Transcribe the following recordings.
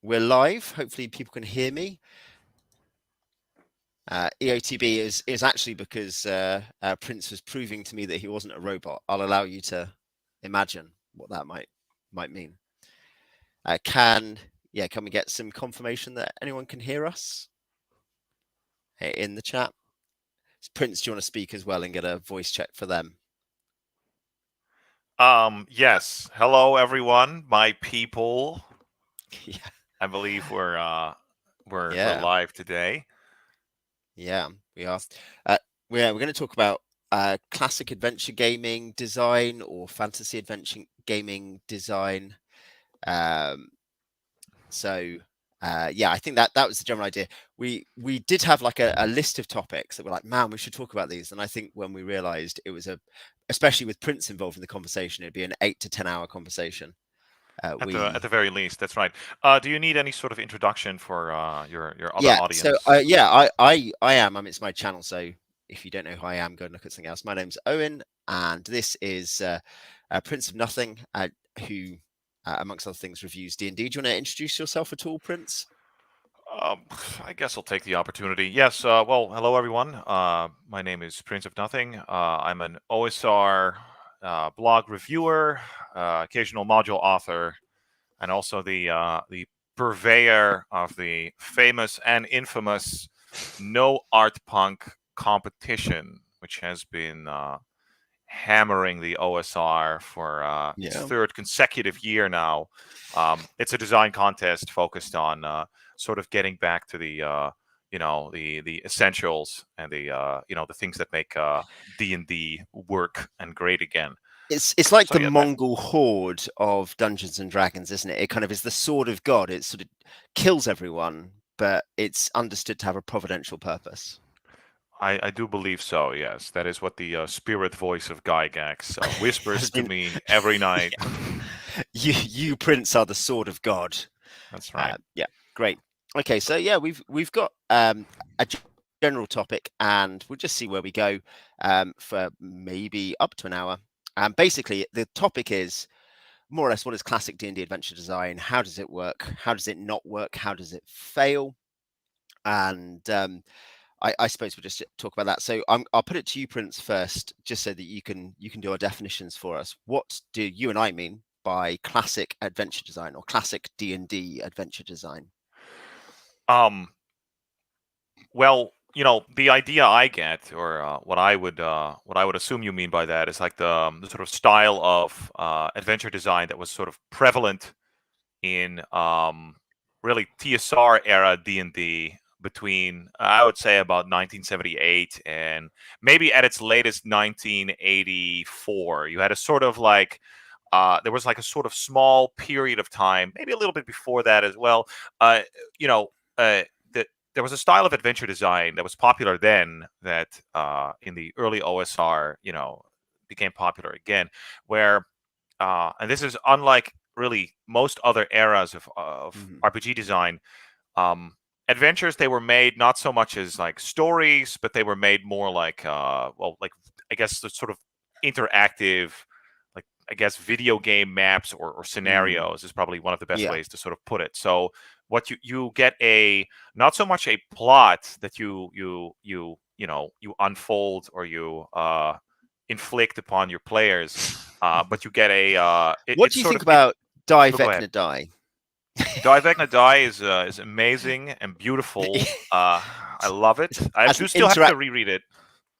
We're live. Hopefully, people can hear me. EOTB is actually because Prince was proving to me that he wasn't a robot. I'll allow you to imagine what that might mean. Can we get some confirmation that anyone can hear us in the chat? Prince, do you want to speak as well and get a voice check for them? Yes. Hello, everyone, my people. Yeah. I believe we're live today. Yeah, we are. We're going to talk about classic adventure gaming design or fantasy adventure gaming design. I think that was the general idea. We did have like a list of topics that were like, man, we should talk about these. And I think when we realized it was especially with Prince involved in the conversation, it'd be an 8 to 10 hour conversation. At the very least, that's right. Do you need any sort of introduction for your other audience? So I am. It's my channel. So if you don't know who I am, go and look at something else. My name's Owen, and this is Prince of Nothing, who, amongst other things, reviews D&D. Do you want to introduce yourself at all, Prince? I guess I'll take the opportunity. Yes. Well, hello everyone. My name is Prince of Nothing. I'm an OSR blog reviewer, occasional module author, and also the purveyor of the famous and infamous No Art Punk competition, which has been hammering the OSR for its third consecutive year now. It's a design contest focused on sort of getting back to the the essentials and the things that make D&D work and great again. It's like the Mongol horde of Dungeons and Dragons, isn't it? It kind of is the sword of God. It sort of kills everyone, but it's understood to have a providential purpose. I do believe so, yes. That is what the spirit voice of Gygax whispers to me every night. You, Prince, are the sword of God. That's right. Great. Okay, so we've got a general topic, and we'll just see where we go for maybe up to an hour. Basically, the topic is more or less what is classic D&D adventure design? How does it work? How does it not work? How does it fail? And I suppose we'll just talk about that. So I'll put it to you, Prince, first, just so that you can do our definitions for us. What do you and I mean by classic adventure design or classic D&D adventure design? Well, the idea I get, or what I would assume you mean by that, is like the sort of style of adventure design that was sort of prevalent in really TSR era D&D between I would say about 1978 and maybe at its latest 1984. You had a sort of like there was like a sort of small period of time, maybe a little bit before that as well. There was a style of adventure design that was popular then that in the early OSR, became popular again, where and this is unlike really most other eras of RPG design. Adventures, they were made not so much as like stories, but they were made more like like I guess the sort of interactive, like I guess video game maps or scenarios is probably one of the best ways to sort of put it. So what you get a not so much a plot that you unfold or you inflict upon your players, but you get a. What do you think about Die Vecna Die? Die Vecna Die is amazing and beautiful. I love it. I do still have to reread it.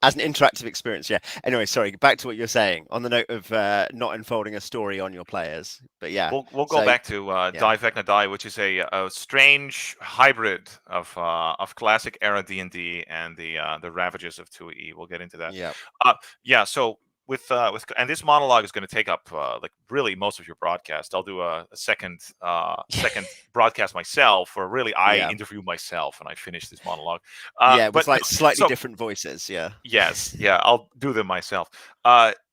As an interactive experience, yeah. Anyway, sorry, back to what you're saying on the note of not unfolding a story on your players. But yeah, we'll go back to Die Vecna Die, which is a strange hybrid of classic era D&D and the ravages of 2E. We'll get into that. So with and this monologue is going to take up like really most of your broadcast. I'll do a second broadcast myself, where really I interview myself and I finish this monologue. But like slightly different voices. Yeah. Yes. Yeah. I'll do them myself.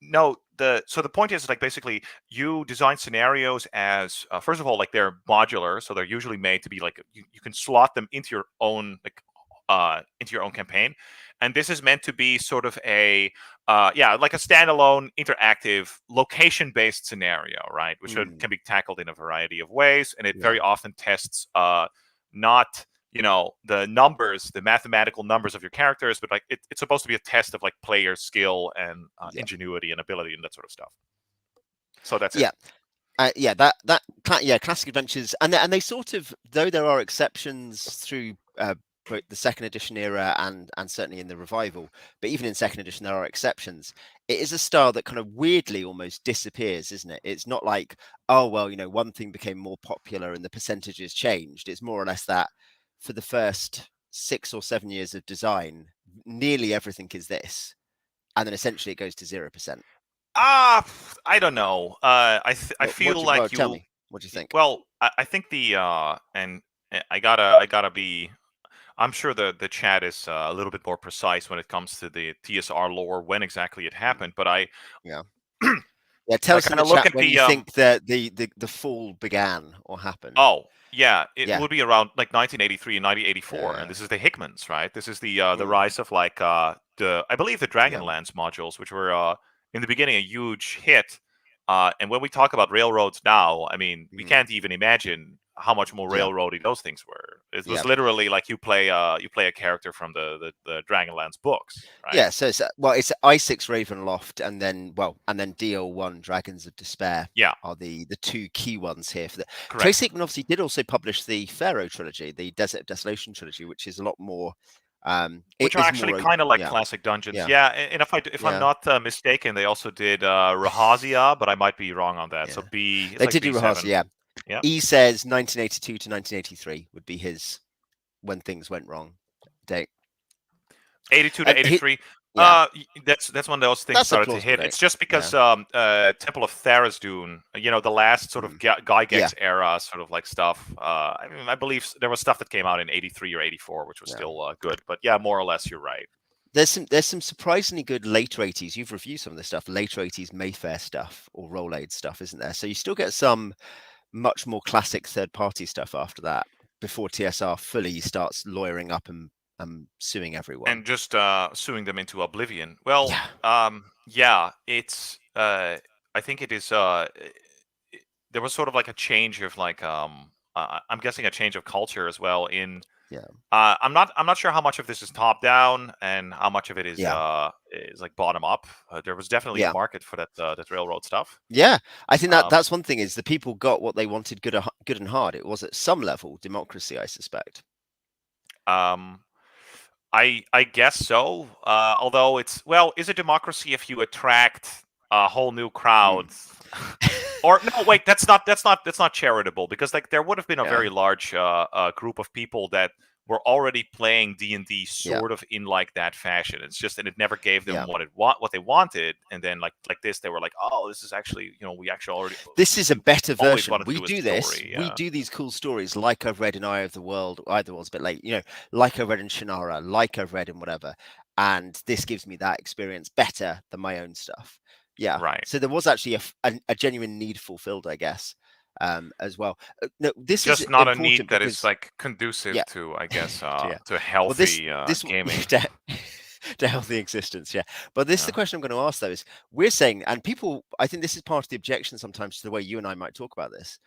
No. The point is, like, basically you design scenarios as first of all, like, they're modular, so they're usually made to be like you can slot them into your own campaign, and this is meant to be sort of a like a standalone interactive location-based scenario, right, which can be tackled in a variety of ways, and it very often tests not the numbers, the mathematical numbers of your characters, but like it's supposed to be a test of like player skill and ingenuity and ability and that sort of stuff. So that's it. Classic adventures, and they sort of, though there are exceptions through both the second edition era and certainly in the revival, but even in second edition there are exceptions. It is a style that kind of weirdly almost disappears, isn't it? It's not like, oh well, one thing became more popular and the percentages changed. It's more or less that for the first 6 or 7 years of design, nearly everything is this, and then essentially it goes to 0%. I don't know. I feel like tell me, what do you think? Well, I think and I gotta be. I'm sure the chat is a little bit more precise when it comes to the TSR lore, when exactly it happened. But tell us in the chat when you think that the fall began or happened. Oh, yeah, it would be around like 1983 and 1984, and this is the Hickmans, right? This is the rise of like I believe the Dragonlance modules, which were in the beginning a huge hit. And when we talk about railroads now, I mean, we can't even imagine how much more railroady those things were. It was literally like you play a character from the Dragonlance books, right? Yeah, so it's I6 Ravenloft and then DL1 Dragons of Despair. Are the two key ones here for the. Trace Hickman obviously did also publish the Pharaoh trilogy, the Desert of Desolation trilogy, which is a lot more. Which are actually kind of like classic dungeons. And if I'm not mistaken, they also did Rahazia, but I might be wrong on that. So B. They did do Rahazia. Yeah. E says 1982 to 1983 would be his when things went wrong date. 82 to 83. That's one of those things started to hit. It's just because Temple of Tharizdun, the last sort of Gygax era sort of like stuff. I believe there was stuff that came out in 83 or 84, which was still good. But more or less, you're right. There's some surprisingly good later 80s. You've reviewed some of this stuff, later 80s Mayfair stuff or Roll-Aid stuff, isn't there? So you still get some much more classic third-party stuff after that, before TSR fully starts lawyering up and suing everyone and just suing them into oblivion. Well, it's I think it is there was sort of like a change of like I'm guessing a change of culture as well in I'm not sure how much of this is top down and how much of it is like bottom up. There was definitely a market for that railroad stuff. I think that's one thing, is the people got what they wanted, good and hard. It was at some level democracy, I suspect. I guess so. Although is it democracy if you attract a whole new crowd? Or no, wait, that's not charitable, because like there would have been a very large group of people that were already playing D&D sort of in like that fashion. It's just that it never gave them what they wanted, and then like this, they were like, oh, this is actually we actually already. This is a better version. We do this. We do these cool stories, like I've read in Eye of the World. Eye of the World's a bit late, like I've read in Shannara, like I've read in whatever, and this gives me that experience better than my own stuff. Right. So there was actually a genuine need fulfilled, I guess, as well. No, this just is not a need that is like conducive to, I guess, to healthy gaming. To healthy existence, But this is the question I'm going to ask, though, is we're saying, and people, I think this is part of the objection sometimes to the way you and I might talk about this,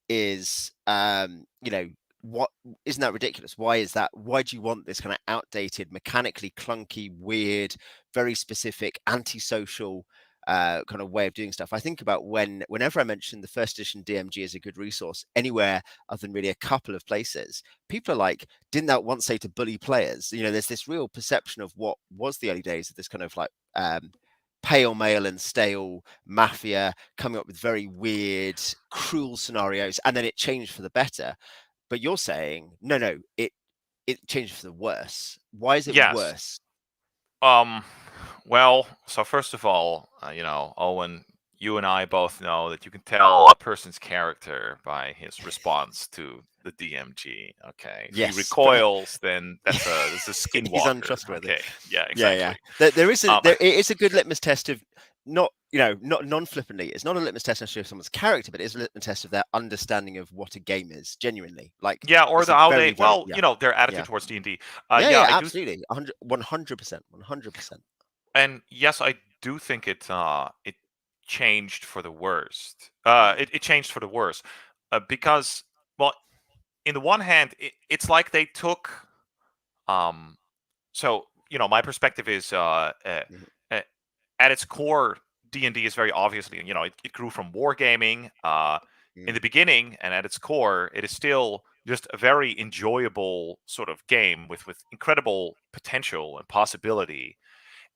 is, what isn't that ridiculous? Why is that? Why do you want this kind of outdated, mechanically clunky, weird, very specific, antisocial kind of way of doing stuff? I think about whenever I mention the first edition DMG as a good resource anywhere other than really a couple of places, people are like, didn't that once say to bully players? There's this real perception of what was the early days of this kind of like pale male and stale mafia coming up with very weird, cruel scenarios, and then it changed for the better. But you're saying no, it changed for the worse. Why is it worse? Well, so first of all, Owen, you and I both know that you can tell a person's character by his response to the DMG. Okay, if he recoils, then that's a skinwalker. He's untrustworthy. Okay, exactly. There is a good litmus test of not not non-flippantly, it's not a litmus test necessarily of someone's character, but it's a litmus test of their understanding of what a game is genuinely. Like Yeah, or it's the a how very, they, very well, their attitude yeah towards D&D. yeah Yeah, yeah I do, absolutely 100%, 100%. and yes, I do think it changed for the worst. Mm, It changed for the worse, because, well, in the one hand, it's like they took, um so, my perspective is, mhm, uh, at its core, D&D is very obviously, it grew from wargaming in mm, the beginning, and at its core, it is still just a very enjoyable sort of game with incredible potential and possibility.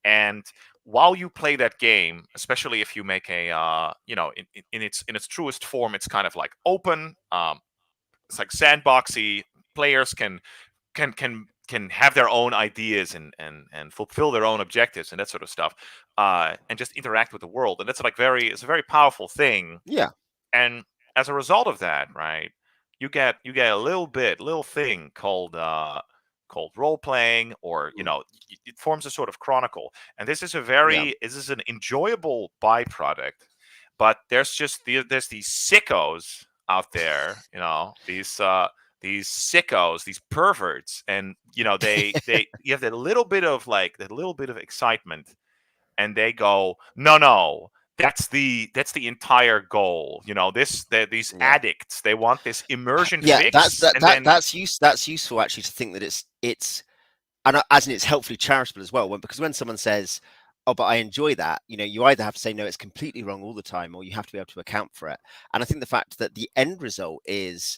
And while you play that game, especially if you make a, in its truest form, it's kind of like open. It's like sandboxy. Players can have their own ideas and fulfill their own objectives and that sort of stuff, and just interact with the world. And that's like it's a very powerful thing. yeah And as a result of that, right, you get a little thing called role playing, or mm, it forms a sort of chronicle. And yeah this is an enjoyable byproduct. But there's these sickos out there, these sickos, these perverts, and they you have that little bit of excitement, and they go, no, that's the entire goal. These yeah addicts, they want this immersion yeah fix, and then that's useful actually to think that it's and as in it's helpfully charitable as well, because when someone says, oh but I enjoy that, you either have to say no, it's completely wrong all the time, or you have to be able to account for it. And I think the fact that the end result is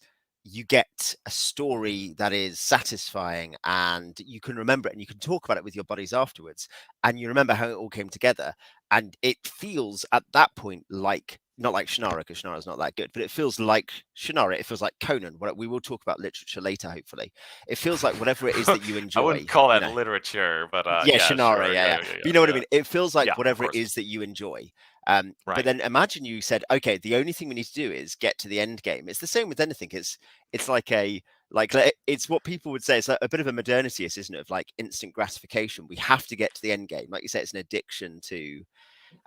you get a story that is satisfying and you can remember it and you can talk about it with your buddies afterwards and you remember how it all came together, and it feels at that point like not like Shannara, because Shannara's not that good, but it feels like Shannara, it feels like Conan. We will talk about literature later, hopefully. It feels like whatever it is that you I wouldn't enjoy, call that literature, but yeah, yeah, Shannara, sure, yeah, yeah, yeah. yeah, yeah, But you know what I yeah, mean? It feels like yeah, of whatever it course, is that you enjoy. But right. then imagine you said, okay, the only thing we need to do is get to the end game. It's the same with anything. It's like it's what people would say. It's a bit of a modernity, isn't it? Of like instant gratification. We have to get to the end game. Like you say, it's an addiction to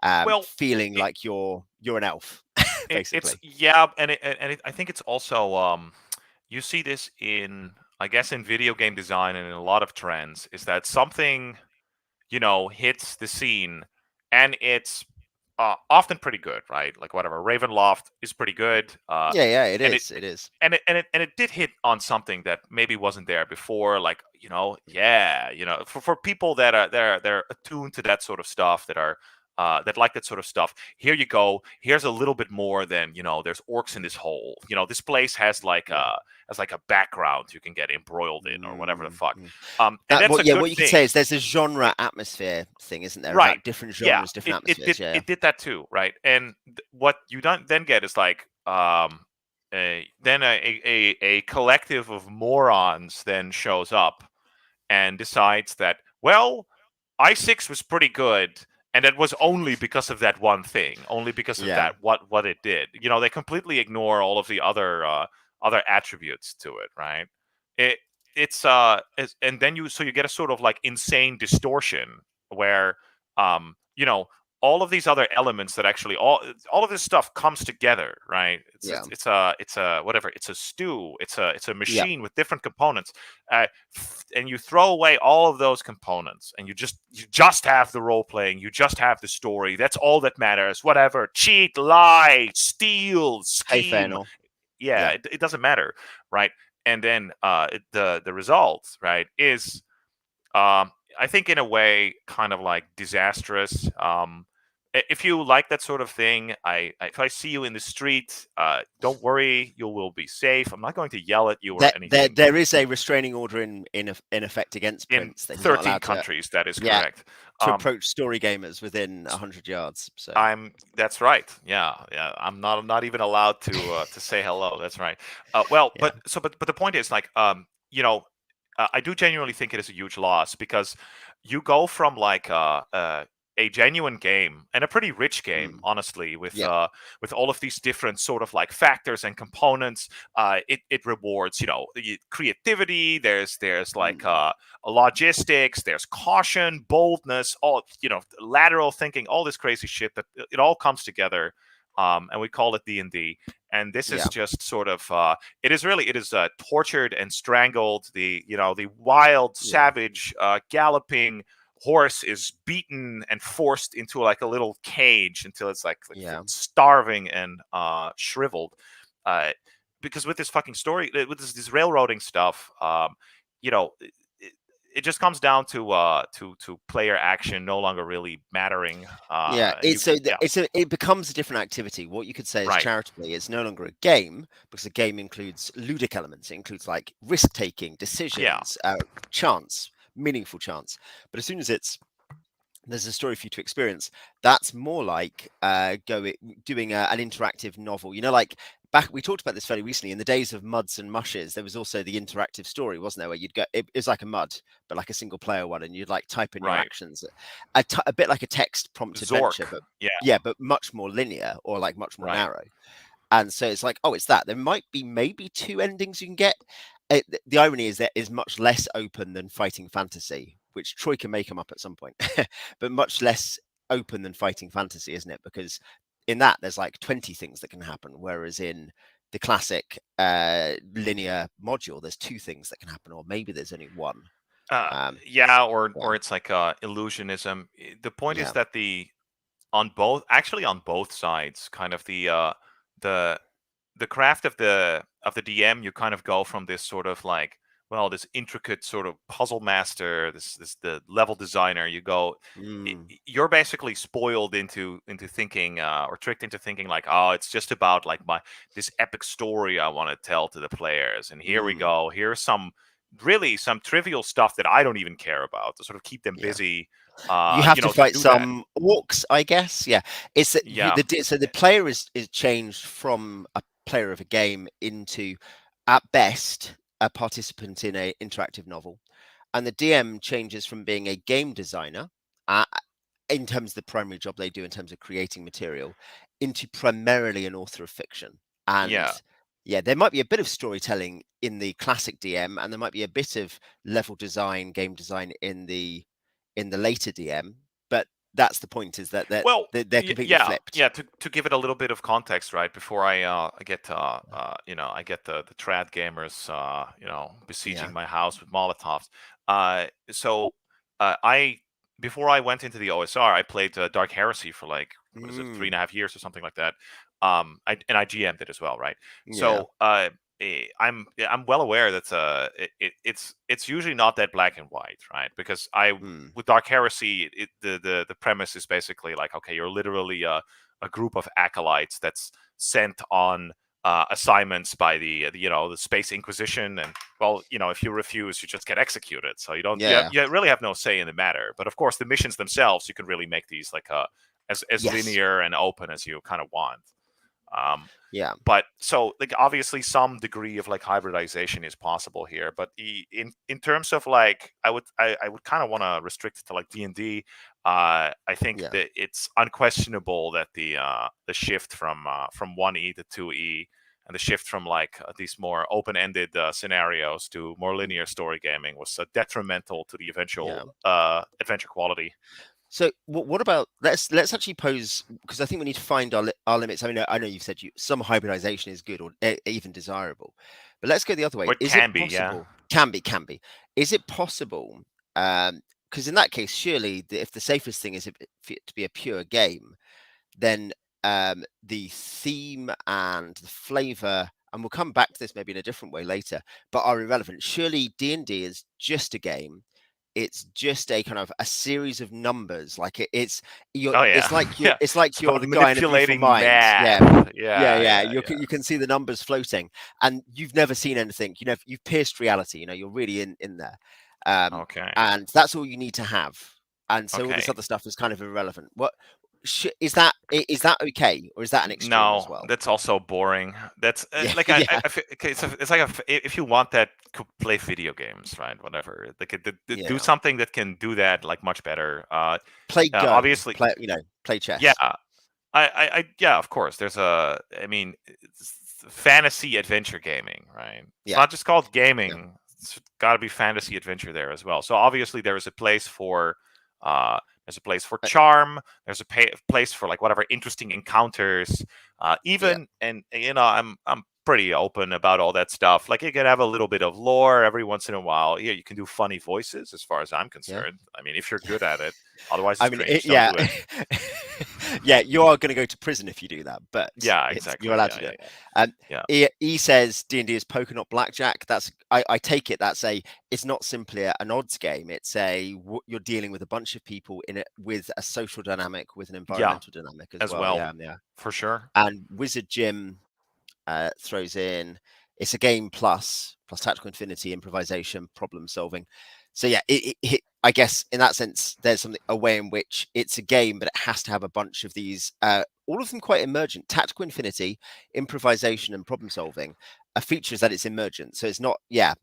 Well, feeling it, like you're an elf, it's, basically. yeah, I think it's also, you see this in, I guess, in video game design and in a lot of trends, is that something, hits the scene, and it's, often pretty good, right? Like, whatever, Ravenloft is pretty good, Yeah, yeah, it and it is. It is. and it did hit on something that maybe wasn't there before. Like, Mm, yeah, for people that are they're attuned to that sort of stuff, that like that sort of stuff. Here you go. Here's a little bit more than, there's orcs in this hole. This place has like yeah. a background you can get embroiled in, or whatever the Mm, fuck. mm. And that's a good What you could say thing. is there's a genre atmosphere thing, isn't there? Right. About different Yeah. genres, different It did atmospheres. Yeah, it did that too, right? And what you don't then get is like, then a collective of morons then shows up and decides that, well, I6 was pretty good, and it was only because of that one thing, only because of yeah, that what it did. They completely ignore all of the other attributes to it, right? It and then you get a sort of like insane distortion where, all of these other elements that actually all of this stuff comes together, right? yeah, It's a whatever, it's a stew, it's a yeah, machine with different components, uh, and you throw away all of those components, and you just have the role playing, you just have the story. That's all that matters. Whatever, cheat, lie, steal, pay fair scheme, and all. yeah, Yeah, it doesn't matter, right? And then, the result, right, is, I think, in a way, kind of like disastrous. If you like that sort of thing, if I see you in the street, don't worry, you will be safe. I'm not going to yell at you or anything. there is a restraining order in effect against In Prince that he's not 13 allowed to. countries, that is Yeah, correct. to Um, approach story gamers within 100 yards. So that's right. Yeah, yeah. I'm not even allowed to say hello. That's right. Well, yeah, but the point is, like, I do genuinely think it is a huge loss, because you go from like, a genuine game and a pretty rich game, honestly, with all of these different sort of like factors and components. It rewards, creativity. There's like logistics. There's caution, boldness, all lateral thinking, all this crazy shit that it all comes together. And we call it D&D. And this is just sort of it is tortured and strangled. The wild savage galloping horse is beaten and forced into like a little cage until it's like starving and shriveled. Because with this fucking story, with this railroading stuff, it just comes down to player action no longer really mattering. It becomes a different activity. What you could say is charitably, it's no longer a game because a game includes ludic elements. It includes like risk taking, decisions, chance, meaningful chance. But as soon as there's a story for you to experience, that's more like doing an interactive novel. Like we talked about this fairly recently. In the days of Muds and Mushes, there was also the interactive story, wasn't there? Where you'd go, it was like a Mud, but like a single player one, and you'd like type in your actions, a bit like a text prompt adventure, but but much more linear or like much more narrow. And so it's like, it's that. There might be maybe 2 endings you can get. The irony is that is much less open than Fighting Fantasy, which Troy can make them up at some point, but much less open than Fighting Fantasy, isn't it? Because in that there's like 20 things that can happen, whereas in the classic linear module, there's 2 things that can happen, or maybe there's only 1. Or it's like illusionism. The point is that on both sides, kind of the craft of the DM, you kind of go from this sort of like, this intricate sort of puzzle master, this the level designer. You go, you're basically spoiled into thinking or tricked into thinking like, it's just about like this epic story I want to tell to the players, and here we go. Here's some trivial stuff that I don't even care about to sort of keep them busy. You have to fight some orcs, I guess. It's so the player is changed from a player of a game into, at best, a participant in an interactive novel, and the DM changes from being a game designer in terms of the primary job they do in terms of creating material into primarily an author of fiction. And there might be a bit of storytelling in the classic DM, and there might be a bit of level design, game design in the later DM, but that's the point, is that they're completely flipped. To give it a little bit of context, right, before I get I get the trad gamers besieging my house with Molotovs. Before I went into the OSR, I played Dark Heresy for like 3.5 years or something like that. I GM'd it as well, right? So I'm well aware that it's usually not that black and white, right? Because with Dark Heresy, the premise is basically like, okay, you're literally a group of acolytes that's sent on assignments by the Space Inquisition, and if you refuse, you just get executed. So you don't you really have no say in the matter. But of course, the missions themselves, you can really make these like as linear and open as you kind of want. But so like obviously some degree of like hybridization is possible here, but in terms of like I would kind of want to restrict it to like D&D. I think that it's unquestionable that the shift from 1E to 2E, and the shift from like these more open-ended scenarios to more linear story gaming was detrimental to the eventual adventure quality. So what about let's actually pose, because I think we need to find our limits. I mean, I know you've said some hybridization is good or even desirable, but let's go the other way. Is it possible? Can be. Is it possible? Because in that case, surely if the safest thing is for it to be a pure game, then the theme and the flavor, and we'll come back to this maybe in a different way later, but are irrelevant. Surely D&D is just a game. It's just a kind of a series of numbers. Like it's like you're the guy in a beautiful mind. You can see the numbers floating, and you've never seen anything. You've pierced reality. You're really in there. And that's all you need to have. And so all this other stuff is kind of irrelevant. is that okay, or is that an extreme as No, well? that's also boring. That's Yeah, like yeah, I feel, okay, it's like if you want that, play video games, right? Whatever. Like do yeah. something that can do that like much better. Play Go, Obviously, play yeah. chess. Yeah, of course. I mean, it's fantasy adventure gaming, right? It's Yeah, not just called yeah, gaming. It's got to be fantasy adventure there as well. So obviously there is a place for, there's a place for uh, charm. There's a place for like whatever interesting encounters. yeah, Even and I'm pretty open about all that stuff. Like you can have a little bit of lore every once in a while. Yeah, you can do funny voices as far as I'm yeah. concerned. I mean, if you're good at it. Otherwise, I it's mean, cringe. Don't yeah, do it. yeah. You are going to go to prison if you do that, but Yeah, you're exactly. allowed Yeah, to do yeah, it. yeah. Um, Yeah. he says D&D is poker, not blackjack. I take it it's not simply an odds game. It's you're dealing with a bunch of people in it with a social dynamic, with an Yeah, environmental dynamic as as well. well, Yeah, yeah. for sure. And Wizard Jim throws in it's a game plus tactical infinity, improvisation, problem solving. So yeah, I guess in that sense, there's a way in which it's a game, but it has to have a bunch of these, all of them quite emergent. Tactical infinity, improvisation, and problem solving are features that it's emergent. So it's not, yeah.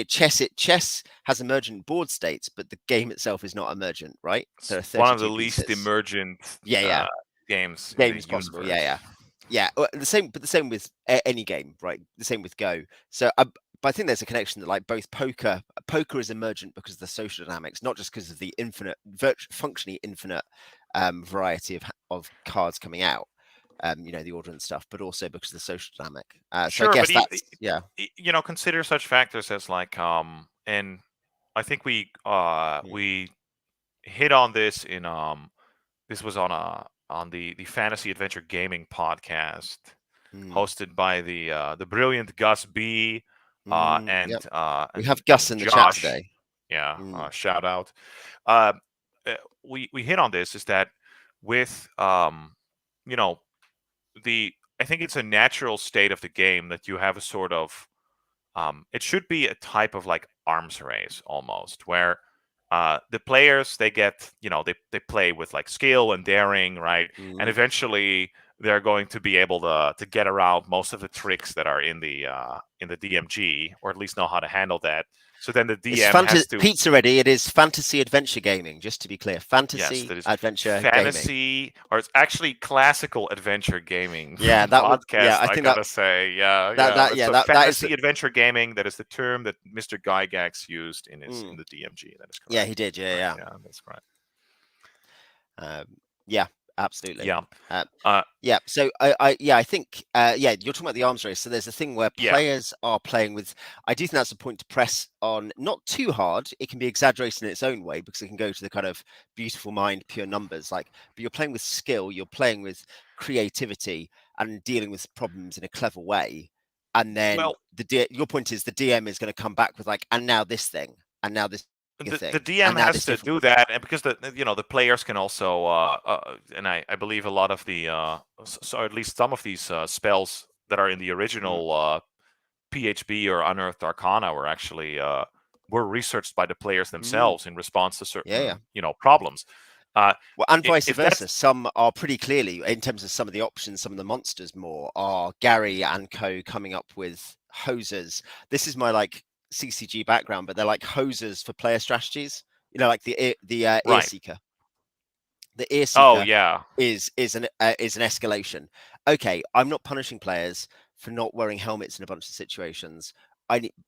Chess has emergent board states, but the game itself is not emergent, right? It's There are one of the 32 least pieces. emergent Yeah, yeah. games in the Games possible. Yeah, universe. yeah. Yeah, but the same with any game, right? The same with Go. So, but I think there's a connection that like both poker is emergent because of the social dynamics, not just because of the functionally infinite variety of cards coming out, the order and stuff, but also because of the social dynamic. So I Sure, but guess that's yeah. consider such factors as like and I think Mm, we hit on this in this was on the Fantasy Adventure Gaming podcast mm, hosted by the brilliant Gus B yep. We and have Gus in the chat Josh. today. Yeah, Mm, shout out. Uh, we hit on this is that with you know the I think it's a natural state of the game that you have a sort of it should be a type of like arms race almost where the players they get they play with like skill and daring, right? And mm. eventually they're going to be able to get around most of the tricks that are in the DMG, or at least know how to handle that. So then the It's DM has to. pizza ready. It is fantasy adventure gaming, just to be clear. Yes, Fantasy that is adventure gaming. fantasy, or it's actually classical adventure gaming Yeah, podcast. I I think gotta say, yeah, that yeah, that that's yeah the that is fantasy adventure gaming. That is the term that Mr. Gygax used in mm, the DMG. That is yeah, correct. he did. Right? Yeah, Yeah, that's correct. yeah, yeah, absolutely. Yeah, Uh, uh, yeah, so I think yeah, you're talking about the arms race. So there's a thing where yeah. players are playing with. I do think that's a point to press on. Not too hard. It can be exaggerated in its own way because it can go to the kind of beautiful mind, pure numbers. Like, but you're playing with skill. You're playing with creativity and dealing with problems in a clever way. And then Well, your point is the DM is going to come back with like, and now this thing, and now this bigger the thing, DM and now has this to different. do that, and because the players can also and I believe a lot of the so at least some of these spells that are in the Mm, original PHB or Unearthed Arcana were researched by the players mm, themselves in response to yeah, yeah. certain problems. Uh, Well, and vice if versa. that's Some are pretty clearly, in terms of some of the options, some of the monsters more are Gary and co coming up with hosers. This is my like CCG background, but they're like hosers for player strategies. Like the ear right, seeker. The ear oh seeker yeah, is an escalation. Okay, I'm not punishing players for not wearing helmets in a bunch of situations.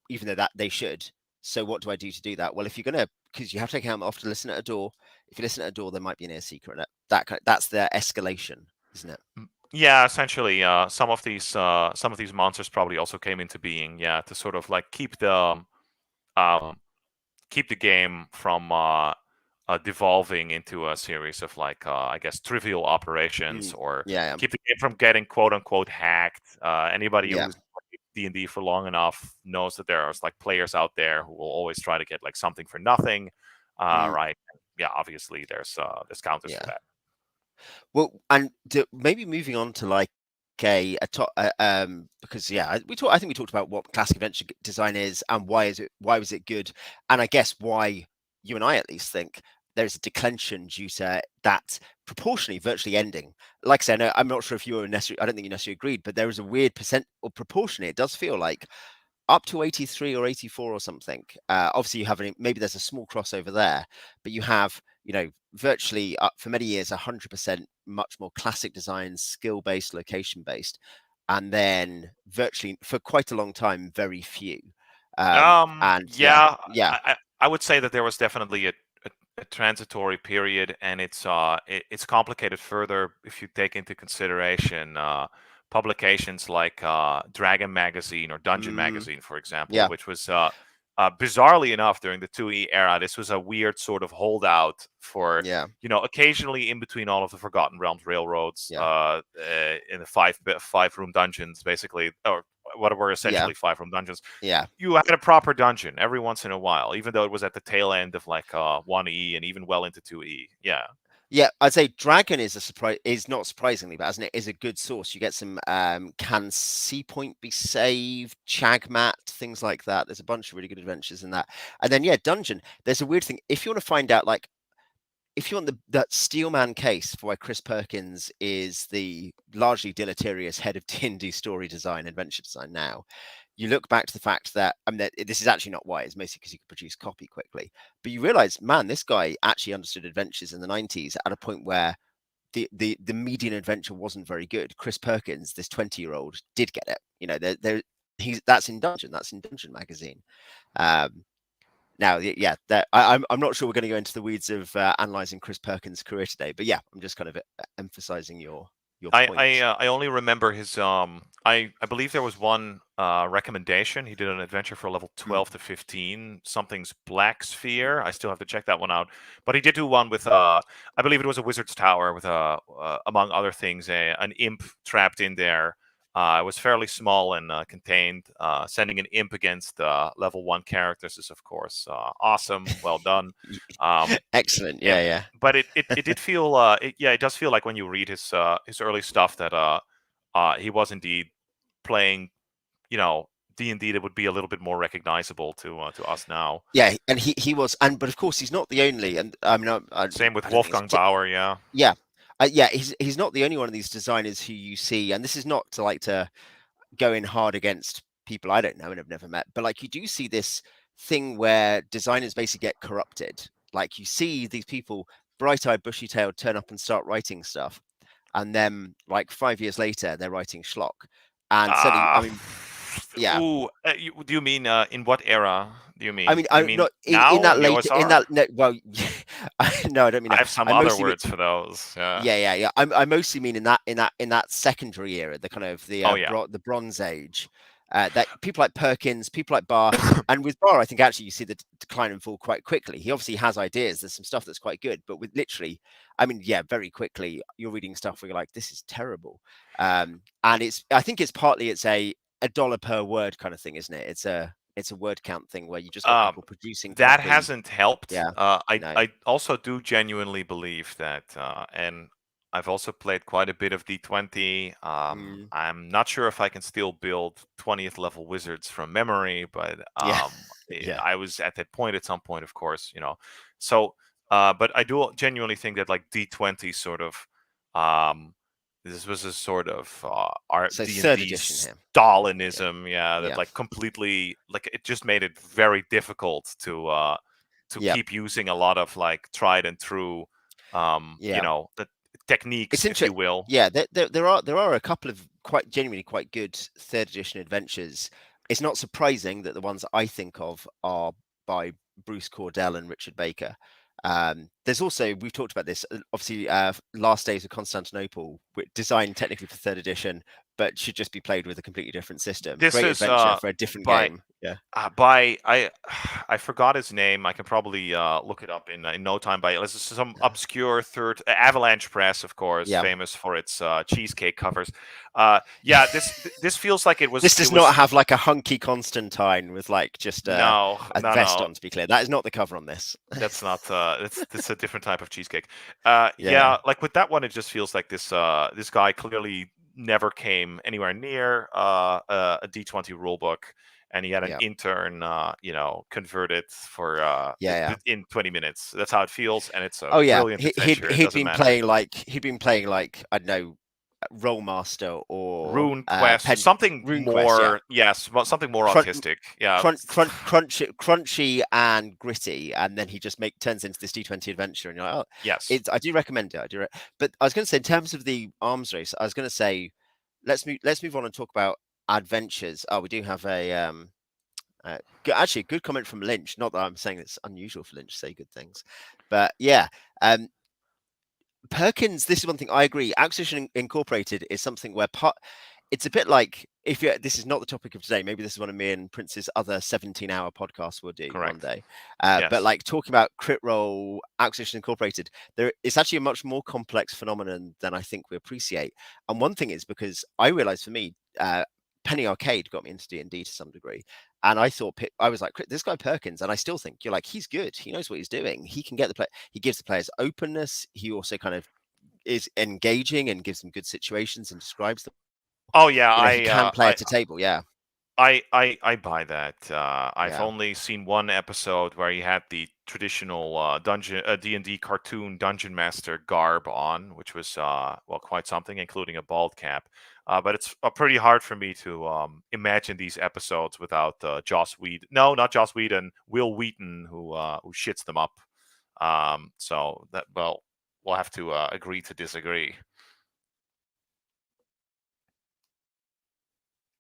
Even though that they should. So what do I do to do that? Well, if you're gonna, because you have to take a helmet off to listen at a door. If you listen at a door, there might be an ear seeker in it. That's the escalation, isn't it? yeah. Essentially, some of these monsters probably also came into being, yeah, to sort of like um, keep the game from devolving into a series of like I guess trivial operations, Mm, or yeah, keep the game from getting quote unquote hacked. Anybody yeah, who's played D&D for long enough knows that there are like players out there who will always try to get like something for nothing, mm, right? Yeah, obviously there's counters to yeah. that. Well, and maybe moving on to like a top, because yeah, I think we talked about what classic adventure design is and why was it good, and I guess why you and I at least think there's a declension due to that proportionally virtually ending. Like I said, I'm not sure if you were necessarily, I don't think you necessarily agreed, but there is a weird percent or proportionally, it does feel like up to 83 or 84 or something. Obviously, you have maybe there's a small crossover there, but you have, virtually for many years, 100% much more classic design, skill based, location based, and then virtually for quite a long time, very few. And yeah, Yeah, yeah, I would say that there was definitely a transitory period, and it's complicated further if you take into consideration publications like Dragon Magazine or Dungeon mm, Magazine, for example, yeah, which was bizarrely enough during the 2E era. This was a weird sort of holdout for yeah, occasionally in between all of the Forgotten Realms railroads yeah, in the five room dungeons, basically, or what were yeah, essentially 5 room dungeons. yeah. You had a proper dungeon every once in a while, even though it was at the tail end of like 1E and even well into 2E. Yeah. Yeah, I'd say Dragon is a surprise. Is not surprisingly, but isn't it? Is a good source. You get some can Sea Point be saved, Chagmat, things like that. There's a bunch of really good adventures in that. And then yeah, Dungeon. There's a weird thing. If you want to find out, like, if you want that Steelman case for why Chris Perkins is the largely deleterious head of D&D story design, adventure design now, you look back to the fact that, I mean, that this is actually not why. It's mostly because he could produce copy quickly. But you realize, man, this guy actually understood adventures in the 90s at a point where the median adventure wasn't very good. Chris Perkins, this 20-year-old, did get it. That's in Dungeon. That's in Dungeon magazine. Um, Now, yeah, I'm not sure we're going to go into the weeds of analyzing Chris Perkins' career today, but yeah, I'm just kind of emphasizing your point. I only remember his I believe there was one recommendation. He did an adventure for level Mm, 12 to 15, something's Black Sphere. I still have to check that one out. But he did do one with I believe it was a Wizard's Tower with among other things an imp trapped in there. It was fairly small and contained. Sending an imp against level 1 characters is of course awesome. Well done. Excellent. Yeah, Yeah, but it did feel it does feel like when you read his early stuff that he was indeed playing, you know, D&D that would be a little bit more recognizable to us now. yeah, and he was, and but of course he's not the only, and I mean Same I with don't think Wolfgang Bauer, yeah. yeah, yeah, he's not the only one of these designers who you see, and this is not to go in hard against people I don't know and have never met, but like you do see this thing where designers basically get corrupted. Like you see these people, bright-eyed, bushy-tailed, turn up and start writing stuff, and then like 5 years later they're writing schlock. And certainly, I Ah, mean, yeah, do you mean in what era do you I mean? mean, Do you I'm mean not in now that in the late in OSR? that well, no, I don't mean I that. have some I other mostly mean words for those. Yeah. yeah. I mostly mean in that secondary era, the kind of Oh yeah. the Bronze Age, that people like Perkins, people like Barr, and with Barr, I think actually you see the decline and fall quite quickly. He obviously has ideas. There's some stuff that's quite good, but with literally, I mean, yeah, very quickly you're reading stuff where you're like, this is terrible. And I think it's partly it's a dollar per word kind of thing, isn't it? It's a word count thing where you just got Um, people producing that copy. hasn't helped. Yeah, I no. I also do genuinely believe that, and I've also played quite a bit of D20. Mm, I'm not sure if I can still build 20th level wizards from memory, but yeah, yeah, I was at that point at some point, of course, So, but I do genuinely think that like D20 sort of um, this was a sort of art so third D&D edition here. Yeah, Stalinism, yeah, that yeah, like completely like it just made it very difficult to yeah, keep using a lot of like tried and true yeah. the It's techniques, if you interesting. will. Yeah, there are a couple of quite genuinely quite good third edition adventures. It's not surprising that the ones that I think of are by Bruce Cordell and Richard Baker. There's also, we've talked about this, obviously, Last Days of Constantinople, designed technically for third edition, but should just be played with a completely different system. This Great is adventure for a different by game. Yeah, by I forgot his name. I can probably look it up in no time. By this is some obscure third Avalanche Press, of course, yeah. famous for its cheesecake covers. Yeah, this feels like it This was does not have like a hunky Constantine with like just no, a no, vest no. on, to be clear. That is not the cover on this. That's not it's a different type of cheesecake. Yeah, Yeah, like with that one, it just feels like this guy clearly never came anywhere near a D20 rulebook, and he had an Yeah. intern, convert it for Yeah. in 20 minutes. That's how it feels, and it's a Oh yeah, brilliant he, he'd adventure. It he'd doesn't been matter. playing like I don't know, Rollmaster or Rune Quest, Pen something RuneQuest. Yeah, more, yes, something more crunch, autistic. Yeah, crunchy and gritty, and then he just turns into this D20 adventure, and you're like, oh, yes. it's I do recommend it. But I was going to say in terms of the arms race, I was going to say let's move on and talk about adventures. Oh, we do have a actually a good comment from Lynch. Not that I'm saying it's unusual for Lynch to say good things, but yeah. Perkins, this is one thing I agree. Acquisition Incorporated is something where it's a bit like if you this is not the topic of today, maybe this is one of me and Prince's other 17-hour podcasts we'll do one Correct. day. But Yes. like talking about crit roll Acquisition Incorporated, it's actually a much more complex phenomenon than I think we appreciate. And one thing is because I realized for me, Penny Arcade got me into D&D to some degree. And I thought I was like, this guy Perkins, and I still think you're like, he's good. He knows what he's doing. He can get the play. He gives the players openness. He also kind of is engaging and gives them good situations and describes them. Oh yeah, He can play at a table. Yeah, I buy that. I've yeah. only seen one episode where he had the traditional dungeon D&D cartoon dungeon master garb on, which was quite something, including a bald cap. But it's pretty hard for me to imagine these episodes without Joss Whedon. No, not Joss Whedon. Will Wheaton, who shits them up. So that we'll have to agree to disagree.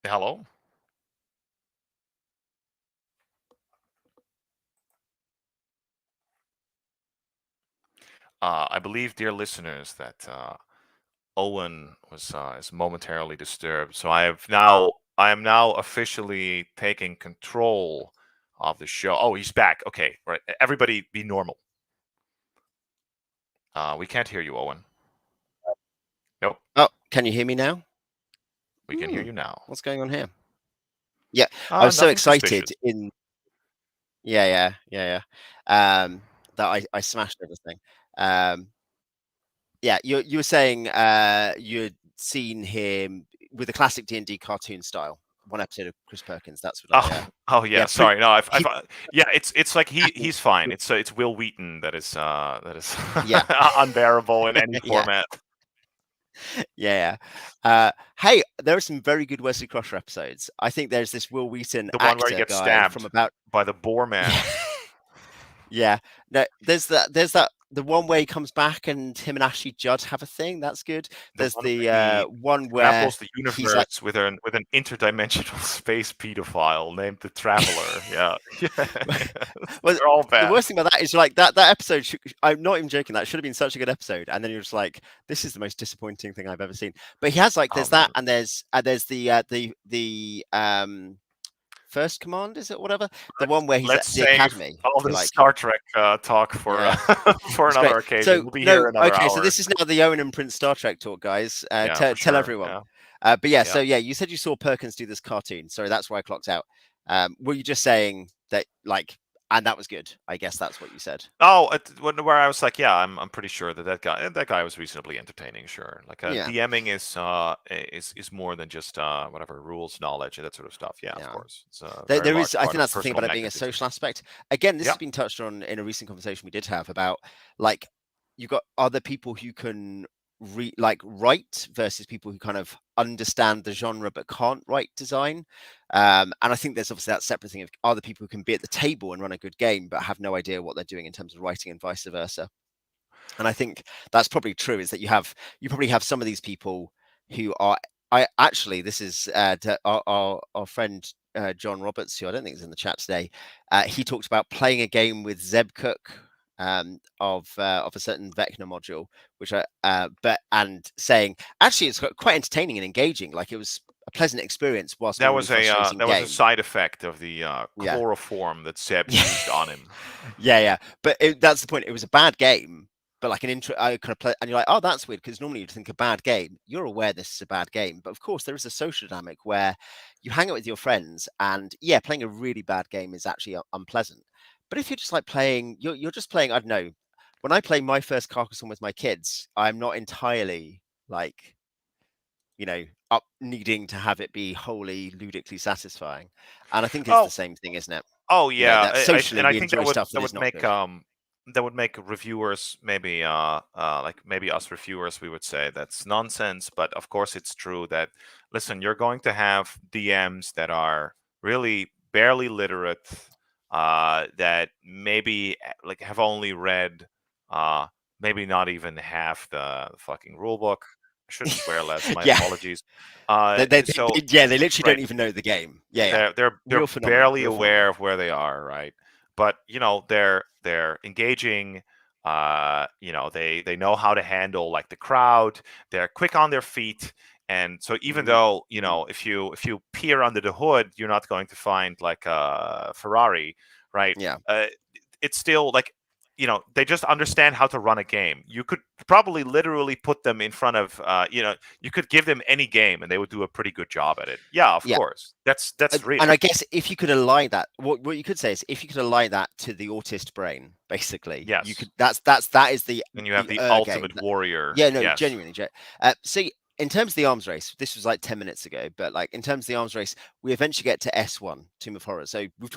Hello. I believe, dear listeners, that Owen was is momentarily disturbed. So I am now officially taking control of the show. Oh, he's back. Okay, right. Everybody, be normal. We can't hear you, Owen. Nope, Oh, can you hear me now? we can hear you now. What's going on here? Yeah, I was so Nothing excited suspicious. in. Yeah. That I smashed everything. Um, yeah, you were saying you'd seen him with the classic D&D cartoon style. One episode of Chris Perkins. That's what I. Oh yeah. Yeah, Sorry. No, he, yeah. It's like he's fine. It's Will Wheaton that is yeah, unbearable in any yeah. format. Yeah. Hey, there are some very good Wesley Crusher episodes. I think there's this Will Wheaton The one where he actor gets guy from stabbed about. by the boar man. Yeah, yeah. No, there's that the one where he comes back and him and Ashley Judd have a thing. That's good. The There's one the where he one where travels the he's like, universe with an interdimensional space pedophile named the Traveler. Yeah, well, they're all the bad. worst thing about that is like that episode. I'm not even joking. That should have been such a good episode, and then you're just like, this is the most disappointing thing I've ever seen. But he has like Oh there's that, man. and there's the First Command, is it whatever? The one where he's at Let's the save academy, all if you this like. Star Trek talk for Yeah, for it's great. another occasion. So We'll be here no, another okay. So hour. this is now the Owen and Prince Star Trek talk, guys. Yeah, for Tell sure. everyone. Yeah, But yeah, yeah. so yeah, you said you saw Perkins do this cartoon. Sorry, that's where I clocked out. Were you just saying that like, and that was good? I guess that's what you said. Oh, where I was like, yeah, I'm pretty sure that guy was reasonably entertaining. Sure, like Yeah, DMing is more than just whatever rules, knowledge, and that sort of stuff. Yeah, of yeah. course, it's a There, very there is. large I part think of that's the thing personal about it being a magnetism. social aspect. Again, this Yeah. has been touched on in a recent conversation we did have about like you've got other people who can write versus people who kind of understand the genre but can't write design. And I think there's obviously that separate thing of other people who can be at the table and run a good game but have no idea what they're doing in terms of writing and vice versa. And I think that's probably true, is that you probably have some of these people who are I actually this is our friend John Roberts, who I don't think is in the chat today. He talked about playing a game with Zeb Cook of a certain Vecna module, which and saying actually it's quite entertaining and engaging. Like it was a pleasant experience whilst being a really frustrating that was a game. side effect of the Yeah. chloroform that Seb Yeah. used on him. Yeah. But that's the point. It was a bad game, but like an intro, I kind of play, and you're like, oh, that's weird, because normally you'd think a bad game. You're aware this is a bad game, but of course there is a social dynamic where you hang out with your friends, and yeah, playing a really bad game is actually unpleasant. But if you're just like playing, you're just playing. I don't know. When I play my first Carcassonne with my kids, I'm not entirely like, up needing to have it be wholly ludically satisfying. And I think it's the Oh, same thing, isn't it? oh You know, yeah, that socially and I we think enjoy stuff that that is would not make good. reviewers maybe like maybe us reviewers we would say that's nonsense, but of course it's true that listen, you're going to have DMs that are really barely literate, that maybe like have only read uh maybe not even half the fucking rule book. I should swear less. My Yeah. apologies. So Yeah, they literally right. don't even know the game. Yeah, yeah. They're Real phenomenal. barely Real aware phenomenal. of where they are, right? But they're engaging. They know how to handle like the crowd. They're quick on their feet, and so even Hmm. though Hmm. if you peer under the hood, you're not going to find like a Ferrari, right? Yeah. It's still like they just understand how to run a game. You could probably literally put them in front of you could give them any game and they would do a pretty good job at it. Yeah, of Yeah. course. That's real. And I guess if you could align that, what you could say is if you could align that to the autist brain, basically, you Yes. could. That is And you have the the game. ultimate warrior. Yeah, no, Yes. genuinely. So in terms of the arms race, this was like 10 minutes ago, but like in terms of the arms race, we eventually get to S1, Tomb of Horrors. So we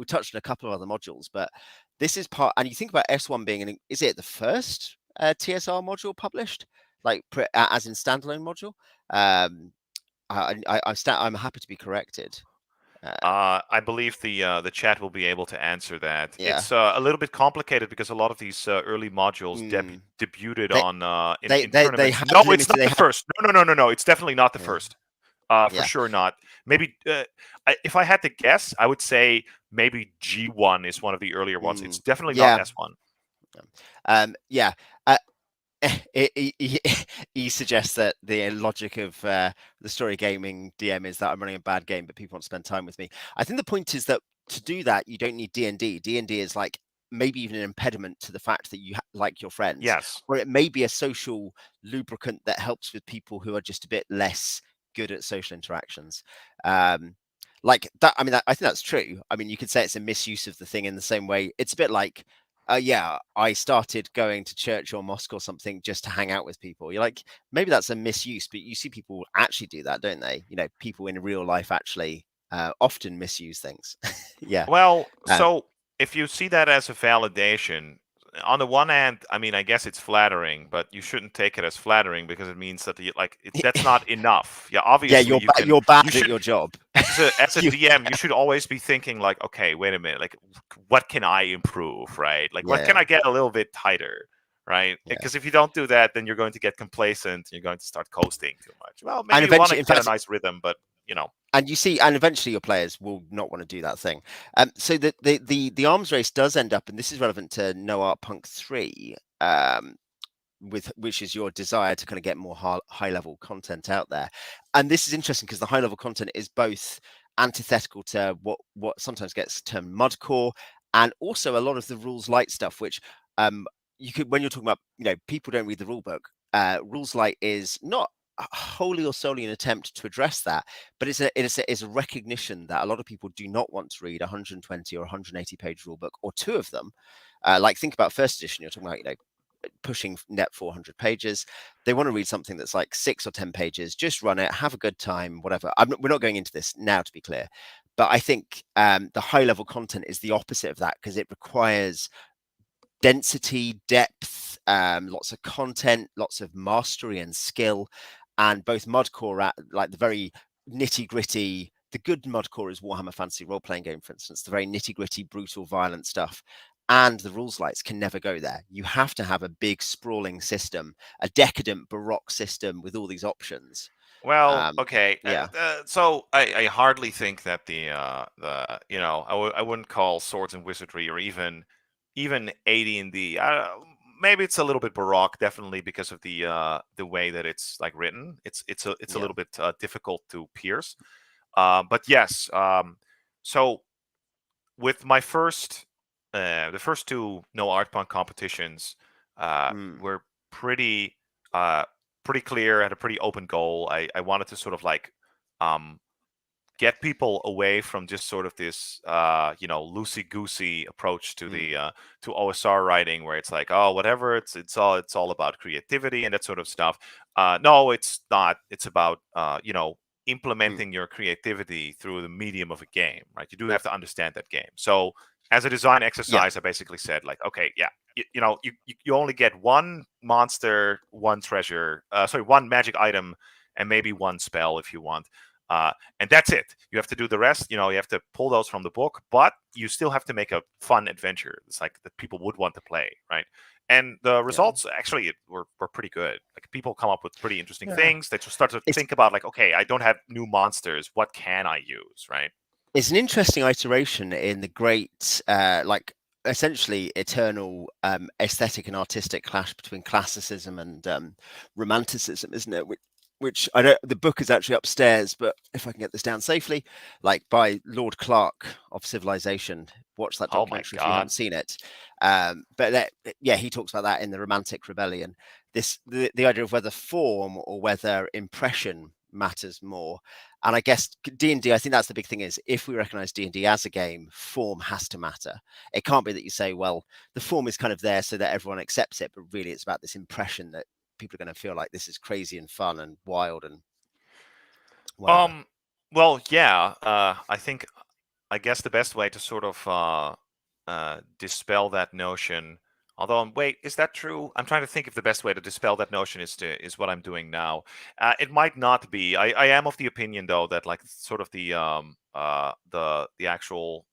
touched on a couple of other modules, but this is part. And you think about S1 being is it the first TSR module published, like as in standalone module? Um, I'm happy to be corrected. Uh, I believe the chat will be able to answer that. yeah. It's a little bit complicated because a lot of these early modules Mm. debuted They on in they tournaments. had No, it's limited. not They the had first. No, no, no, no, no. It's definitely not the yeah, first. For yeah. sure not. Maybe if I had to guess, I would say maybe G1 is one of the earlier ones. It's definitely not Yeah. S1. Yeah. Uh, he, he suggests that the logic of the story gaming DM is that I'm running a bad game, but people want to spend time with me. I think the point is that to do that, you don't need D&D. D&D is like maybe even an impediment to the fact that you like your friends, Yes. or it may be a social lubricant that helps with people who are just a bit less good at social interactions. Like that, I mean, I think that's true. I mean, you could say it's a misuse of the thing in the same way. It's a bit like yeah, I started going to church or mosque or something just to hang out with people. You're like, maybe that's a misuse, but you see people actually do that, don't they? You know, people in real life actually often misuse things. Yeah. Well, Uh, so if you see that as a validation, on the one hand, I mean, I guess it's flattering, but you shouldn't take it as flattering because it means that that's not enough. Yeah, yeah, obviously you're bad you at should your job. as a You, DM, you should always be thinking like, okay, wait a minute, like what can I improve, right? Like what can yeah, I get a little bit tighter, right? yeah. Because if you don't do that, then you're going to get complacent. You're going to start coasting too much. Well, maybe And you want to eventually, in get a fact, nice rhythm, but you know, and you see, and eventually your players will not want to do that thing. So the arms race does end up, and this is relevant to No Art Punk 3. With which is your desire to kind of get more high level content out there. And this is interesting because the high level content is both antithetical to what sometimes gets termed mudcore, and also a lot of the rules light stuff, which um you could, when you're talking about, you know, people don't read the rule book, rules light is not wholly or solely an attempt to address that, but it's a recognition that a lot of people do not want to read 120 or 180 page rule book or two of them. Like think about first edition, you're talking about, you know, pushing net 400 pages. They want to read something that's like 6 or 10 pages, just run it, have a good time, whatever. We're not going into this now, to be clear, but I think the high level content is the opposite of that because it requires density, depth, lots of content, lots of mastery and skill. And both Mudcore, at like the very nitty gritty, the good Mudcore is Warhammer Fantasy role playing game, for instance, the very nitty gritty, brutal, violent stuff. And the rules lights can never go there. You have to have a big, sprawling system, a decadent Baroque system with all these options. well, okay. Yeah, So I hardly think that the I wouldn't call Swords and Wizardry or even AD&D. Maybe it's a little bit baroque, definitely because of the way that it's like written. It's a yeah. little bit difficult to pierce. But yes. So with my the first two No Art Punk competitions, Mm, were pretty uh, pretty clear. Had a pretty open goal. I wanted to sort of like um, get people away from just sort of this loosey goosey approach to the to OSR writing, where it's like, oh, whatever, it's all about creativity and that sort of stuff. No, it's not. It's about Mm. implementing your creativity through the medium of a game, right? You do have to understand that game. So as a design Yeah. exercise, I basically said, like, okay, yeah, you only get one monster, one treasure, one magic item, and maybe one spell if you want. And that's it. You have to do the rest. You have to pull those from the book, but you still have to make a fun adventure. It's like that people would want to play, right? And the Yeah. results actually were pretty good. Like, people come up with pretty interesting Yeah. things. They just start to It's think about, like, okay, I don't have new monsters. What can I use, right? it's an interesting iteration in the great, essentially eternal aesthetic and artistic clash between classicism and romanticism, isn't it? Which I don't. The book is actually upstairs, but if I can get this down safely, like by Lord Clark of Civilization. Watch that Oh my documentary if you god. haven't seen it. Yeah, he talks about that in the Romantic Rebellion. The idea of whether form or whether impression matters more. And I guess D&D, I think that's the big thing, is if we recognize D&D as a game, form has to matter. It can't be that you say, well, the form is kind of there so that everyone accepts it, but really it's about this impression that people are going to feel like this is crazy and fun and wild and whatever. Well, yeah. I guess the best way to sort of dispel that notion. Although, wait, is that true? I'm trying to think if the best way to dispel that notion is what I'm doing now. It might not be. I am of the opinion, though, that, like, sort of the actual,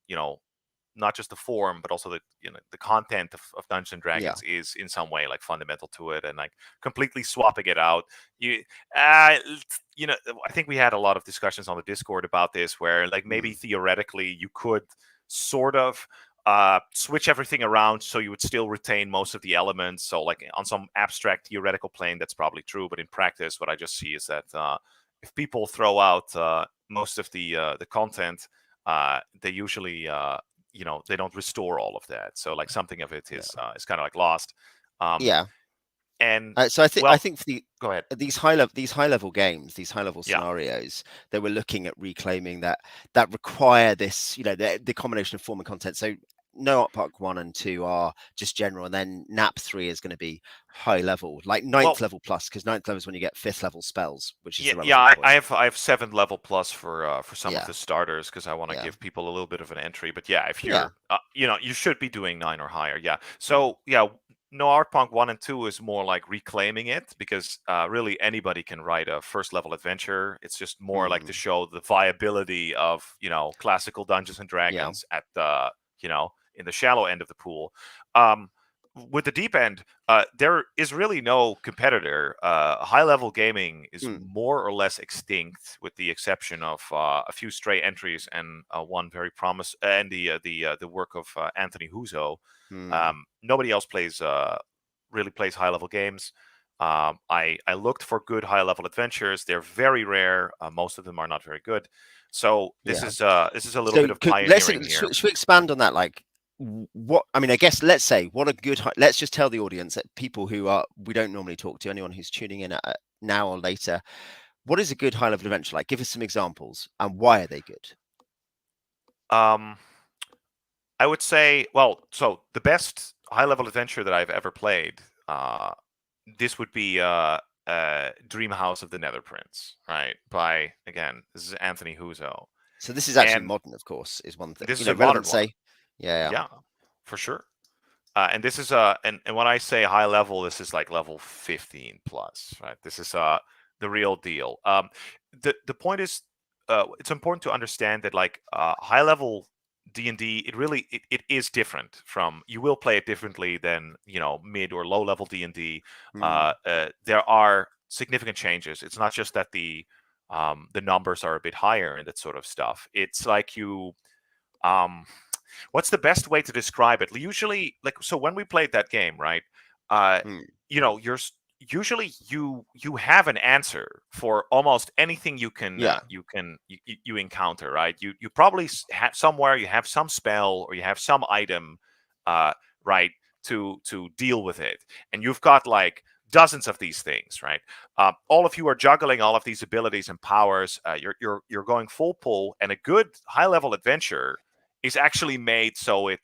not just the form, but also the content of Dungeons and Yeah. Dragons is in some way, like, fundamental to it, and, like, completely swapping it out. Uh, I think we had a lot of discussions on the Discord about this, where, like, maybe theoretically you could sort of switch everything around so you would still retain most of the elements. So, like, on some abstract theoretical plane, that's probably true, but in practice, what I just see is that if people throw out most of the content, they usually they don't restore all of that. So, like, something of it Yeah. is kind of, like, lost. Um, Yeah. and So I well, think for go ahead. these high level games, these high level Yeah. scenarios, they were looking at reclaiming that require this, the combination of form and content. So no Art Park 1 and 2 are just general, and then NAP 3 is going to be high level, like ninth Well, level plus, because ninth level is when you get fifth level spells, which is yeah, the yeah. relevant I point. have 7 level plus for some of Yeah, the starters, because I want to yeah, give people a little bit of an entry. But yeah, if yeah. you're you should be doing 9 or higher. Yeah. Mm, So yeah, no, Art Punk 1 and 2 is more like reclaiming it, because really anybody can write a first level adventure. It's just more like to mm, show the viability of classical Dungeons and yeah. Dragons at the in the shallow end of the pool. Um, with the deep end, there is really no competitor. High level gaming is Mm, more or less extinct, with the exception of a few stray entries and one very promise and the work of Anthony Huzo. mm, Nobody else really plays high level games. I looked for good high level adventures. They're very rare. Most of them are not very good. So this yeah. is a little So bit of let's pioneering here. should we expand on that? Like, what I mean, I guess let's say what a good. Let's just tell the audience, that people who we don't normally talk to, anyone who's tuning in now or later, what is a good high level adventure like? Give us some examples, and why are they good? Um, I would say, well, so the best high level adventure that I've ever played, this would be Dream House of the Nether Prince, right? By, again, this is Anthony Huzo, So this is actually and modern, of course, is one thing. this is a modern Relevant one, say, yeah, yeah, for sure. And this is and when I say high level, this is like level 15 plus, right? This is the real deal. The point is, it's important to understand that, like, high level D&D, it is different from, you will play it differently than mid or low level D&D. yeah, There are significant changes. It's not just that the numbers are a bit higher and that sort of stuff. It's like um what's the best way to describe it? Usually, like, so when we played that game, right? Uh, mm, you're usually you have an answer for almost anything yeah, you encounter, right? You probably have somewhere, you have some spell or you have some item, uh, right, to deal with it, and you've got, like, dozens of these things, right? All of you are juggling all of these abilities and powers. You're going full pull, and a good high level adventure is actually made so it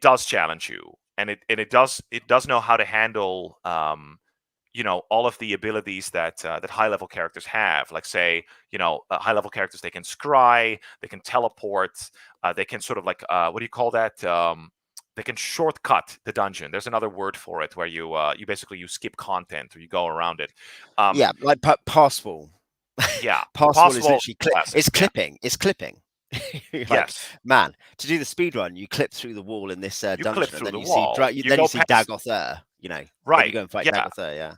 does challenge you, and it does know how to handle all of the abilities that high level characters have. Like, say, high level characters, they can scry, they can teleport, they can sort of like what do you call that? They can shortcut the dungeon. There's another word for it where you basically you skip content or you go around it. Yeah, like passwall. Yeah, Passwall is possible literally classic. it's Yeah, clipping. It's clipping. Like, yes, man, to do the speed run, you clip through the wall in this you clip dungeon, and through then the you see wall. You then you go see past. Dagoth. Then you Right. go and fight Yeah, Dagoth. Yeah,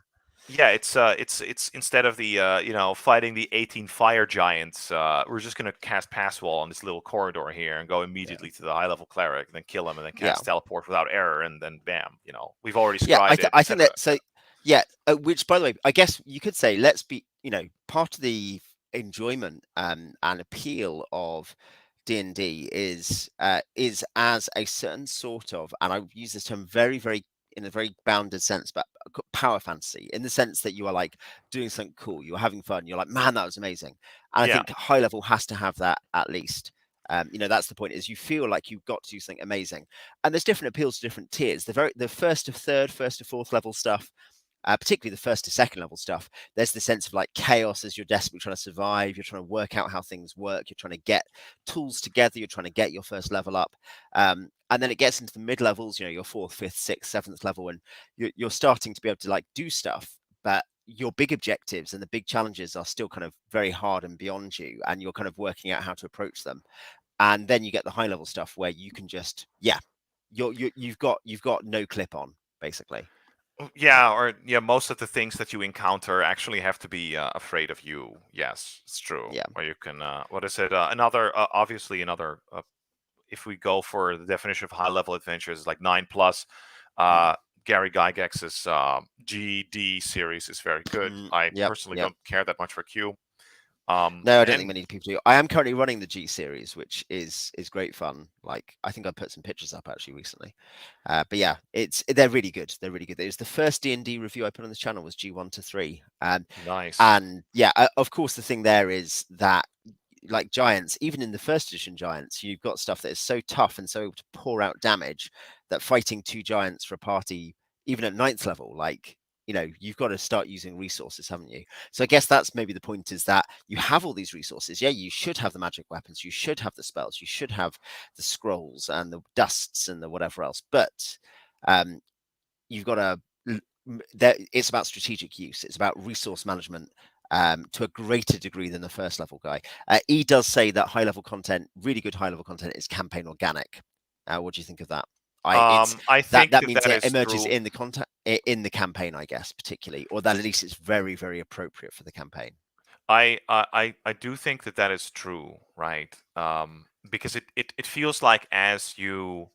yeah, it's instead of the fighting the 18 fire giants, we're just gonna cast pass wall on this little corridor here and go yeah, immediately to the high level cleric, and then kill him, and then yeah. cast teleport without error, and then bam, we've already Yeah, scried it, I think etc. that so yeah, which by the way, I guess you could say let's be, part of the enjoyment and appeal of D&D is as a certain sort of, and I use this term very in a very bounded sense, but power fantasy, in the sense that you are like doing something cool, you're having fun, you're like, man, that was amazing. And I Yeah. think high level has to have that at least. That's the point, is you feel like you've got to do something amazing. And there's different appeals to different tiers. The first to third, first to fourth level stuff, particularly the first to second level stuff, there's the sense of like chaos as you're desperately trying to survive. You're trying to work out how things work. You're trying to get tools together. You're trying to get your first level up. And then it gets into the mid levels, your fourth, fifth, sixth, seventh level, and you're starting to be able to like do stuff, but your big objectives and the big challenges are still kind of very hard and beyond you, and you're kind of working out how to approach them. And then you get the high level stuff where you can just you've got no clip on, basically. Yeah, or yeah, most of the things that you encounter actually have to be afraid of you. Yes, it's true. Yeah. Or you can, what is it? Another, obviously, another. If we go for the definition of high level adventures, like 9+. Mm. Gary Gygax's GD series is very good. I Yep, personally yep. don't care that much for Q. No, I don't think And many people do. I am currently running the G series, which is great fun. Like, I think I put some pictures up actually recently. But yeah, they're really good. They're really good. It was the first D&D review I put on this channel was G1 to 3. nice. And yeah, of course, the thing there is that, like giants, even in the first edition giants, you've got stuff that is so tough and so able to pour out damage that fighting two giants for a party, even at ninth level, like, you've got to start using resources, haven't you? So I guess that's maybe the point, is that you have all these resources. Yeah, you should have the magic weapons, you should have the spells, you should have the scrolls and the dusts and the whatever else, but you've got to it's about strategic use. It's about resource management to a greater degree than the first level guy. E does say that high level content, really good high level content, is campaign organic. What do you think of that? I think That that means that it is emerges true. in the content in the campaign, I guess, particularly, or that at least it's very appropriate for the campaign. I do think that that is true, right? Because it feels like as you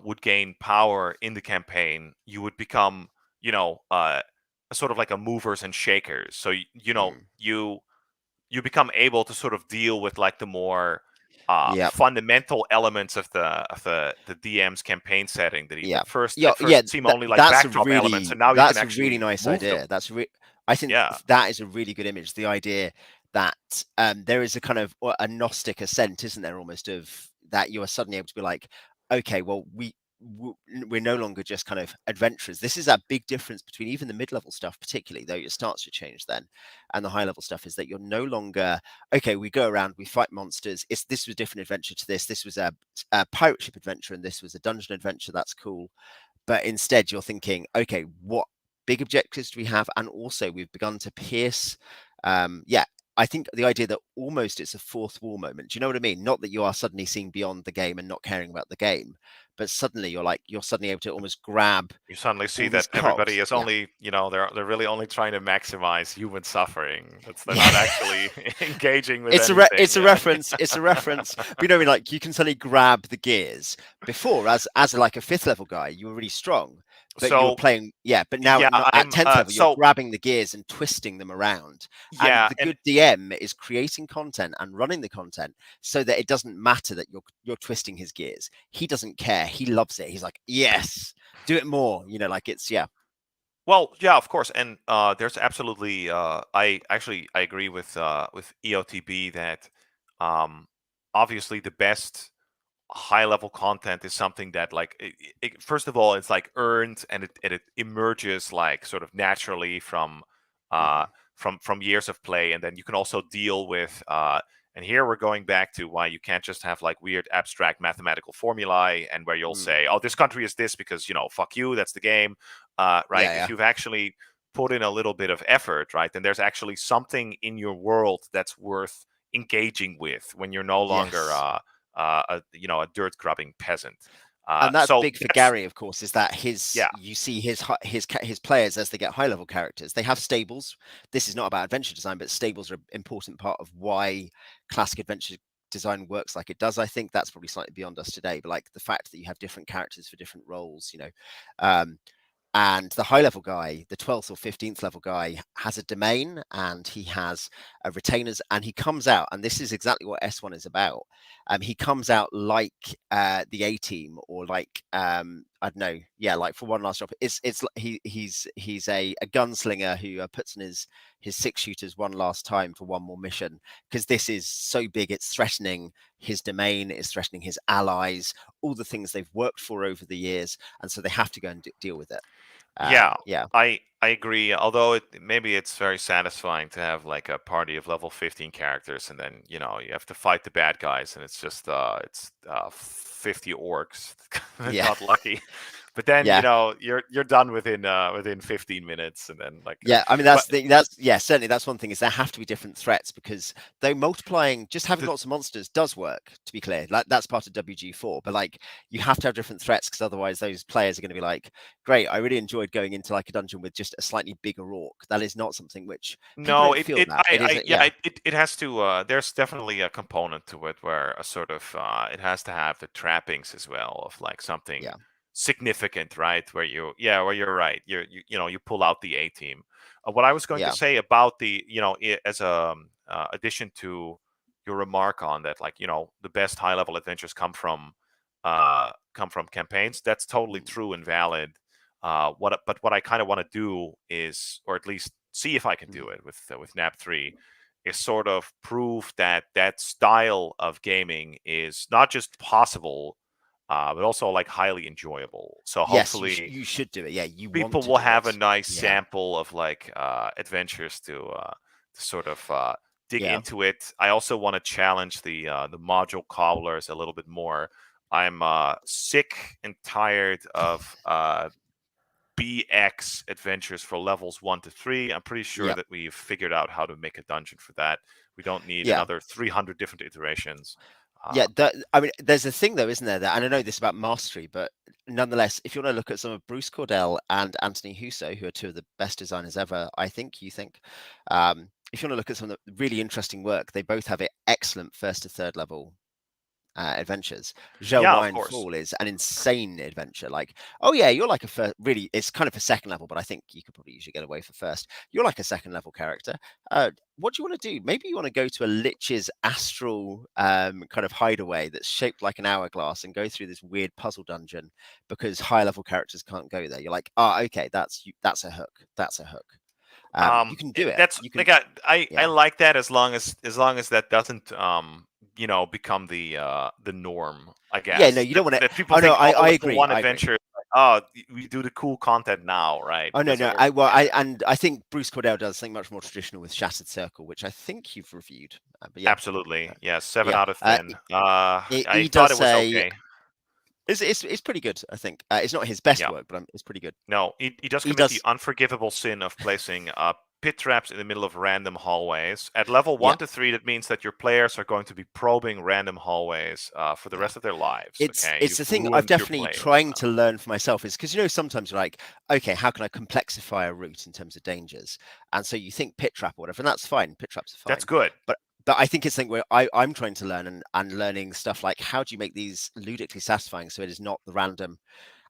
would gain power in the campaign, you would become, sort of like a movers and shakers. So Mm. you become able to sort of deal with like the more Yeah, fundamental elements of the DM's campaign setting that yeah, first yeah, at yeah. first seem only like That's a backdrop elements, and now you can really actually nice move them. idea. I think Yeah. that is a really good image. The idea that there is a kind of a Gnostic ascent, isn't there, almost, of that you are suddenly able to be like, okay, well, we're no longer just kind of adventurers. This is a big difference between even the mid-level stuff, particularly, though it starts to change then, and the high-level stuff, is that you're no longer, okay, we go around, we fight monsters. This was a different adventure to this. This was a pirate ship adventure, and this was a dungeon adventure. That's cool. But instead you're thinking, okay, what big objectives do we have? And also we've begun to pierce, yeah, I think the idea that almost it's a fourth wall moment. Do you know what I mean? Not that you are suddenly seeing beyond the game and not caring about the game, but suddenly you're suddenly able to almost grab You suddenly see all these that everybody cogs. is Yeah. only, they're really only trying to maximize human suffering. They're not Yeah. actually engaging with anything. It's a Yeah. reference. It's a reference. But you know, what I mean, like, you can suddenly grab the gears. Before, as like a fifth level guy, you were really strong, but you were So playing. Yeah, but now yeah, at I'm tenth level, you're so grabbing the gears and twisting them around. And yeah, the and good DM is creating content and running the content so that it doesn't matter that you're twisting his gears. He doesn't care. He loves it. He's like, yes, do it more. Like, it's, yeah. Well, yeah, of course, and there's absolutely. I agree with EOTB that um, obviously the best high level content is something that like first of all it's like earned and it emerges like sort of naturally uh Hmm. from years of play, and then you can also deal with and here we're going back to why you can't just have like weird abstract mathematical formulae and where you'll Mm. say, oh, this country is this because fuck you, that's the game. Right, Yeah, if yeah. you've actually put in a little bit of effort, right, then there's actually something in your world that's worth engaging with when you're no longer Yes. a dirt grubbing peasant. And that's So big for that's Gary, of course, is that yeah, you see his players as they get high level characters. They have stables. This is not about adventure design, but stables are an important part of why classic adventure design works like it does. I think that's probably slightly beyond us today, but like the fact that you have different characters for different roles, um, and the high level guy, the 12th or 15th level guy, has a domain and he has retainers, and he comes out, and this is exactly what S1 is about. He comes out like the A team, or like I don't know, yeah, like for one last job. He's a gunslinger who puts in his 6 shooters one last time for one more mission, because this is so big, it's threatening his domain, it's threatening his allies, all the things they've worked for over the years, and so they have to go and deal with it. yeah, Yeah, I agree. Although maybe it's very satisfying to have like a party of level 15 characters, and then you have to fight the bad guys, and it's just 50 orcs that yeah, got lucky. But then yeah. you're done within 15 minutes, and then like Yeah, I mean but that's yeah, certainly that's one thing, is there have to be different threats, because though multiplying, just having the lots of monsters does work, to be clear. Like that's part of WG4, but like you have to have different threats, because otherwise those players are going to be like, great, I really enjoyed going into like a dungeon with just a slightly bigger orc. That is not something which people No, don't feel that. It I isn't, yeah, yeah, it has to. There's definitely a component to it where a sort of it has to have the trappings as well of like something yeah, significant, right? Where you're right. You pull out the A team. What I was going to yeah, say about the as a addition to your remark on that, like the best high level adventures come from campaigns. That's totally mm, true and valid. What I kind of want to do is, or at least see if I can mm, do it with NAP 3, is sort of prove that that style of gaming is not just possible, but also like highly enjoyable. So yes, hopefully you should do it. Yeah, you want people to will do have a it. nice Yeah, sample of like adventures to sort of dig yeah, into it. I also want to challenge the module cobblers a little bit more. I'm sick and tired of BX adventures for levels 1 to 3. I'm pretty sure yeah, that we've figured out how to make a dungeon for that. We don't need yeah. another 300 different iterations. Yeah, Uh, I mean, there's a thing though, isn't there? That, and I know this about mastery, but nonetheless, if you want to look at some of Bruce Cordell and Anthony Huso, who are two of the best designers ever, I think, if you want to look at some of the really interesting work, they both have it excellent first to third level adventures. Gel yeah, of Wine course. Fall is an insane adventure. Like, oh yeah, you're like a first, really, it's kind of a second level, but I think you could probably usually get away for first. You're like a second level character. What do you want to do? Maybe you want to go to a Lich's astral kind of hideaway that's shaped like an hourglass and go through this weird puzzle dungeon, because high level characters can't go there. You're like, oh, okay, that's a hook. That's a hook. You can do it. That's You can, like I yeah. like that as long as that doesn't become the norm. I Yeah, no, guess you don't want to. that people Oh no, think, oh, I level agree. one I agree. adventure, like, oh, we do the cool content now, right? Oh no, Because no. or yeah, I think Bruce Cordell does something much more traditional with Shattered Circle, which I think you've reviewed. But yeah, uh, absolutely, yeah, 7 yeah. out of 10. I He thought does it was say okay. it's pretty good. I think it's not his best Yeah. work, but it's pretty good. No, he does He commit the does, unforgivable sin of placing pit traps in the middle of random hallways. At level yeah, 1 to 3, that means that your players are going to be probing random hallways for the yeah. rest of their lives. Okay, It's the you've thing I've ruined your definitely play. trying to learn for myself, is because sometimes you're like, okay, how can I complexify a route in terms of dangers? And so you think pit trap or whatever, and that's fine. Pit traps are That's fine. good. But I think it's something where I'm trying to learn, and learning stuff like, how do you make these ludicrously satisfying so it is not the random.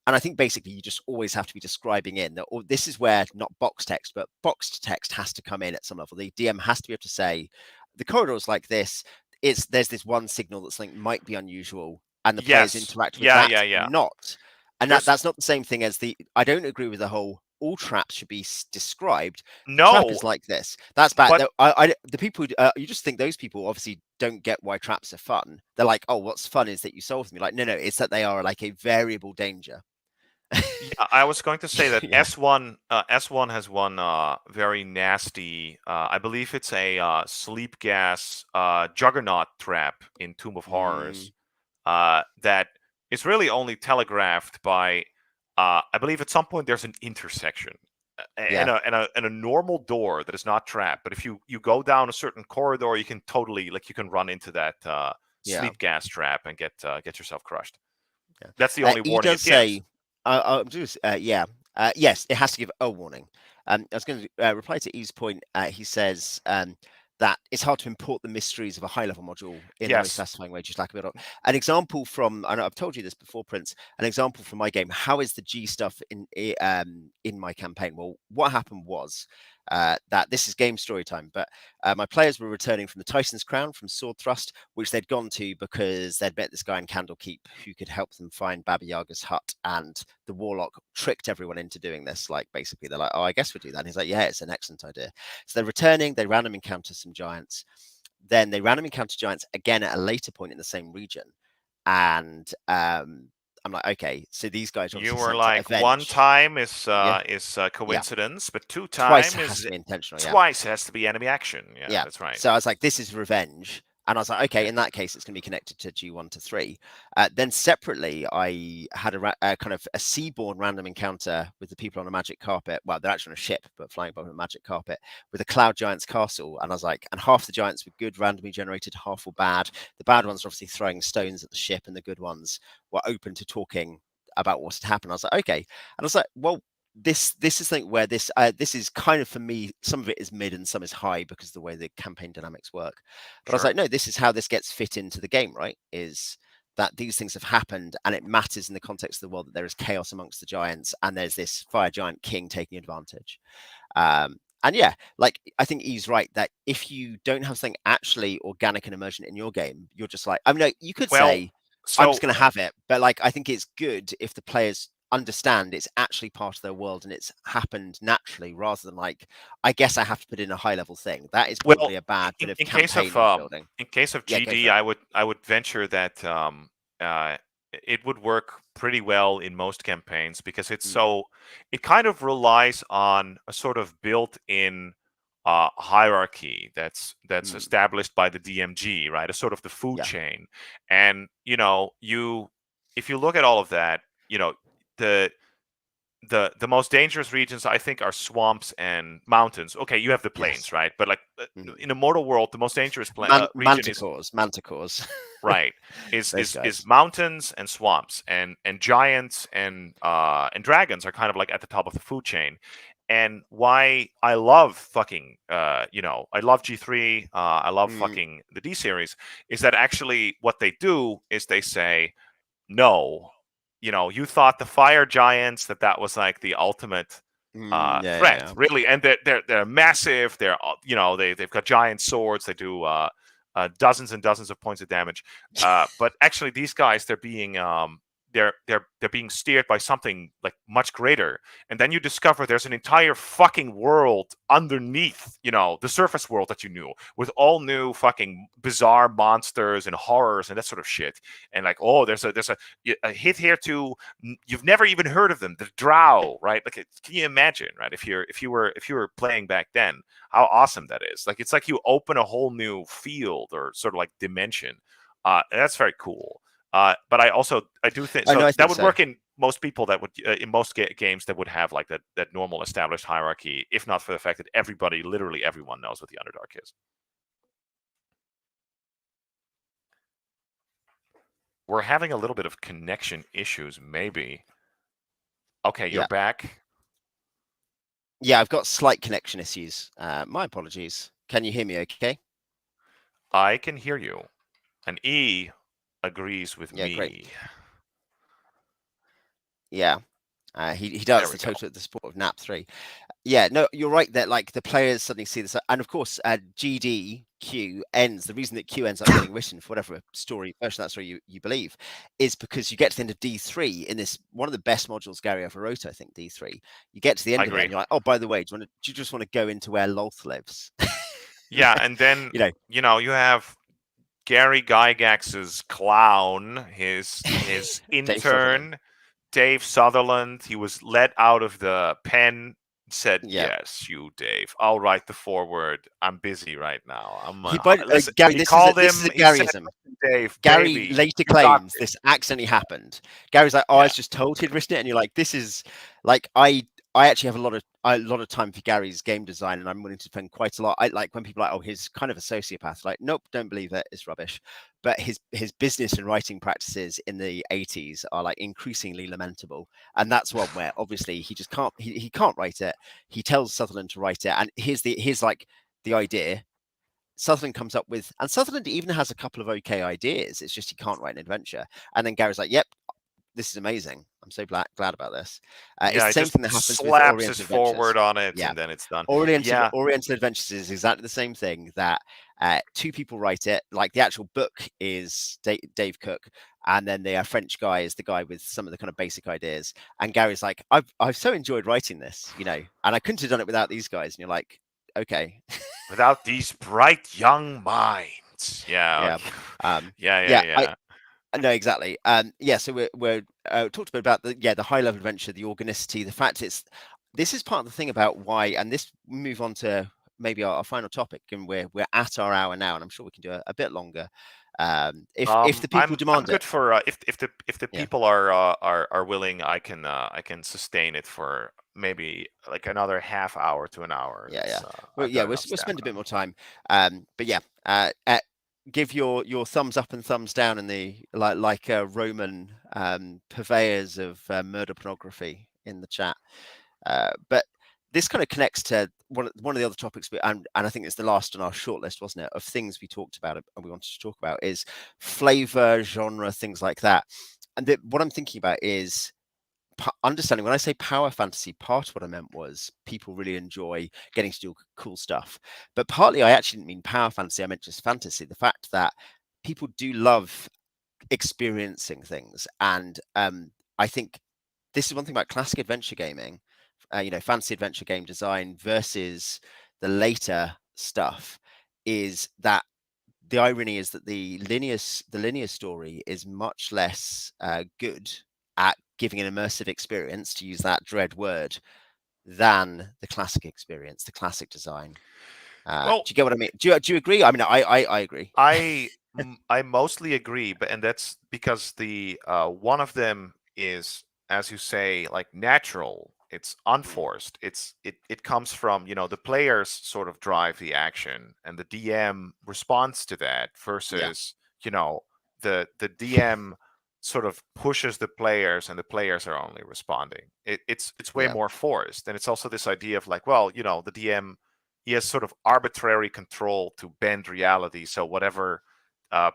And I think basically you just always have to be describing in that, or this is where not box text, but boxed text has to come in at some level. The DM has to be able to say, the corridor's like this. There's this one signal that something might be unusual, and the players Yes. interact with Yeah, that, yeah, yeah. not. And There's that's not the same thing as the. I don't agree with the whole all traps should be described. The trap No, is like this. That's bad. but The people you just think those people obviously don't get why traps are fun. They're like, oh, what's fun is that you solve them. You're like, no, it's that they are like a variable danger. yeah, I was going to say that Yeah. S1 has one very nasty. I believe it's a sleep gas juggernaut trap in Tomb of Mm, Horrors that is really only telegraphed by. I believe at some point there's an intersection yeah. and a normal door that is not trapped. But if you go down a certain corridor, you can totally you can run into that Yeah. sleep gas trap and get yourself crushed. Yeah. That's the only He warning does it gives. say, I'm just, yeah, yes, it has to give a warning. I was going to reply to Eve's point. He says that it's hard to import the mysteries of a high-level module in the most Yes. satisfying way, just like a bit of an example from. I know I've told you this before, Prince. An example from my game. How is the G stuff in my campaign? Well, what happened was. That this is game story time, but my players were returning from the Tyson's Crown from Sword Thrust, which they'd gone to because they'd met this guy in Candlekeep who could help them find Baba Yaga's hut, and the warlock tricked everyone into doing this. Like basically, they're like, "Oh, I guess we'll do that." And he's like, "Yeah, it's an excellent idea." So they're returning. They random encounter some giants. Then they random encounter giants again at a later point in the same region, and I'm like, okay, so these guys are You obviously were sent to like one avenge. time is Yeah, yeah. coincidence, but two Twice time has is to be intentional. Yeah. twice has to be enemy action. Yeah, Yeah. that's right. So I was like, this is revenge. And I was like, okay, in that case, it's going to be connected to G1 to 3. Then separately, I had a kind of a seaborne random encounter with the people on a magic carpet. Well, they're actually on a ship, but flying above a magic carpet with a Cloud Giant's castle. And I was like, and half the giants were good, randomly generated, half were bad. The bad ones were obviously throwing stones at the ship, and the good ones were open to talking about what had happened. I was like, okay. And I was like, well, this is something where this is kind of for me, some of it is mid and some is high because of the way the campaign dynamics work, but I was Sure. like, no, this is how this gets fit into the game, right? Is that these things have happened and it matters in the context of the world that there is chaos amongst the giants and there's this fire giant king taking advantage. And yeah, like I think he's right that if you don't have something actually organic and emergent in your game, you're just like, I mean, you could Well, say I'm so just going to have it, but like I think it's good if the players understand it's actually part of their world and it's happened naturally rather than like I guess I have to put in a high level thing. That is well, probably a bad bit of in case of campaign building. Yeah, go GD, for it. I would venture that uh, it would work pretty well in most campaigns because Mm, it kind of relies on a sort of built-in hierarchy that's mm, established by the DMG, right? A sort of the food yeah. chain, and you if you look at all of that, the the most dangerous regions I think are swamps and mountains. Okay, you have the Yes. plains, right? But like Mm. in a mortal world, the most dangerous region is Manticores. right Those is guys. mountains and swamps and giants and dragons are kind of like at the top of the food chain. And why I love fucking I love G3, I love Mm, fucking the D series is that actually what they do is they say no, you thought the fire giants that was like the ultimate yeah, yeah, threat, yeah. really, and they're massive. They're they've got giant swords. They do dozens and dozens of points of damage. But actually, these guys they're being steered by something like much greater, and then you discover there's an entire fucking world underneath the surface world that you knew, with all new fucking bizarre monsters and horrors and that sort of shit. And like, oh, there's a hit here too. You've never even heard of them, the drow, right? Like, can you imagine, right? If you were playing back then, how awesome that is. Like, it's like you open a whole new field or sort of like dimension. And that's very cool. But I do think Oh so no, I that think would so. work in most people that would in most games that would have like that normal established hierarchy, if not for the fact that everybody, literally everyone, knows what the Underdark is. We're having a little bit of connection issues, maybe. Okay, you're Yeah. back. Yeah, I've got slight connection issues. My apologies. Can you hear me okay? I can hear you. And E agrees with Yeah, great. me. Yeah. He There does we the go. total the sport of nap 3. Yeah, no, you're right that like the players suddenly see this, and of course, GDQ ends. The reason that Q ends up getting written for whatever story version of that story you believe, is because you get to the end of D3 in this one of the best modules Gary ever wrote. I think D3. You get to the I end of it, agree. and you're like, oh, by the way, do you just want to go into where Lolth lives? Yeah, and then you know, you have Gary Gygax's clown, his Dave Sutherland. intern, Dave Sutherland. He was let out of the pen. Said, Yeah. "Yes, you, Dave. I'll write the foreword. I'm busy right now. I'm listen." Gary. He This called is a him. He said, Garyism. "Listen, Dave, Gary baby, later you got claims this." this accidentally happened. Gary's like, "Oh, I Yeah, was just told he'd written it," and you're like, "This is like I actually have a lot of time for Gary's game design, and I'm willing to spend quite a lot. I like when people are like, oh, he's kind of a sociopath. Like, nope, don't believe it. It's rubbish. But his business and writing practices in the 80s are like increasingly lamentable, and that's one where obviously he just can't he can't write it. He tells Sutherland to write it, and here's like the idea. Sutherland comes up with, and Sutherland even has a couple of okay ideas. It's just he can't write an adventure. And then Gary's like, "Yep, this is amazing. I'm so glad about this." It's yeah. the He same just thing that happens with slaps his Oriental forward Adventures. on it, Yeah, and then it's done. Oriental Yeah, Oriental Adventures is exactly the same thing. That two people write it. Like the actual book is Dave Cook, and then the French guy is the guy with some of the kind of basic ideas. And Gary's like, I've so enjoyed writing this, and I couldn't have done it without these guys. And you're like, okay, without these bright young minds. Yeah, yeah, yeah, yeah, yeah. yeah. No, exactly. Yeah, so we're talked a bit about the high level adventure, the organicity, the fact this is part of the thing about why, and this move on to maybe our final topic, and we're at our hour now, and I'm sure we can do a bit longer, if the people I'm demand it. good for if the Yeah, people are willing, I can sustain it for maybe like another half hour to an hour. yeah, yeah. That's Well, I've yeah, got we'll enough spend a stamina. bit more time, but yeah, give your thumbs up and thumbs down in the Roman purveyors of murder pornography in the chat. But this kind of connects to one of the other topics, and I think it's the last on our short list, wasn't it, of things we talked about and we wanted to talk about is flavor, genre, things like that. And what I'm thinking about is understanding when I say power fantasy, part of what I meant was people really enjoy getting to do cool stuff. But partly I actually didn't mean power fantasy, I meant just fantasy. The fact that people do love experiencing things. And I think this is one thing about classic adventure gaming, fantasy adventure game design versus the later stuff, is that the irony is that the linear story is much less good at giving an immersive experience, to use that dread word, than the classic experience, the classic design. Well, Do you get what I mean? Do you agree? I mean, I agree. I mostly agree, but and that's because the one of them is, as you say, like natural. It's Mm, unforced. It comes from the players sort of drive the action, and the DM responds to that. yeah, Versus the DM sort of pushes the players, and the players are only responding. It's way yeah, more forced, and it's also this idea of like, well, the DM, he has sort of arbitrary control to bend reality. So whatever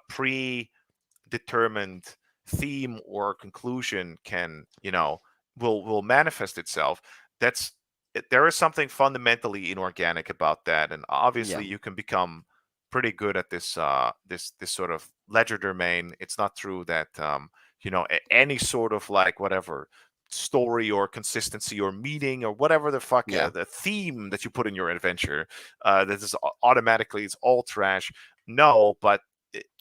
predetermined theme or conclusion can, will manifest itself. That's There is something fundamentally inorganic about that, and yeah, obviously you can become pretty good at this sort of ledger domain. It's not true that any sort of like whatever story or consistency or meaning or whatever the fuck yeah, the theme that you put in your adventure that is automatically it's all trash. No, but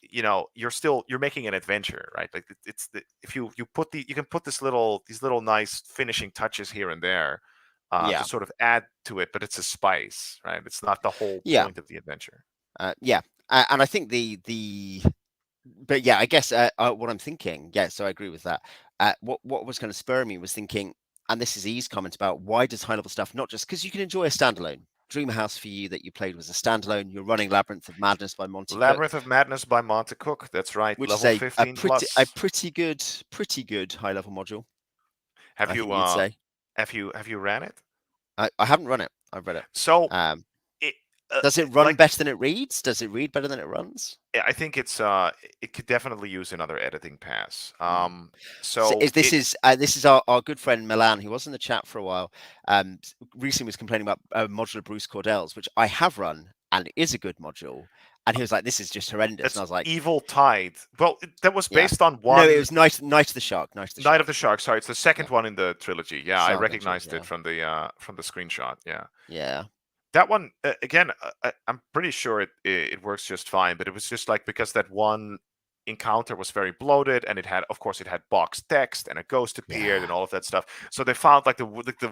you're making an adventure, right? Like it's the if you put you can put these little nice finishing touches here and there to yeah, sort of add to it, but it's a spice, right? It's not the whole yeah, point of the adventure. yeah. And I think but yeah, I guess what I'm thinking, yeah, so I agree with that. What was going to spur me was thinking, and this is E's comment about why does high level stuff not just because you can enjoy a standalone. Dream House for you that you played was a standalone. You're running Labyrinth of Madness by Monty Cook, Labyrinth of Madness by Monte Cook. That's right, which is level a 15 plus. pretty good high level module. Have I you think you'd say. have you ran it? I haven't run it. I've read it. So Um, it Does it run like better than it reads? Does it read better than it runs? I think it could definitely use another editing pass. Mm. So So it this is our good friend Milan, who was in the chat for a while. Recently was complaining about modular Bruce Cordell's, which I have run, and it is a good module. And he was like, "This is just horrendous." And it's I was like, Evil Tide. Well, that was "Yeah, based on no, it one was Night of the Shark, Night of the Night of Shark." the Shark. Sorry, it's the second Yeah, one in the trilogy. Yeah, I Saga trilogy. recognized Yeah, it from the screenshot. Yeah. yeah, That one again, I'm pretty sure it works just fine, but it was just like because that one encounter was very bloated and it had, of course, it had box text and a ghost appeared and yeah. all of that stuff. So they found like the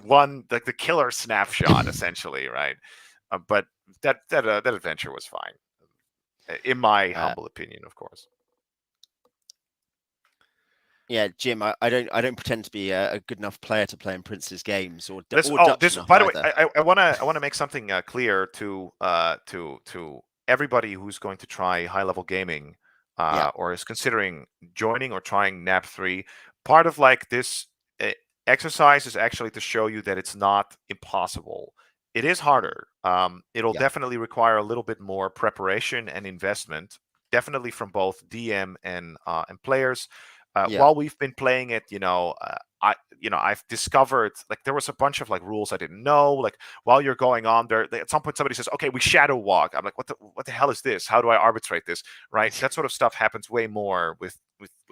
one like the killer snapshot essentially, right? But that adventure was fine, in my Uh, humble opinion, of course. yeah, Jim, I don't pretend to be a good enough player to play in Prince's games This or oh Dutch this enough by the way, either. I wanna make something clear to everybody who's going to try high level gaming Yeah, or is considering joining or trying NAP 3. Part of like this uh, exercise is actually to show you that it's not impossible. It is harder. It'll yeah, definitely require a little bit more preparation and investment, definitely from both DM and players. yeah, While we've been playing it, I've discovered like there was a bunch of like rules I didn't know. Like while you're going on there, at some point somebody says, "Okay, we shadow walk." I'm like, "What the hell is this? How do I arbitrate this?" Right? That sort of stuff happens way more with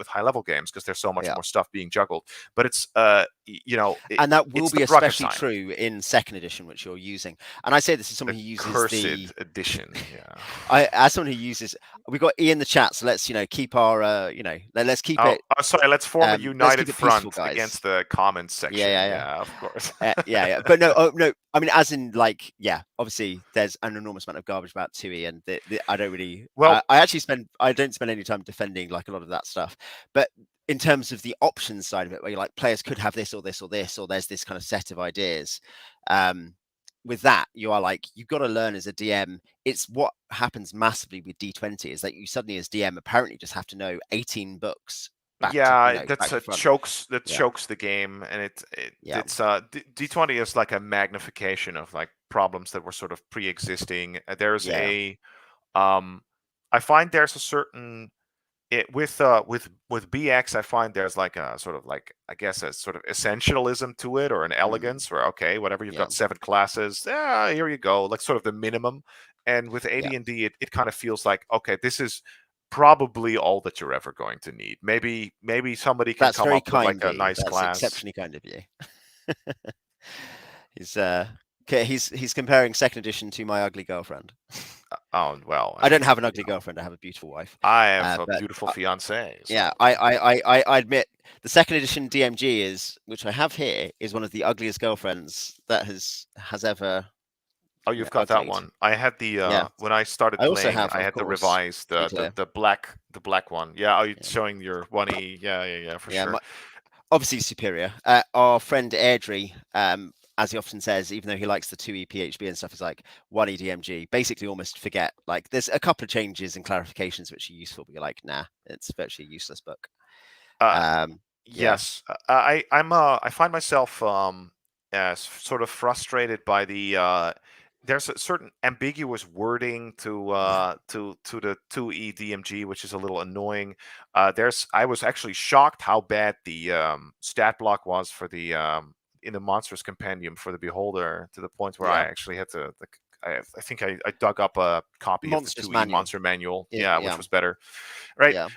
high level games because there's so much yeah. more stuff being juggled. But it's And that will it's be not rocket especially science. true in second edition, which you're using. And I say this as The someone who uses cursed edition. Yeah. as someone who uses, we've got E in the chat, so let's keep our let's keep Oh, it sorry. Let's form a let's united keep it peaceful, front guys. against the comments Yeah, section. yeah, yeah. Yeah, of course. Yeah, yeah, but no, oh, no. I mean, as in, like, yeah. Obviously, there's an enormous amount of garbage about TUI, and I don't really. Well, I don't spend any time defending like a lot of that stuff. But in terms of the options side of it, where you're like players could have this or this or this, or there's this kind of set of ideas. Um, with that, you are like you've got to learn as a DM. It's what happens massively with D20 is that you suddenly, as DM, apparently just have to know 18 books back to yeah, back that's to a front. Yeah, chokes the game, and yeah, it's D20 is like a magnification of like problems that were sort of pre-existing. There's yeah. um, I find there's a certain with BX, I find there's like a sort of like I guess a sort of essentialism to it or an Mm, elegance where okay, whatever you've yeah, got 7 classes, yeah, here you go, like sort of the minimum. And with yeah. AD&D, it kind of feels like okay, this is probably all that you're ever going to need. Maybe somebody can That's come very up with kind like of a you. nice That's class. exceptionally kind of you. he's okay, he's comparing second edition to my ugly girlfriend. Oh well, I I don't mean, have an ugly girlfriend. I have a beautiful wife. I have a But beautiful fiance, yeah, so I admit the second edition DMG is, which I have here, is one of the ugliest girlfriends that has ever oh, you've got that uglied. one. I had the Yeah, when I started I also playing, have, I of had the course, revised to be clear. the black one. Yeah, are you Yeah, showing your 1E? Yeah, yeah, yeah, for yeah. sure. Obviously superior. Our friend Airdrie, as he often says, even though he likes the 2E PHB and stuff, is like 1E DMG. Basically, almost forget. Like, there's a couple of changes and clarifications which are useful, but you're like, nah, it's virtually a useless book. Uh, Um, yeah, yes, I find myself sort of frustrated by there's a certain ambiguous wording yeah, to the 2E DMG, which is a little annoying. I was actually shocked how bad the stat block was for the in the Monsters Compendium for the Beholder, to the point where I yeah. actually had to I think I dug up a copy of the Monsters 2E manual. Monster Manual, Yeah, yeah, which yeah, was better. Right, yeah,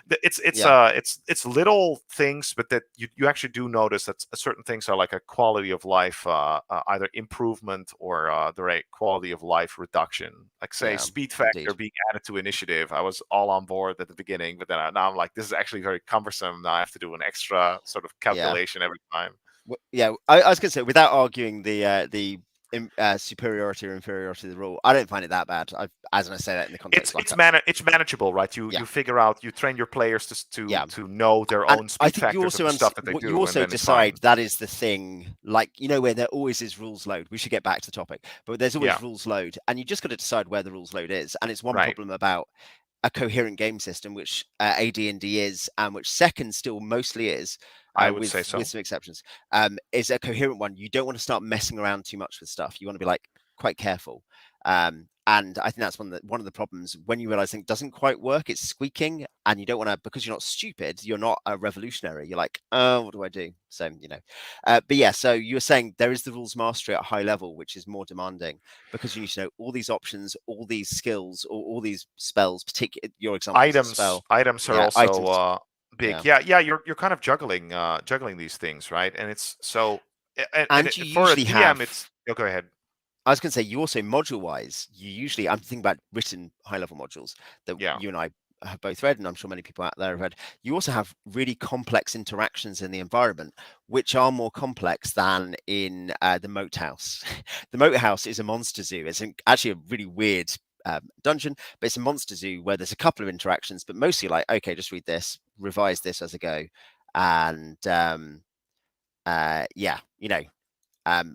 yeah, it's little things, but that you actually do notice that certain things are like a quality of life either improvement or the right quality of life reduction, like say yeah. speed factor Indeed. being added to initiative. I was all on board at the beginning, but then now I'm like, this is actually very cumbersome. Now I have to do an extra sort of Yeah. calculation every time. Yeah, I was going to say, without arguing the superiority or inferiority of the rule, I don't find it that bad. As I say that in the context, like, It's manageable, right? You yeah, figure out, you train your players yeah. to know their And own I speed think you factors of also the stuff that they you do, and also then it's decide fine. that is the thing, like, where there always is rules load. We should get back to the topic, but there's Yeah, always rules load, and you just got to decide where the rules load is. And it's one right. problem about a coherent game system, which AD&D is, and which second still mostly is, I would say with so. some exceptions, is a coherent one. You don't want to start messing around too much with stuff. You want to be like quite careful. and I think that's one of the problems when you realize it doesn't quite work. It's squeaking, and you don't want to, because you're not stupid. You're not a revolutionary. You're like, oh, what do I do? So but yeah. So you were saying there is the rules mastery at a high level, which is more demanding because you need to know all these options, all these skills, all these spells. Particular, your example was a spell. Items are Yeah, also items. big. Yeah, Yeah. You're kind of juggling these things, right? And it's so and you for a usually DM, have. it's go ahead. I was going to say, you also module wise, you usually, I'm thinking about written high level modules that Yeah. you and I have both read, and I'm sure many people out there have read. You also have really complex interactions in the environment, which are more complex than in the Moat House. The Moat House is a monster zoo. It's actually a really weird dungeon, but it's a monster zoo where there's a couple of interactions, but mostly like, okay, just read this, revise this as I go. And yeah,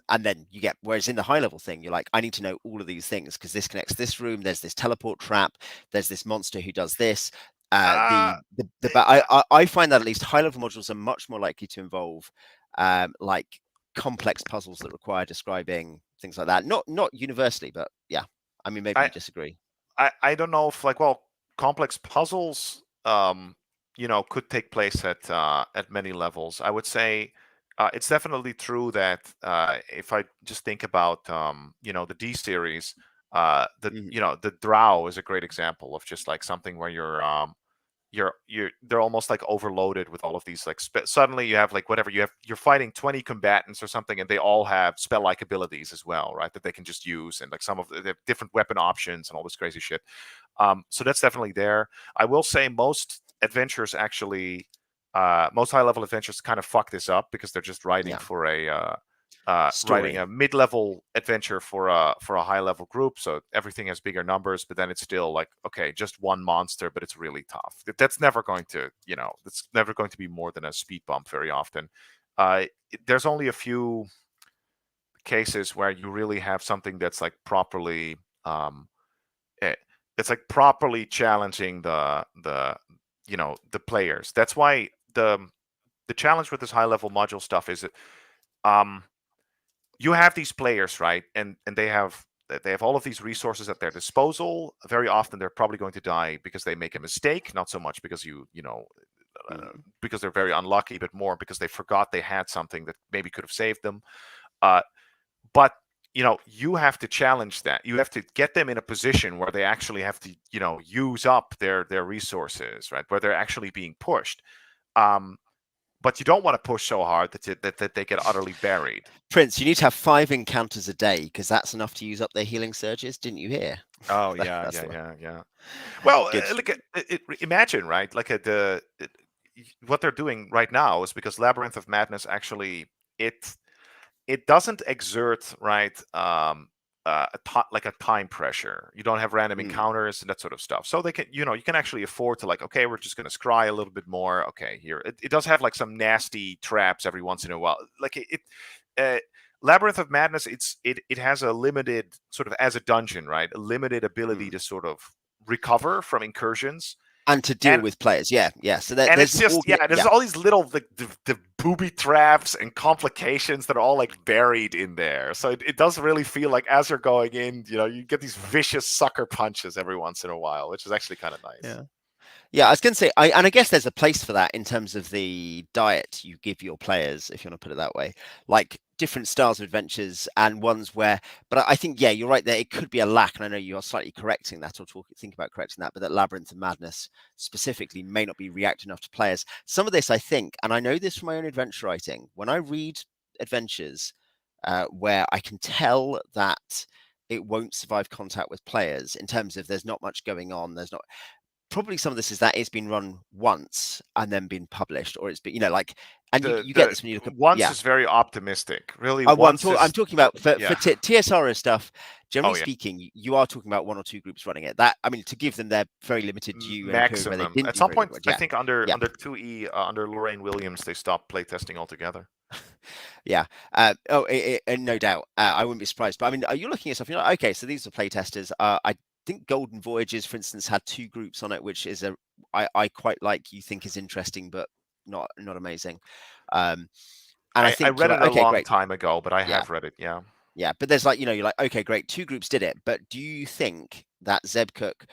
and then you get, whereas in the high level thing, you're like, I need to know all of these things because this connects this room. There's this teleport trap. There's this monster who does this. Uh, I find that at least high level modules are much more likely to involve like complex puzzles that require describing things like that. Not universally, but yeah. I mean, maybe I you disagree. I don't know if complex puzzles could take place at many levels. I would say it's definitely true that if I just think about the D series, Mhm. the Drow is a great example of just like something where they're almost like overloaded with all of these suddenly you have like whatever you're fighting 20 combatants or something, and they all have spell like abilities as well, right, that they can just use, and like some of they have different weapon options and all this crazy shit. So that's definitely there. I will say most adventures actually most high level adventures kind of fuck this up because they're just writing Yeah. for writing Story. a mid-level adventure for a high-level group, so everything has bigger numbers, but then it's still like, okay, just one monster, but it's really tough. That's never going to, that's never going to be more than a speed bump very often. There's only a few cases where you really have something that's like properly it's like properly challenging the players. That's why the challenge with this high-level module stuff is that um you have these players, right? And they have all of these resources at their disposal. Very often they're probably going to die because they make a mistake, not so much because because they're very unlucky, but more because they forgot they had something that maybe could have saved them. uh, but you have to challenge that. You have to get them in a position where they actually have to use up their resources, right, where they're actually being pushed. But you don't want to push so hard that they get utterly buried. Prince, you need to have 5 encounters a day because that's enough to use up their healing surges. Didn't you hear? Oh yeah, That's yeah, the one. yeah, yeah. Well, Good. look at imagine, right? Like what they're doing right now is because Labyrinth of Madness actually it it doesn't exert, right, like a time pressure. You don't have random Mm, encounters and that sort of stuff. So they can, you can actually afford to like, okay, we're just going to scry a little bit more. Okay, here it does have like some nasty traps every once in a while. Like uh, Labyrinth of Madness, it has a limited sort of, as a dungeon, right, a limited ability mm. to sort of recover from incursions. And to deal And with players, yeah. So and it's there's just, there's all these little the booby traps and complications that are all like buried in there. So it does really feel like as you're going in, you get these vicious sucker punches every once in a while, which is actually kind of nice. yeah. Yeah, I was going to say, and I guess there's a place for that in terms of the diet you give your players, if you want to put it that way, like different styles of adventures and ones where, but I think, yeah, you're right there. It could be a lack, and I know you are slightly correcting that or think about correcting that, but that Labyrinth of Madness specifically may not be react enough to players. Some of this, I think, and I know this from my own adventure writing, when I read adventures where I can tell that it won't survive contact with players in terms of there's not much going on, there's not probably some of this is that it's been run once and then been published, or it's been, like, and The you get the this when you look at, once yeah. is very optimistic. Really, Well, once I'm is talking about for yeah. TSR stuff. Oh Generally yeah, speaking, you are talking about one or two groups running it. That, I mean, to give them their very limited due in a period where they maximum. didn't At do some very good point, work. I Yeah, think under yeah, under 2E under Lorraine Williams, they stopped playtesting altogether. yeah. And no doubt, I wouldn't be surprised. But I mean, are you looking at stuff? You're like, okay, so these are playtesters. I think Golden Voyages, for instance, had 2 groups on it, which is I quite like. You think is interesting, but not amazing. Um, and I I think read you're it right. a Okay, long great. time ago, but I Yeah. have read it. Yeah. Yeah, but there's like, you're like, okay, great, 2 groups did it, but do you think that Zeb Cook,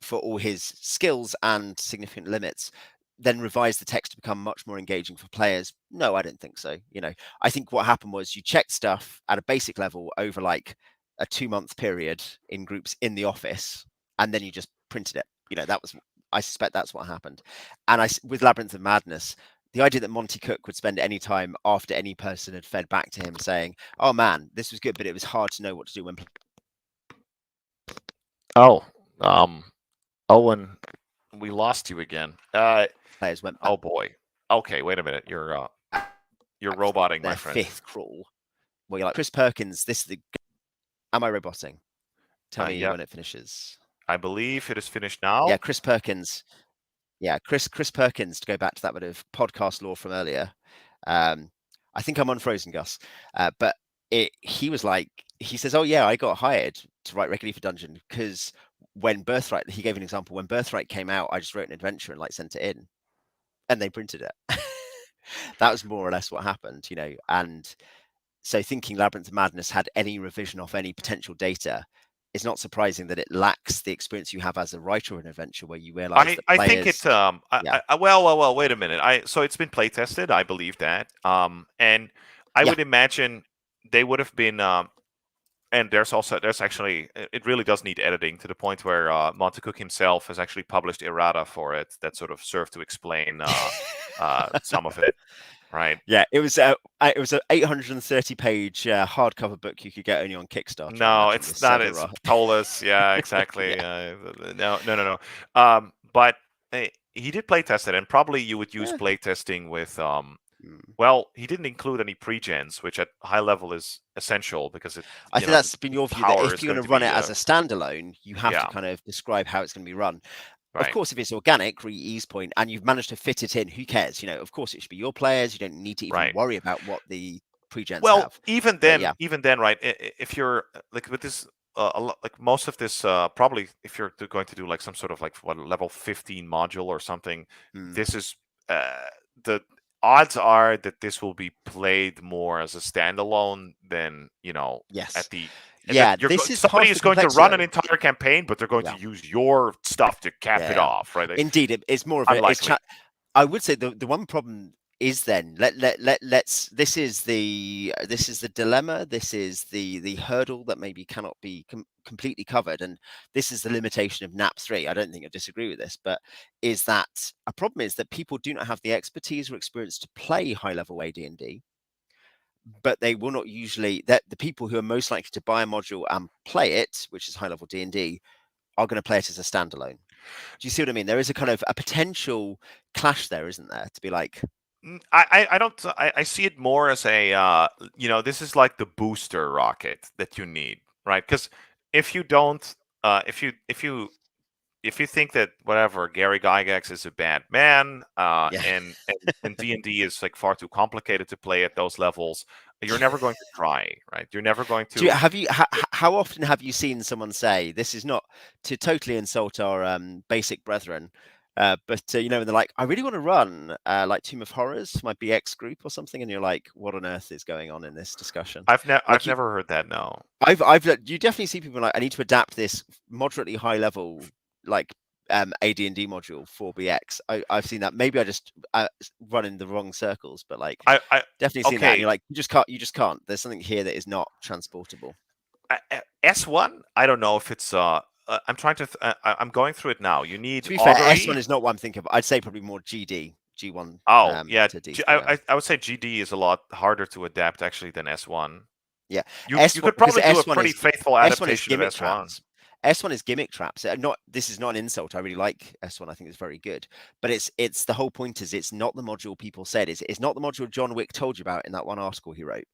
for all his skills and significant limits, then revised the text to become much more engaging for players? No, I don't think so. I think what happened was you checked stuff at a basic level over like a 2-month period in groups in the office, and then you just printed it. I suspect that's what happened. And with Labyrinth of Madness, the idea that Monty Cook would spend any time after any person had fed back to him saying, "Oh man, this was good, but it was hard to know what to do when Oh, Owen, we lost you again. players went back Oh boy. Okay, wait a minute. You're for roboting, my their friend. 5th crawl." Well, you're like, Chris Perkins, this is the. Am I roboting? Tell me Yeah, when it finishes. I believe it is finished Yeah, now. Chris Perkins. Yeah, Chris Perkins, to go back to that bit of podcast lore from earlier. I think I'm unfrozen, Gus. But he was like, he says, "Oh yeah, I got hired to write regularly for Dungeon because when Birthright," he gave an example, when Birthright came out, I just wrote an adventure and like sent it in, and they printed it. That was more or less what happened, And so thinking Labyrinth of Madness had any revision off any potential data, it's not surprising that it lacks the experience you have as a writer of an adventure, where you realize that I think it players, yeah, well, wait a minute. So it's been play tested, I believe that. And I yeah, would imagine they would have been and there's actually it really does need editing to the point where Monte Cook himself has actually published errata for it that sort of serve to explain some of it, right? yeah. It was an 830-page hardcover book you could get only on Kickstarter. I No, imagine it's with not. several. It's Ptolus. Yeah, Yeah. exactly. No. But he did play test it, and probably you would use Yeah. play testing with. Mm. Well, he didn't include any pre-gens, which at high level is essential because I think that's been the your view, that power if is you're going going to to run be it as a standalone, you have to yeah, kind of describe how it's going to be run. Of right. course, if it's organic, re-ease point, and you've managed to fit it in, who cares? Of course, it should be your players. You don't need to even Right. worry about what the pre-gens Well, have. even But then, yeah, right? If you're like with this, like most of this, probably if you're going to do like some sort of like what level 15 module or something, mm, this is the odds are that this will be played more as a standalone than yes, at the that yeah. This is part somebody of is the going to complexity, run an though. entire campaign, but they're going Yeah, to use your stuff to cap it yeah. off, right? Indeed, it's more of a. Unlikely. I would say the one problem is then let's this is the dilemma, this is the hurdle that maybe cannot be completely covered, and this is the limitation of NAP 3. I don't think I disagree with this, but is that a problem is that people do not have the expertise or experience to play high level AD&D, but they will not usually, that the people who are most likely to buy a module and play it, which is high level D&D, are going to play it as a standalone. Do you see what I mean? There is a kind of a potential clash there, isn't there? To be like, I don't. I see it more as a this is like the booster rocket that you need, right? Because if you don't, if you think that whatever Gary Gygax is a bad man, yeah. and D&D is like far too complicated to play at those levels, you're never going to try, right? You're never going Do you, to. have you how often have you seen someone say, this is not to totally insult our basic brethren, but they're like, I really want to run like Tomb of Horrors, my BX group or something, and you're like, what on earth is going on in this discussion? I've Like you, never heard that. No. you definitely see people like, I need to adapt this moderately high level like AD&D module for BX. I've seen that. Maybe I just run in the wrong circles, but like I definitely seen that. And okay. you're like, you just can't. There's something here that is not transportable. S1. I don't know if it's. I'm trying to. I'm going through it now. You need To be fair, S1 augury. is not what I'm thinking of. I'd say probably more GD, G1 Oh yeah, to D3. I would say GD is a lot harder to adapt actually than S1. Yeah, You S1, could because probably do a S1 pretty is faithful S1 is adaptation of gimmick S1. traps. S1 is gimmick traps. Not this is not an insult. I really like S1. I think it's very good. But it's the whole point is it's not the module people said. It's not the module John Wick told you about in that one article he wrote.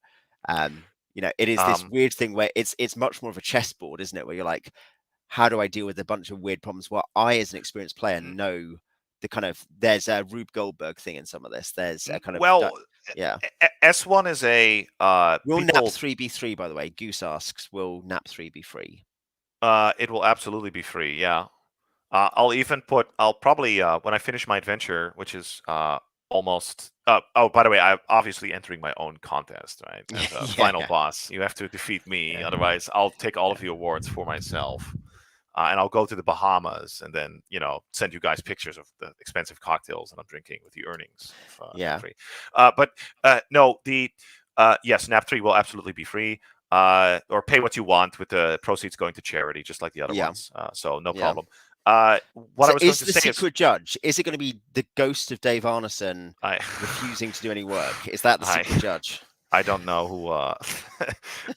It is this Um, weird thing where it's much more of a chessboard, isn't it? Where you're like, how do I deal with a bunch of weird problems? Well, I, as an experienced player, know the kind of, there's a Rube Goldberg thing in some of this. There's a kind of, well, yeah. S1 is a Will NAP people. 3 be free, by the way? Goose asks, will NAP 3 be free? It will absolutely be free. Yeah. I'll probably when I finish my adventure, which is almost. Oh, by the way, I'm obviously entering my own contest, right? As a final Yeah, boss, you have to defeat me, yeah, otherwise I'll take all of yeah, the awards for myself. And I'll go to the Bahamas and then, send you guys pictures of the expensive cocktails that I'm drinking with the earnings of yeah, NAP3. But no, yes, NAP3 will absolutely be free, or pay what you want with the proceeds going to charity, just like the other yeah, ones. So no yeah. problem. What So I was going is to the say is, secret judge, is it going to be the ghost of Dave Arneson I, refusing to do any work? Is that the I, secret judge? I don't know who.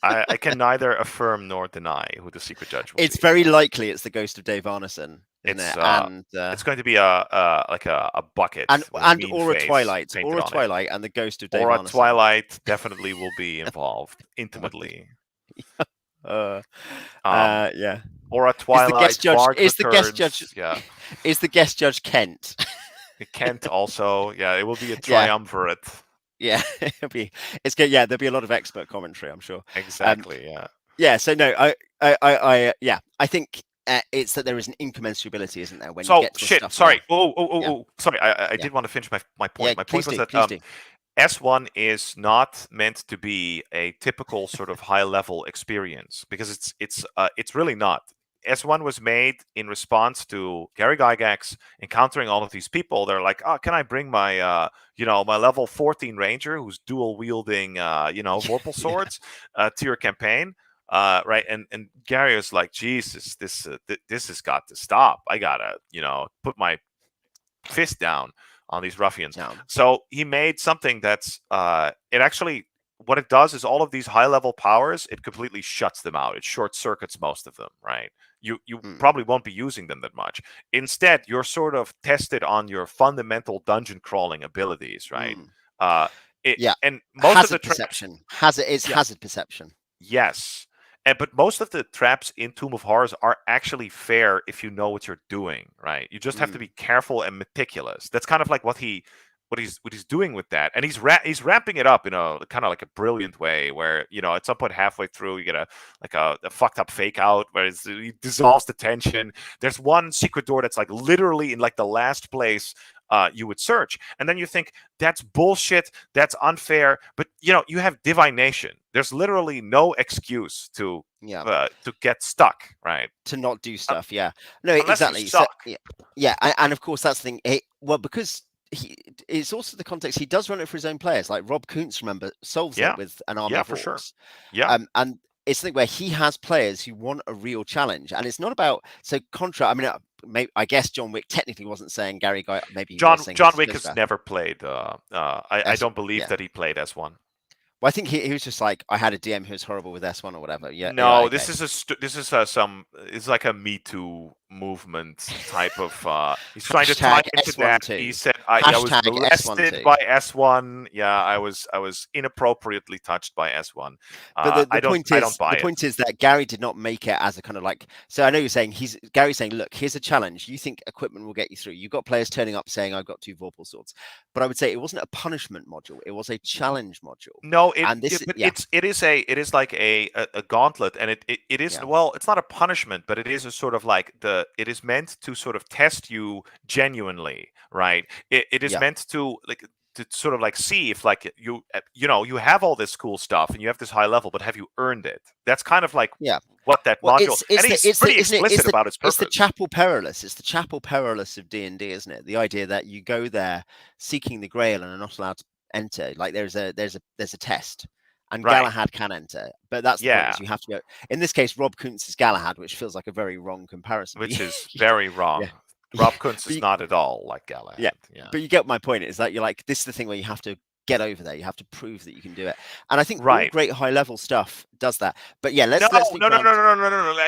I can neither affirm nor deny who the secret judge will It's be. very likely it's the ghost of Dave Arneson, isn't It's it? uh, it's going to be like a bucket with a And mean face Or painted a on it. Twilight, and the ghost of Dave Or a Arneson. Twilight definitely will be involved Right. intimately. Uh, Um, yeah. or a Is the guest Twilight judge? Bard Is the guest judge? returns. Yeah, Is the guest judge Kent? Kent also. Yeah, it will be a Yeah, triumvirate. yeah. It's good. Yeah, there'll be a lot of expert commentary, I'm sure. Um, Exactly. Yeah. yeah. So no, yeah, I think it's that there is an incommensurability, isn't there, when you So get to the shit. stuff where, Sorry. Oh, oh, oh, yeah, oh. Sorry. I yeah, did want to finish my yeah. point. My point Please was do, that please do. S1 is not meant to be a typical sort of high level experience, because it's really not. S1 was made in response to Gary Gygax encountering all of these people. They're like, "Oh, can I bring my my level 14 ranger who's dual wielding Vorpal Yeah, swords to your campaign?" Right, and Gary was like, "Jesus, this has got to stop. I gotta put my fist down on these ruffians." yeah, So he made something that's it actually, what it does is all of these high level powers, it completely shuts them out. It short circuits most of them, right? You mm, probably won't be using them that much. Instead, you're sort of tested on your fundamental dungeon crawling abilities, right? mm. Uh, it Yeah. and most of the Hazard traps, perception. Hazard is yeah, hazard perception. yes. But most of the traps in Tomb of Horrors are actually fair if you know what you're doing, right? You just have to Mm, be careful and meticulous. That's kind of like what he's doing with that, and he's ramping it up in a kind of like a brilliant way, where at some point halfway through you get a fucked up fake out where he dissolves the tension. There's one secret door that's like literally in like the last place you would search, and then you think that's bullshit, that's unfair, but you have divination. There's literally no excuse yeah. to get stuck, right? To not do Un- stuff. Yeah. No, Unless you exactly. So suck. yeah, yeah, and of course that's the thing. Well, because it's also the context. He does run it for his own players. Like Rob Kuntz, remember, solves it Yeah, with an army yeah, of for sure. orcs. Yeah, And it's the thing where he has players who want a real challenge, and it's not about so contra. I mean, I guess John Wick technically wasn't saying Gary Guy. Maybe he was John saying John his Wick has Joseph. never played. I don't believe Yeah. that he played S1. Well, I think he was just like, I had a DM who was horrible with S1 or whatever. Yeah. Yeah. No, Okay. this is some it's like a Me Too movement type of. He's trying to tie Hashtag into that. He S12. said I was Hashtag molested S12. by S1. Yeah, I was inappropriately touched by S1. But I the don't buy it. point is that Gary did not make it as a kind of like. So I know you're saying Gary's saying, look, here's a challenge. You think equipment will get you through. You've got players turning up saying, I've got 2 Vorpal swords. But I would say it wasn't a punishment module. It was a challenge module. No, And this, but yeah, it is like a gauntlet, and it is, yeah, well, it's not a punishment, but it is a sort of like it is meant to sort of test you genuinely, right? It is yeah, meant to like to sort of like see if like you have all this cool stuff and you have this high level, but have you earned it? That's kind of like yeah. what that Well, module, and he's it's the pretty isn't it? explicit about its It's the purpose. Chapel Perilous. It's the Chapel Perilous of D&D, isn't it? The idea that you go there seeking the Grail and are not allowed to enter. Like there's a test, and Right. Galahad can enter. But that's the point: Yeah, is you have to go. In this case, Rob Kuntz is Galahad, which feels like a very wrong comparison. But which is very yeah, wrong. yeah, Rob Kuntz but is not at all like Galahad. yeah, Yeah. but you get my point. Is that you're like, this is the thing where you have to get over there. You have to prove that you can do it. And I think all Right. great high level stuff does that. But yeah, No, let's no, loop no, no, around. no, no, no, no, no.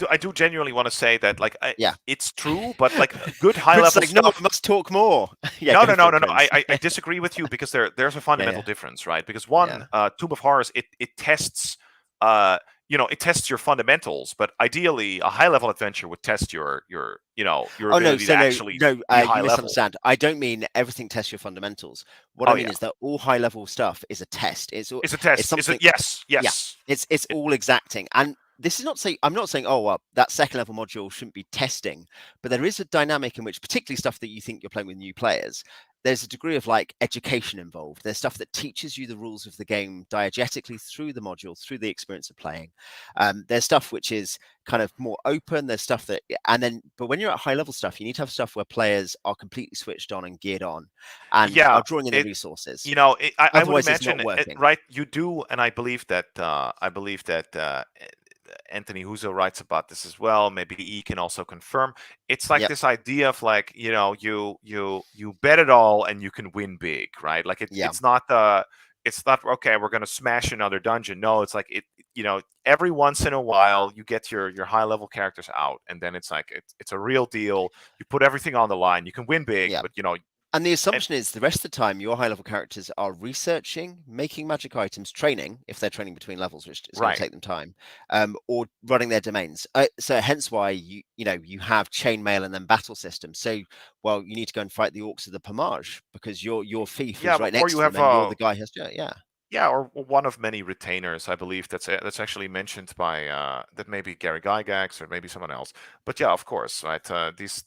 I do genuinely want to say that, like, Yeah, it's true, but like good high Prince is level like, no, I stuff. must talk more. Yeah, No, go no, for no, it, no, no. Prince. I disagree with you, because there's a Yeah, fundamental yeah, difference, right? Because yeah. one, Tomb of Horrors, it tests, it tests your fundamentals, but ideally, a high level adventure would test your Oh no, ability to so no, actually no, be high you level. misunderstand. I don't mean everything tests your fundamentals. What I Oh mean yeah, is that all high level stuff is a test. it's a It's test. something. Yes, Yeah, yes. it's It, all exacting. And this is not saying I'm not saying, oh well, that second level module shouldn't be testing, but there is a dynamic in which, particularly stuff that you think you're playing with new players, there's a degree of like education involved. There's stuff that teaches you the rules of the game diegetically through the module, through the experience of playing. There's stuff which is kind of more open. There's stuff that, and then, but when you're at high level stuff, you need to have stuff where players are completely switched on and geared on and Yeah, are drawing in the it resources. I would Otherwise, it's imagine not working. right. You do, and I believe that Anthony Huzo writes about this as well. Maybe E can also confirm. It's like Yep. this idea of like, you bet it all and you can win big, right? Like Yeah. it's not okay, we're gonna smash another dungeon. No, it's like every once in a while you get your high level characters out, and then it's like it's a real deal. You put everything on the line. You can win big, Yeah. but And the and assumption is the rest of the time your high level characters are researching, making magic items, training if they're training between levels, which is going to right. take them time, or running their domains. So hence why you have chainmail and then battle systems. So well, you need to go and fight the orcs of the Pomage because your fief Yeah, is right or next you to them have and you're the guy who has to yeah. yeah, or one of many retainers. I believe that's actually mentioned by that maybe Gary Gygax or maybe someone else. But yeah, of course, right? These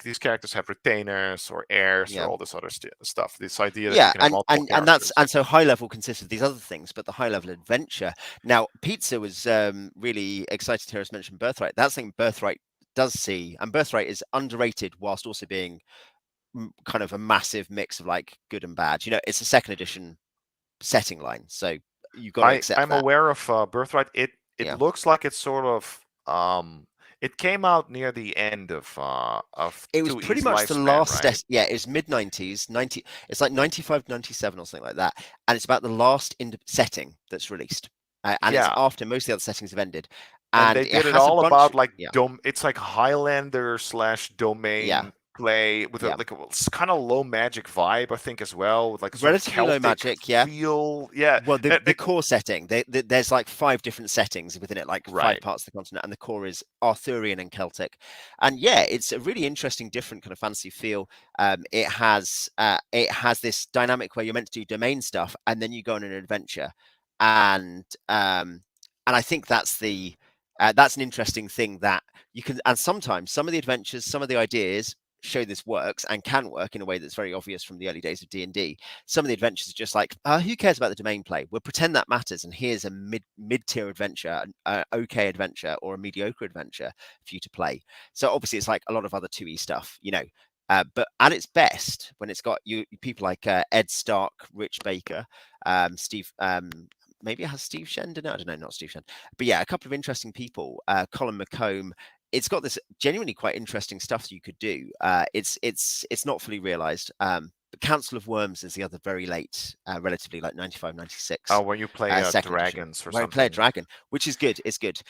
these characters have retainers or heirs or Yeah. all this other stuff. This idea that you Yeah, can have multiple and that's characters. and so high level consists of these other things, but the high level adventure. Now, Pizza was really excited to hear us mention Birthright. That's something Birthright does see, and Birthright is underrated whilst also being kind of a massive mix of like good and bad. It's a second edition setting line, so you've got to accept I'm that. aware of Birthright. It Yeah. looks like it's sort of it came out near the end of It was Two pretty E's much the lifespan, last right? yeah, it was mid 90s, 90, it's like 95, 97 or something like that. And it's about the last setting that's released. And it's Yeah. after most of the other settings have ended. And they And it did it has a all bunch, about like yeah, it's like Highlander slash yeah, domain play with yeah. like a kind of low magic vibe, I think, as well, with like sort of Relatively low Celtic magic, yeah. feel. Yeah, Well, the core setting, there's like 5 different settings within it, like 5 right. parts of the continent, and the core is Arthurian and Celtic. And yeah, it's a really interesting, different kind of fantasy feel. It has this dynamic where you're meant to do domain stuff, and then you go on an adventure, and I think that's an interesting thing that you can. And sometimes some of the adventures, some of the ideas show this works and can work in a way that's very obvious from the early days of D&D. Some of the adventures are just like, who cares about the domain play? We'll pretend that matters, and here's a mid-tier adventure, an okay adventure, or a mediocre adventure for you to play. So obviously, it's like a lot of other 2E stuff, but at its best, when it's got people like Ed Stark, Rich Baker, Steve, maybe it has Steve Shen in it. I don't know, not Steve Shen, but yeah, a couple of interesting people. Colin McComb. It's got this genuinely quite interesting stuff that you could do. It's not fully realized. But Council of Worms is the other very late, relatively like 95, 96 Oh, when you play second edition, dragons or where you play a something. dragon, which is good. It's good.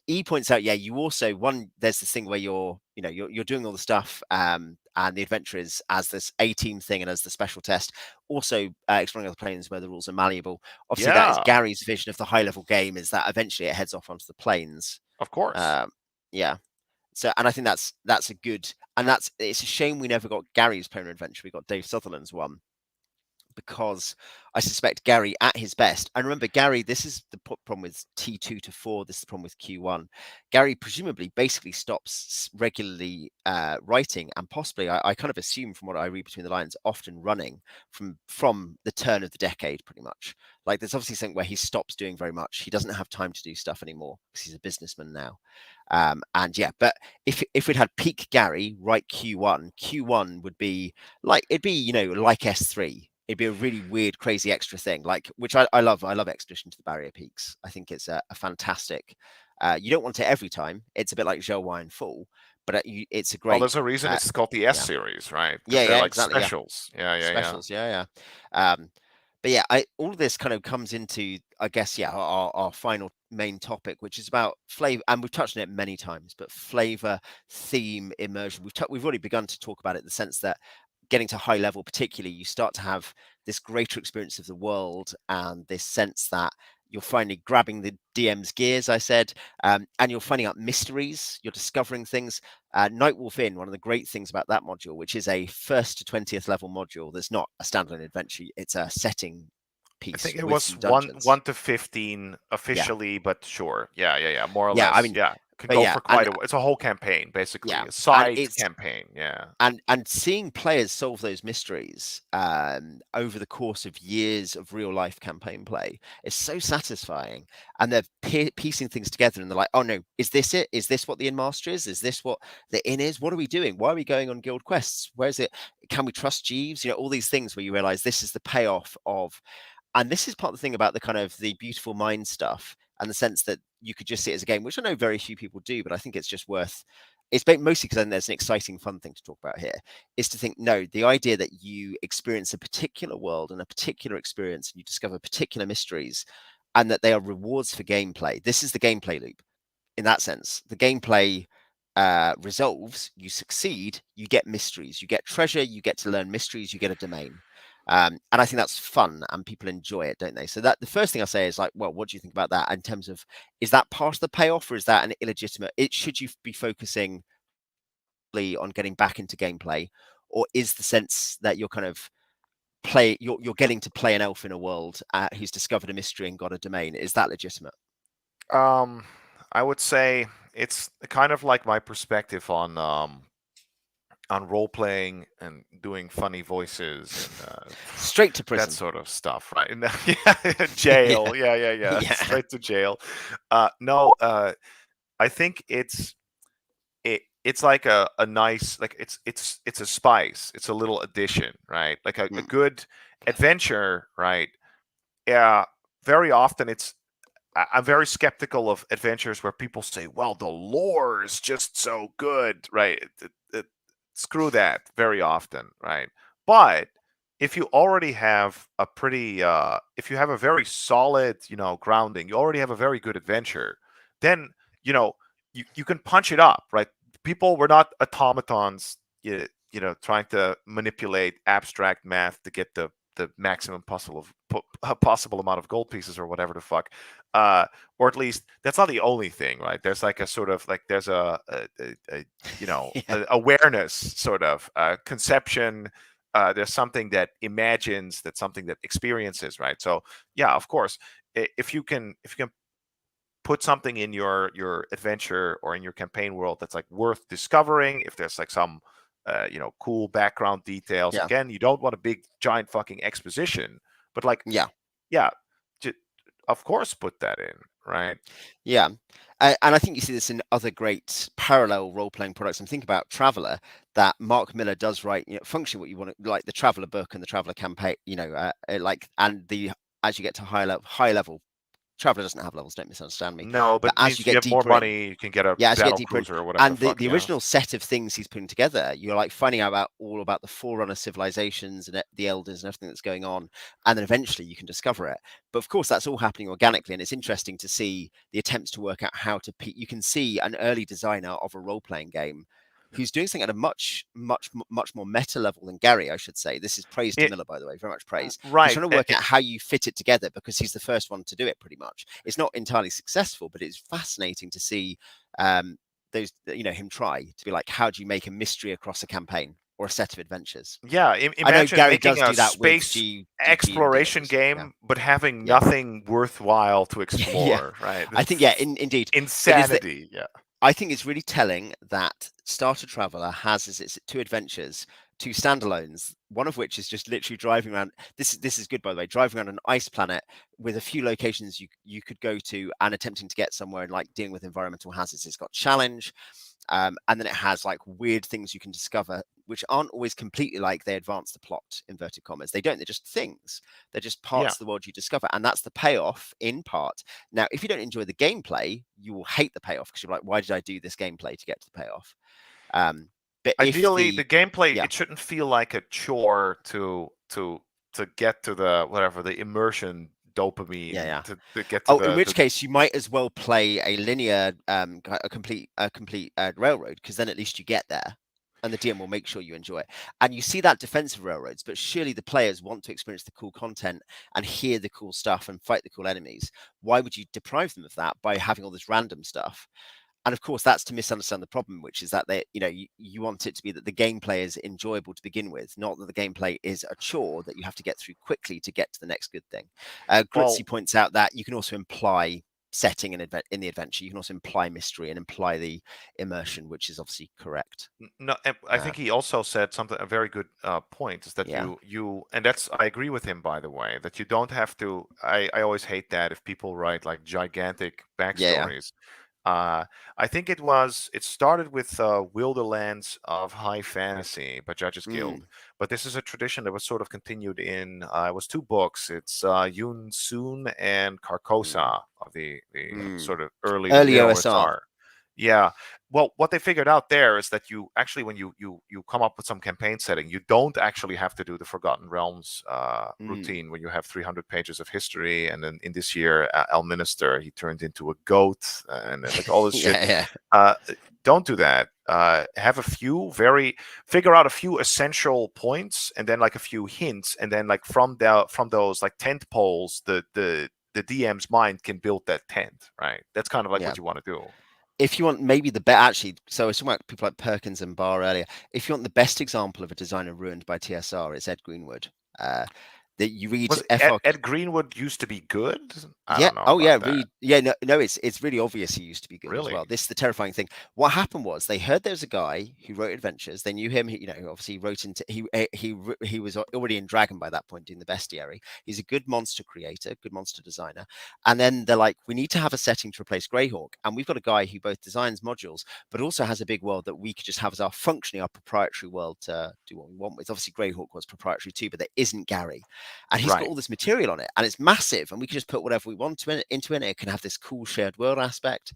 E points out, yeah, you also there's this thing where you're doing all the stuff, and the adventure is as this A-team thing and as the special test, also exploring other planes where the rules are malleable. Obviously, that is Yeah, Gary's vision of the high-level game, is that eventually it heads off onto the planes. of course. Yeah. So, and I think that's a good, and it's a shame we never got Gary's Polar Adventure. We got Dave Sutherland's one, because I suspect Gary at his best. And remember, Gary, this is the problem with T2 to 4. This is the problem with Q1. Gary presumably basically stops regularly writing, and possibly, I kind of assume from what I read between the lines, often running from the turn of the decade, pretty much. Like there's obviously something where he stops doing very much. He doesn't have time to do stuff anymore because he's a businessman now. And yeah, but if we'd had peak Gary right Q1 would be like, it'd be like S3. It'd be a really weird, crazy extra thing, like, which I love. I love Expedition to the Barrier Peaks. I think it's a fantastic. You don't want it every time. It's a bit like Joe and Fall, but it's a Well, great. there's a reason it's called the S Yeah, series, right? Because yeah, they're yeah, like exactly. Yeah, specials. Yeah, yeah, yeah. specials. Yeah, yeah. But yeah, all of this kind of comes into, I guess, yeah, our final main topic, which is about flavor, and we've touched on it many times, but flavor, theme, immersion. We've already begun to talk about it in the sense that getting to high level, particularly, you start to have this greater experience of the world and this sense that you're finally grabbing the DM's gears, I said, and you're finding out mysteries, you're discovering things. Nightwolf Inn, one of the great things about that module, which is a 1st to 20th level module, that's not a standalone adventure, it's a setting I piece think it with was some one dungeons. one to 15 Yeah. officially, but sure. Yeah, yeah, yeah. More or Yeah, I less. mean, Yeah. can But go yeah, for quite a. It's a whole campaign, basically, yeah, a and side it's campaign. Yeah. and seeing players solve those mysteries over the course of years of real life campaign play is so satisfying. And they're piecing things together, and they're like, "Oh no, is this it? Is this what the inn master is? Is this what the inn is? What are we doing? Why are we going on guild quests? Where is it? Can we trust Jeeves? You know, all these things where you realize this is the payoff of." And this is part of the thing about the kind of the beautiful mind stuff, and the sense that you could just see it as a game, which I know very few people do, but I think it's just worth. It's mostly because then there's an exciting, fun thing to talk about here. Is to think, no, the idea that you experience a particular world and a particular experience, and you discover particular mysteries, and that they are rewards for gameplay. This is the gameplay loop. In that sense, the gameplay resolves. You succeed. You get mysteries. You get treasure. You get to learn mysteries. You get a domain. And I think that's fun, and people enjoy it, don't they? So that the first thing I say is like, well, what do you think about that in terms of, is that part of the payoff, or is that an illegitimate? Should you be focusing on getting back into gameplay, or is the sense that you're kind of you're getting to play an elf in a world who's discovered a mystery and got a domain? Is that legitimate? I would say it's kind of like my perspective on role playing and doing funny voices and Straight to that prison. sort of stuff, right? And, yeah, jail. Yeah. Yeah. Straight to jail. No, I think it's like a nice, like it's a spice. It's a little addition, right? Like a Mm. good adventure, right? Yeah. Very often I'm very skeptical of adventures where people say, "Well, the lore is just so good," right? Screw that. Very often, right? But if you already have a pretty, if you have a very solid, grounding, you already have a very good adventure, then you can punch it up, right? People were not automatons, trying to manipulate abstract math to get the maximum possible amount of gold pieces or whatever the fuck. Or at least that's not the only thing, right? There's like a sort of like there's a Yeah. awareness sort of conception. There's something that imagines, that's something that experiences, right? So yeah, of course, if you can put something in your adventure or in your campaign world that's like worth discovering, if there's like some cool background details, Yeah. again, you don't want a big giant fucking exposition, but like, Yeah. yeah, of course put that in, right? Yeah. And I think you see this in other great parallel role-playing products. I'm thinking about Traveller, that Mark Miller does write, function what you want to, like the Traveller book and the Traveller campaign, like, and the, as you get to high level, Traveller doesn't have levels, don't misunderstand me. No, But but it as you means you get have more deeper in, money, you can get a yeah, as you get battle deeper in, cruiser or whatever the and the, fuck. the Yeah. original set of things he's putting together, you're like finding out all about the Forerunner civilizations and the Elders and everything that's going on, and then eventually you can discover it. But of course, that's all happening organically, and it's interesting to see the attempts to work out how to. You can see an early designer of a role-playing game who's doing something at a much more meta level than Gary, I should say. This is praise to It Miller, by the way, very much praise. He's right. trying to work out how you fit it together, because he's the first one to do it pretty much. It's not entirely successful, but it's fascinating to see those, him try to be like, how do you make a mystery across a campaign or a set of adventures? Yeah, I know imagine Gary making does a do that with space G&D exploration Elders. Yeah, game, but having yeah, nothing worthwhile to yeah. explore, right? I think, yeah, indeed, it is that. Insanity. Yeah. I think it's really telling that Starter Traveller has as its two adventures, two standalones, one of which is just literally driving around. This is good, by the way, driving around an ice planet with a few locations you could go to and attempting to get somewhere, and like dealing with environmental hazards. It's got challenge, and then it has like weird things you can discover, which aren't always completely like they advance the plot, inverted commas. They don't. They're just things. They're just Yeah. parts of the world you discover, and that's the payoff in part. Now, if you don't enjoy the gameplay, you will hate the payoff, because you're like, why did I do this gameplay to get to the payoff? But if Ideally, the gameplay, yeah, it shouldn't feel like a chore to get to the whatever, the immersion yeah, dopamine yeah. to get to Oh, in the which case you might as well play a linear, a complete railroad, because then at least you get there, and the DM will make sure you enjoy it. And you see that defensive railroads, but surely the players want to experience the cool content and hear the cool stuff and fight the cool enemies. Why would you deprive them of that by having all this random stuff? And of course, that's to misunderstand the problem, which is that you want it to be that the gameplay is enjoyable to begin with, not that the gameplay is a chore that you have to get through quickly to get to the next good thing. well, Grutzy points out that you can also imply setting in the adventure. You can also imply mystery and imply the immersion, which is obviously correct. No, I Uh, think he also said something a very good point is that yeah, you and that's I agree with him, by the way, that you don't have to. I always hate that if people write like gigantic yeah, backstories. I think it started with Wilderlands of High Fantasy by Judges Guild, mm, but this is a tradition that was sort of continued in it was two books. It's Yun Soon and mm, Carcosa of the mm. sort of early Early mid OSR. OSR. Yeah, well, what they figured out there is that you actually, when you come up with some campaign setting, you don't actually have to do the Forgotten Realms Mm. routine when you have 300 pages of history, and then in this year, Elminster, he turned into a goat, and like all this shit. Yeah, yeah, Uh, don't do that. Have a few figure out a few essential points, and then like a few hints, and then like from those like tent poles, the DM's mind can build that tent, right? That's kind of like yeah. what you want to do. If you want maybe the best, actually, so I was talking about people like Perkins and Barr earlier. If you want the best example of a designer ruined by TSR, it's Ed Greenwood. That you read Was FR. Ed Greenwood used to be good? I Yeah. don't know Oh, yeah. about that. Read. Yeah. No. No. It's really obvious he used to be good as Really? well. This is the terrifying thing. What happened was they heard there was a guy who wrote adventures. They knew him. Obviously he wrote into he was already in Dragon by that point doing the bestiary. He's a good monster creator, good monster designer. And then they're like, we need to have a setting to replace Greyhawk, and we've got a guy who both designs modules but also has a big world that we could just have as our functioning, our proprietary world to do what we want with. Obviously, Greyhawk was proprietary too, but there isn't Gary, and he's got Right. all this material on it, and it's massive, and we can just put whatever we want into it. It can have this cool shared world aspect,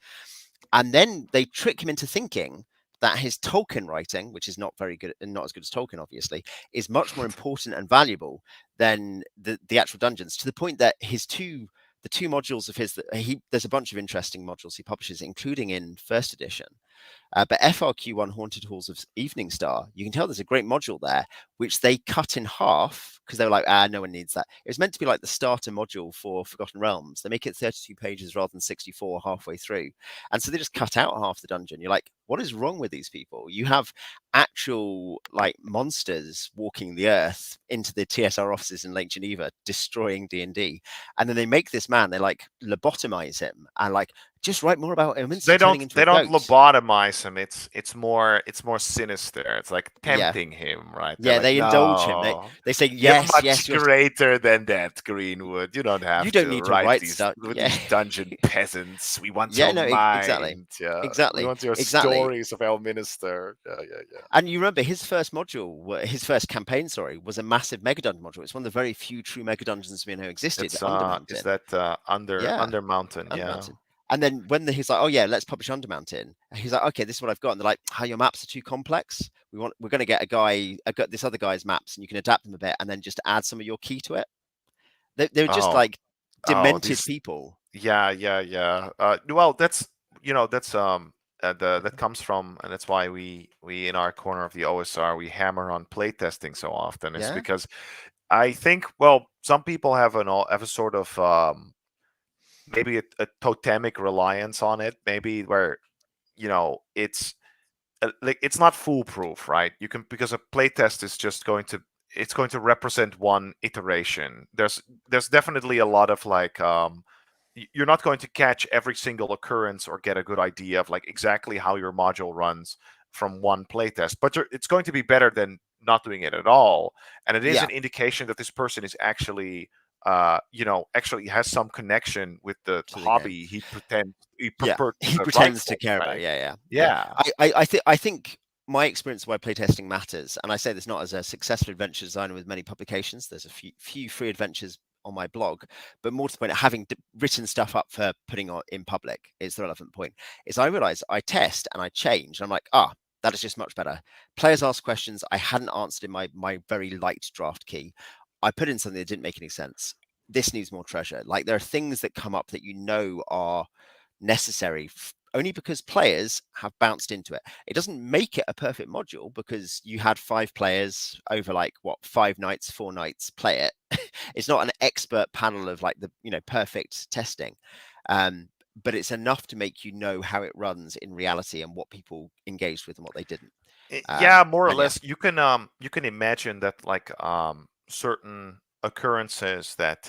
and then they trick him into thinking that his Tolkien writing, which is not very good and not as good as Tolkien, obviously, is much more important and valuable than the actual dungeons. To the point that the two modules of his that he there's a bunch of interesting modules he publishes, including in first edition, but FRQ1 Haunted Halls of Evening Star, you can tell there's a great module there, which they cut in half because they were like, no one needs that. It was meant to be like the starter module for Forgotten Realms. They make it 32 pages rather than 64 halfway through. And so they just cut out half the dungeon. You're like, what is wrong with these people? You have actual like monsters walking the earth into the TSR offices in Lake Geneva, destroying D&D. And then they make this man, they like lobotomize him and like, just write more about Ilminster turning into They a don't goat. lobotomize him. It's more sinister. It's like Yeah. tempting him, right? They're Yeah, like, they indulge him. no, They say, you're yes, yes, much you're greater than that, Greenwood. You don't you have don't to need to write write these stuff. with Yeah. these dungeon peasants. We want Yeah, your no, exactly. mind. Yeah, we Exactly. want your Exactly. stories of Elminster. Yeah, yeah, yeah. And you remember his first module, his first campaign, sorry, was a massive mega dungeon module. It's one of the very few true mega dungeons we know existed, Is Undermountain. that Yeah, Under Mountain? Yeah. Undermountain. And then when he's like, oh yeah, let's publish Undermountain. He's like, okay, this is what I've got. And they're like, how your maps are too complex. We're going to get this other guy's maps, and you can adapt them a bit, and then just add some of your key to it. They're just Oh, like demented these. people. Yeah, yeah, yeah. Well, that's that's that comes from, and that's why we in our corner of the OSR we hammer on playtesting so often. Is Yeah, because I think, well, some people have a sort of maybe a totemic reliance on it, maybe where it's like it's not foolproof, right? You can, because a playtest is just going to, it's going to represent one iteration. There's definitely a lot of like you're not going to catch every single occurrence or get a good idea of like exactly how your module runs from one playtest, but it's going to be better than not doing it at all. And it is yeah, an indication that this person is actually actually has some connection with the to the game. hobby he Yeah, he writes pretends for, to care about. right? Yeah, yeah, yeah. Yeah. I think my experience of why playtesting matters, and I say this not as a successful adventure designer with many publications. There's a few free adventures on my blog, but more to the point, having written stuff up for putting on in public is the relevant point. Is I realize I test and I change. And I'm like, that is just much better. Players ask questions I hadn't answered in my very light draft key. I put in something that didn't make any sense. This needs more treasure. Like there are things that come up that are necessary only because players have bounced into it. It doesn't make it a perfect module because you had 5 players over like what 5 nights, 4 nights play it. It's not an expert panel of like the perfect testing, but it's enough to make you know how it runs in reality and what people engaged with and what they didn't. Yeah, more or And yeah, less. You can imagine that like certain occurrences that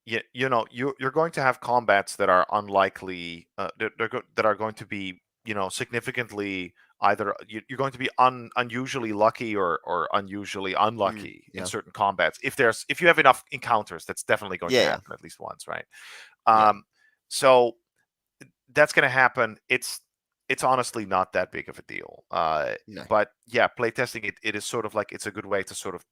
you know, you're going to have combats that are unlikely, that are going to be, you know, significantly either you're going to be unusually lucky or unusually unlucky in Yeah. certain combats. If you have enough encounters, that's definitely going to Yeah. happen at least once, right? Yeah. So that's going to happen. It's honestly not that big of a deal. No. But yeah, playtesting, it is sort of like, it's a good way to sort of,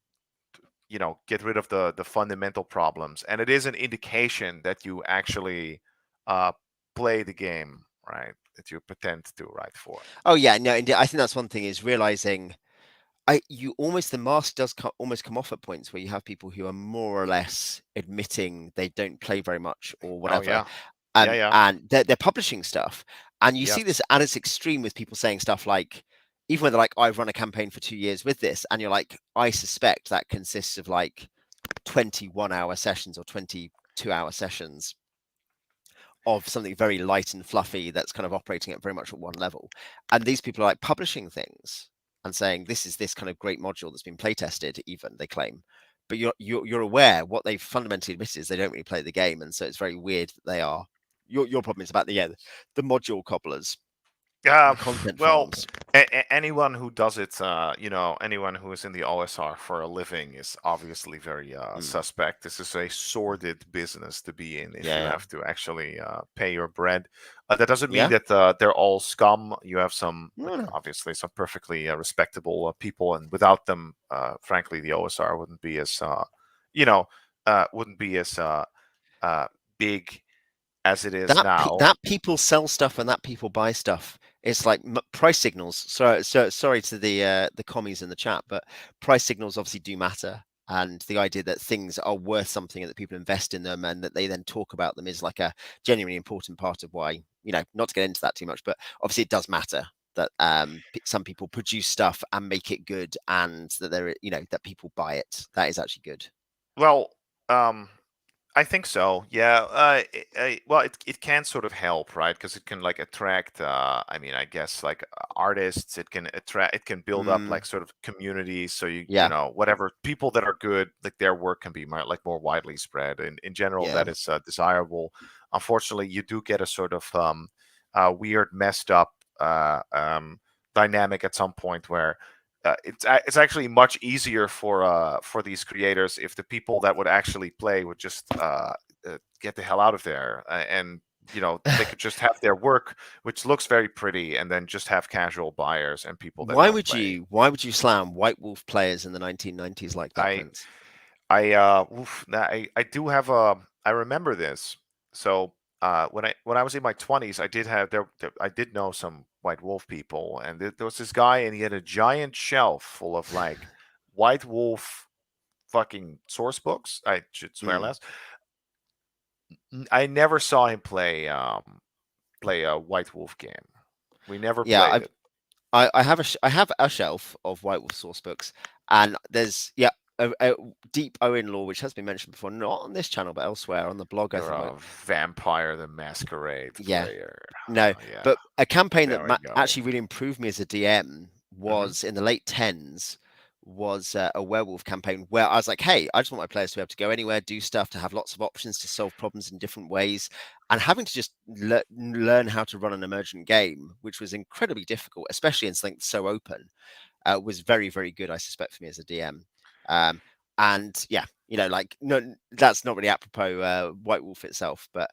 you know, get rid of the fundamental problems, and it is an indication that you actually uh play the game, right, that you pretend to, right, for. Oh yeah, no, indeed. I think that's one thing is realizing you almost the mask does almost come off at points where you have people who are more or less admitting they don't play very much or Oh whatever, yeah, yeah, yeah, and they're publishing stuff, and you see yes. this at its extreme with people saying stuff like, even when they're like, I've run a campaign for 2 years with this, and you're like, I suspect that consists of like 21-hour sessions or 22-hour sessions of something very light and fluffy that's kind of operating at very much at one level. And these people are like publishing things and saying this is this kind of great module that's been play tested, even they claim. But you're aware what they've fundamentally admitted is they don't really play the game, and so it's very weird that they are. Your problem is about the module cobblers, Uh, the content well, farms. anyone who does it, you know, anyone who is in the OSR for a living is obviously very Mm, suspect. This is a sordid business to be in if you yeah, have to actually pay your bread. That doesn't mean yeah, that they're all scum. You have some, like, no, no. obviously, some perfectly respectable people, and without them, frankly, the OSR wouldn't be as, you know, wouldn't be as uh, big as it is now. That people sell stuff and that people buy stuff. It's like price signals. So sorry to the commies in the chat, but price signals obviously do matter. And the idea that things are worth something and that people invest in them and that they then talk about them is like a genuinely important part of why, not to get into that too much, but obviously it does matter that some people produce stuff and make it good and that that people buy it. That is actually good. Well, um, I think so. Yeah. Well, it can sort of help, right? Because it can like attract. I mean, I guess like artists. It can attract. It can build up Mm, like sort of communities. So you yeah, know, whatever people that are good, like their work can be more widely spread. And in general, yeah. that is desirable. Unfortunately, you do get a sort of weird, messed up dynamic at some point where it's actually much easier for these creators if the people that would actually play would just get the hell out of there, and you know, they could just have their work, which looks very pretty, and then just have casual buyers and people that don't play. Why would you slam White Wolf players in the 1990s like that, I Prince? I do have a, I remember this. So when I was in my 20s, I did have I did know some White Wolf people, and there was this guy, and he had a giant shelf full of like White Wolf fucking source books. I should swear Mm. less. I never saw him play a White Wolf game. We never Yeah, played it. I have a shelf of White Wolf source books, and there's a deep Owen lore which has been mentioned before, not on this channel but elsewhere on the blog. I You're think. a Vampire the Masquerade Yeah, player. no, Yeah, but a campaign that there we go. actually really improved me as a DM Hmm. was in the late tens. Was a werewolf campaign where I was like, hey, I just want my players to be able to go anywhere, do stuff, to have lots of options to solve problems in different ways, and having to just learn how to run an emergent game, which was incredibly difficult, especially in something so open, was very, very good, I suspect, for me as a DM. Um, and yeah, like, no, that's not really apropos White Wolf itself, but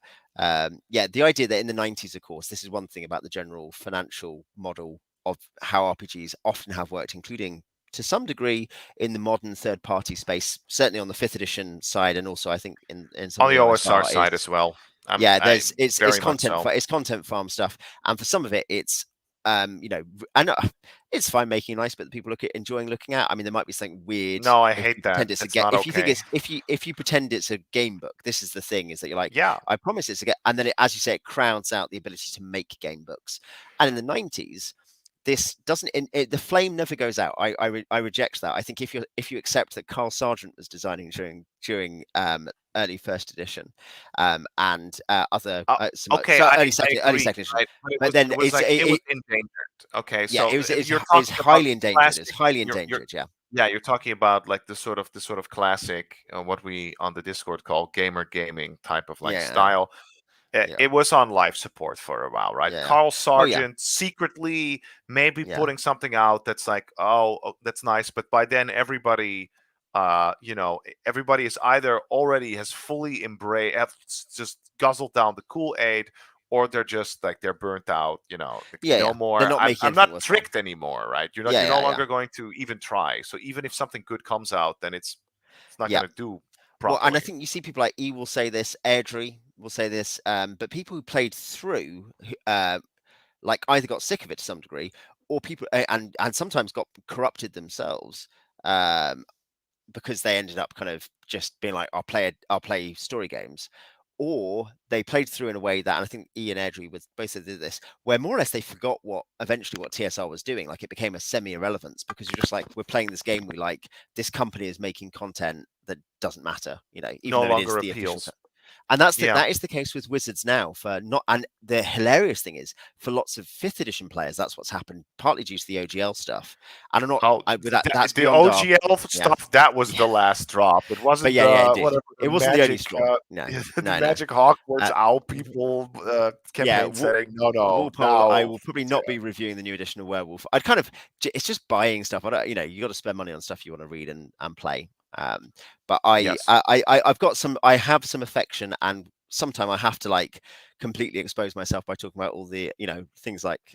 yeah, the idea that in the 90s, of course, this is one thing about the general financial model of how RPGs often have worked, including to some degree in the modern third party space, certainly on the fifth edition side, and also I think in some On of the the OSR OSR side is, as well. yeah, I there's very much so. it's content farm stuff, and for some of it it's and it's fine making nice, but the people enjoying looking at. I mean, there might be something weird No, I if hate you that. pretend it's a It's get not if you think okay. it's if you pretend it's a game book. This is the thing, is that you're like, Yeah. I promise it's a get, and then as you say, it crowds out the ability to make game books. And in the 90s, this doesn't the flame never goes out. I reject that. I think if you accept that Carl Sargent was designing during early first edition, and other Uh, okay, I early agree, second edition, right? But but then it was like it was it endangered. Okay, yeah, so it was you're it's talking about highly endangered. It's classic. highly You're endangered. Yeah. Yeah, you're talking about like the sort of classic, what we on the Discord call gamer gaming type of like Yeah, style. yeah, It was on life support for a while, right? yeah. Carl Oh yeah, Sargent secretly maybe yeah, putting something out that's like, oh, that's nice, but by then everybody, everybody is either already has fully embraced, have just guzzled down the Kool-Aid, or they're just like they're burnt out. Like, yeah, no yeah. They're more. not I'm making I'm anything not worthwhile. tricked anymore, right? You're not. Yeah, You're no yeah, yeah, longer going to even try. So even if something good comes out, then it's not yeah. going to do Well, and I properly. think you see people like E will say this, Airdrie will say this, but people who played through, like either got sick of it to some degree, or people and sometimes got corrupted themselves. Um, because they ended up kind of just being like, I'll play story games, or they played through in a way that, and I think Ian Edry was basically did this, where more or less they forgot what TSR was doing. Like it became a semi-irrelevance because you're just like, we're playing this game we like. This company is making content that doesn't matter, even No though it is longer the official. appeals. And Yeah. that is the case with Wizards now for not. And the hilarious thing is, for lots of fifth edition players, that's what's happened, partly due to the OGL stuff. And I'm not Oh, with that. That's the beyond our. OGL Yeah, stuff, that was yeah. the last drop. It But wasn't yeah, yeah, indeed. whatever It the wasn't the only magic, straw. No, the no, no. magic Hogwarts Uh, owl people yeah, campaign setting. No, no, Walpole, I now. will probably not be reviewing the new edition of Werewolf. I'd kind of, it's just buying stuff. I don't, you got to spend money on stuff you want to read and play. But Yes. I've got I have some affection, and sometimes I have to like completely expose myself by talking about all the, things like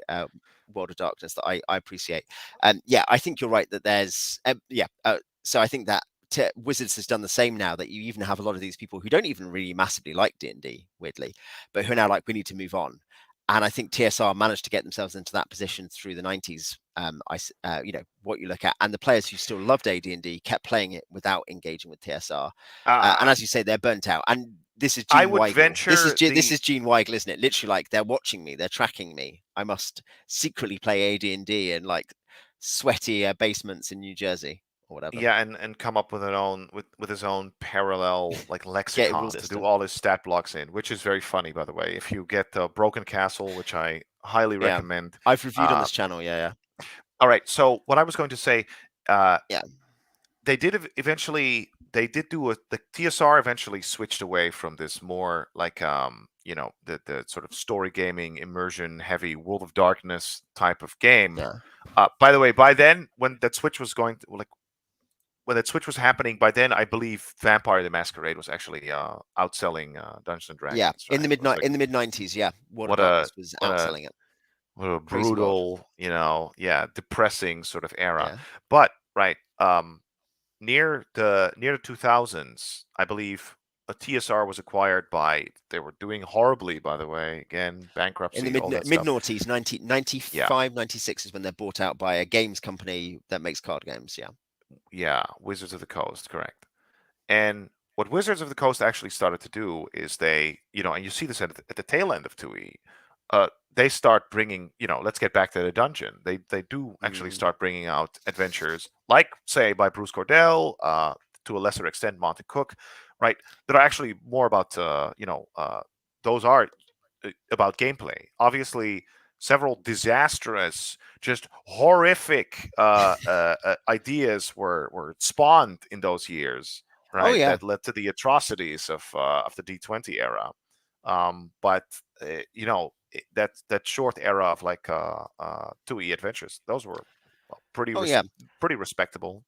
World of Darkness that I appreciate. Yeah, I think you're right that there's, so I think that Wizards has done the same now, that you even have a lot of these people who don't even really massively like D&D, weirdly, but who are now like, we need to move on. And I think TSR managed to get themselves into that position through the 90s. What you look at, and the players who still loved AD&D kept playing it without engaging with TSR. And Uh, as you say, they're burnt out. And this is I Gene would Weigel. venture This the is Gene Weigel, isn't it? Literally, like they're watching me, they're tracking me. I must secretly play AD&D in like sweaty basements in New Jersey or whatever. yeah, and come up with with his own parallel like Get a lexicon rule to do system. all his stat blocks in, which is very funny, by the way. If you get Broken Castle, which I highly Yeah, recommend. I've reviewed on Uh, this channel. Yeah, all right, so what I was going to say, uh, yeah, they did eventually they did do the TSR eventually switched away from this more like the sort of story gaming immersion heavy World of Darkness type of game. yeah, By the way, by then when that switch was going to, like when that switch was happening, by then I believe Vampire the Masquerade was actually outselling Dungeons and yeah. Dragons, right? It was like In the mid 90s, yeah, World of what a Darkness was what a outselling it. what a Crazy world. brutal, yeah, depressing sort of era. Yeah. But right, near the 2000s, I believe a TSR was acquired by. They were doing horribly, by the way. Again, In the bankruptcy, all that mid stuff. noughties, 95, Yeah, 96 is when they're bought out by a games company that makes card games. Yeah. yeah. Wizards of the Coast, correct. And what Wizards of the Coast actually started to do is they, and you see this at the tail end of 2E, they start bringing, let's get back to the dungeon. They do actually Mm, start bringing out adventures, like say by Bruce Cordell, to a lesser extent Monte Cook, right? That are actually more about, those are about gameplay. Obviously, several disastrous, just horrific ideas were spawned in those years, oh right? yeah. That led to the atrocities of the D20 era. But that short era of like 2E adventures, those were Oh yeah. pretty respectable,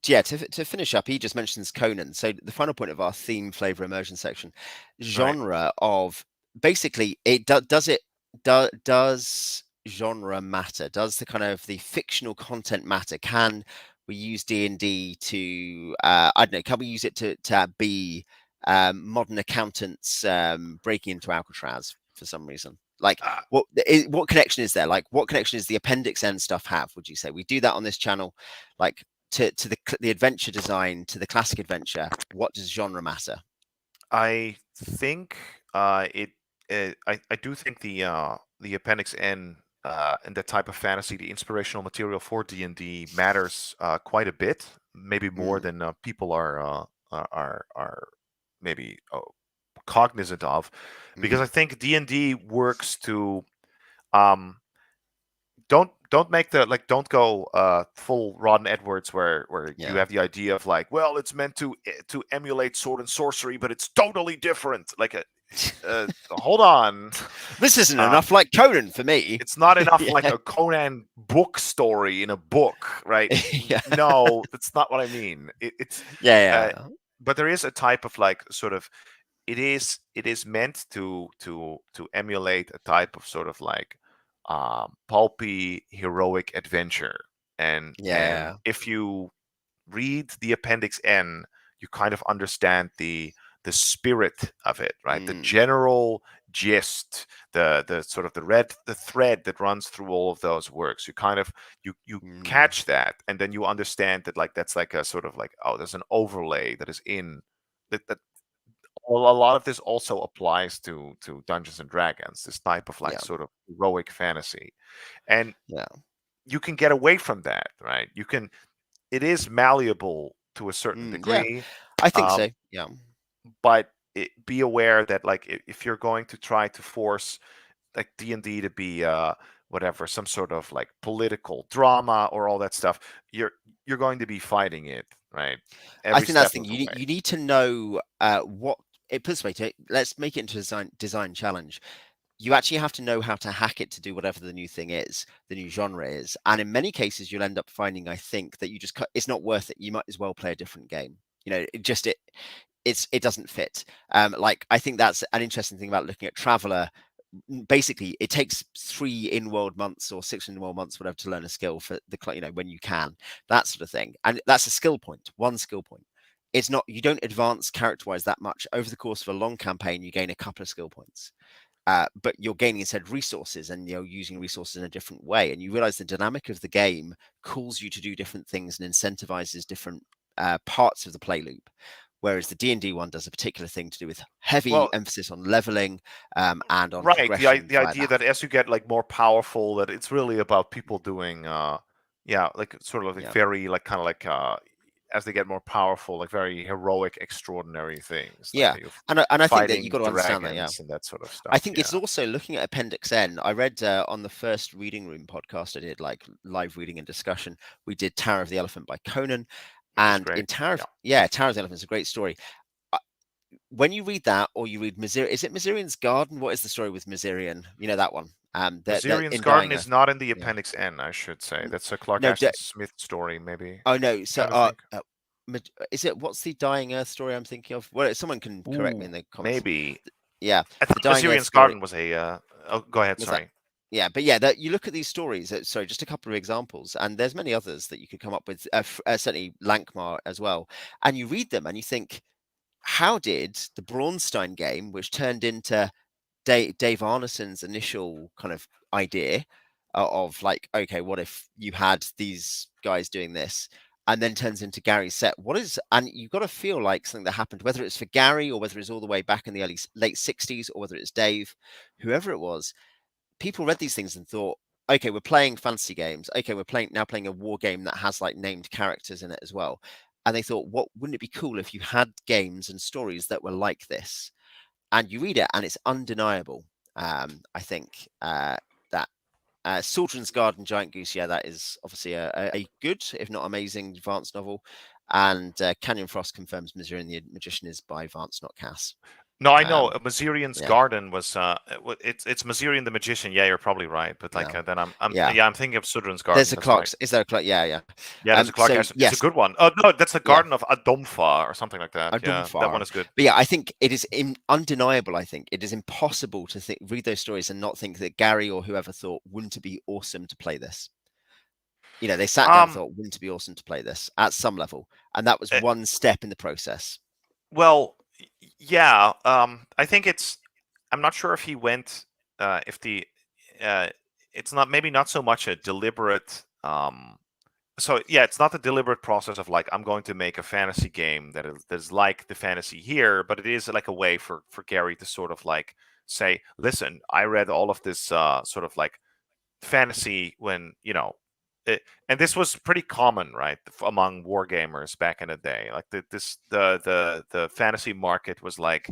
Yeah, to finish up, he just mentions Conan. So the final point of our theme, flavor, immersion section, right? genre of, basically does genre matter? Does the kind of the fictional content matter? Can we use D&D to I don't know? Can we use it to be modern accountants breaking into Alcatraz for some reason? Like Uh, what connection is there? Like what connection does the appendix N stuff have? Would you say we do that on this channel? Like to the adventure design, to the classic adventure, what does genre matter? I think it. I do think the Appendix N and that type of fantasy, the inspirational material for D&D matters quite a bit, maybe more Mm, than people are maybe cognizant of, because mm, I think D&D works to um, don't make the like don't go full Rodden Edwards where you Yeah. have the idea of like, well, it's meant to emulate sword and sorcery, but it's totally different. Like hold on. This isn't uh, enough like Conan for me. it's not enough like Yeah. a Conan book story in a book, right? Yeah. No, that's not what I mean. It's uh, Yeah. but there is a type of like sort of it is meant to emulate a type of sort of like pulpy heroic adventure, and Yeah. if you read the Appendix N, you kind of understand the spirit of it, right? The Mm, general gist, the sort of the thread that runs through all of those works. You kind of you mm, catch that, and then you understand that like that's like a sort of like, oh, there's an overlay that is in that. Well, a lot of this also applies to Dungeons and Dragons, this type of like yeah. sort of heroic fantasy, and Yeah. you can get away from that, right? You can. It is malleable to a certain Yeah. degree, I think um, so. Yeah. but be aware that like if you're going to try to force like D&D to be whatever, some sort of like political drama or all that stuff, you're going to be fighting it, right? I Every think that's step the of thing. the way. You need to know what it puts me to. Let's make it into a design challenge. You actually have to know how to hack it to do whatever the new thing is, the new genre is. And in many cases, you'll end up finding, I think, that you just it's not worth it. You might as well play a different game. It doesn't fit. Like I think that's an interesting thing about looking at Traveller. Basically, it takes 3 in-world months or 6 in-world months, whatever, to learn a skill for when you can, that sort of thing. And that's a skill point, one skill point. It's not, you don't advance character-wise that much. Over the course of a long campaign, you gain a couple of skill points. But you're gaining instead resources, and you're using resources in a different way, and you realize the dynamic of the game calls you to do different things and incentivizes different parts of the play loop, whereas the D&D one does a particular thing to do with heavy Well, emphasis on leveling and on right. progression The via idea that. that as you get like more powerful, that it's really about people doing yeah, like sort of like Yeah. very like kind of like as they get more powerful, like very heroic, extraordinary things, like Yeah, you're and I think that you fighting got to understand that. Yeah, dragons and that sort of I stuff. think it's Yeah, also looking at Appendix N. I read on the first Reading Room podcast I did, like live reading and discussion. We did Tower of the Elephant by Conan, which is and great. in Tower Yeah, of Tower of the Elephant is a great story. Uh, When you read that, or you read is it Miserian's Garden? What is the story with Miserian? You know that one. That Miserian's in Garden Dying is Earth. not in the Yeah. Appendix N, I should say. N- That's a Clark No. Ashton Smith story, maybe. Oh no. So Trying to think. is it what's the Dying Earth story I'm thinking of? Well, someone can correct me Ooh, in the comments. maybe. Yeah, I the thought Dying Earth Miserian's story Garden was a. Oh, go ahead. was that. Sorry. Yeah, but yeah, that you look at these stories. Sorry, just a couple of examples, and there's many others that you could come up with. Certainly Lankmar as well, and you read them and you think, how did the Braunstein game, which turned into Dave Arneson's initial kind of idea of like, okay, what if you had these guys doing this, and then turns into Gary's set? What is, and you've got to feel like something that happened, whether it's for Gary or whether it's all the way back in the late 60s or whether it's Dave, whoever it was. People read these things and thought, okay, we're playing fantasy games. Okay, we're playing a war game that has like named characters in it as well. And they thought, what wouldn't it be cool if you had games and stories that were like this? And you read it, and it's undeniable. I think that Children's Garden, Giant Goose, yeah, that is obviously a good, if not amazing, Vance novel. And Canyon Frost confirms Misery and the Magician is by Vance, not Cass. No, I know. Um, Masirian's yeah, Garden was. It's Masirian the Magician. Yeah, you're probably right. But like yeah, then yeah. I'm thinking of Sudren's Garden. There's a That's right. Clark's. Is there a Clark? Yeah, yeah. Yeah, there's a Clark So Ashton. It's a yes, good one. Oh no, that's the yeah, Garden of Adomfa or something like that. a Yeah, that Dumfar. one is good. But yeah, I think it is undeniable. I think it is impossible to read those stories and not think that Gary or whoever thought, wouldn't it be awesome to play this? They sat down and Um. thought, wouldn't it be awesome to play this at some level? And that was eh, one step in the process. Well, yeah. I think it's. I'm not sure if he went. If the. Uh, it's not maybe not so much a deliberate. So yeah, it's not the deliberate process of like I'm going to make a fantasy game that is like the fantasy here, but it is like a way for Gary to sort of like say, listen, I read all of this sort of like fantasy when and this was pretty common, right, among wargamers back in the day. Like the fantasy market was like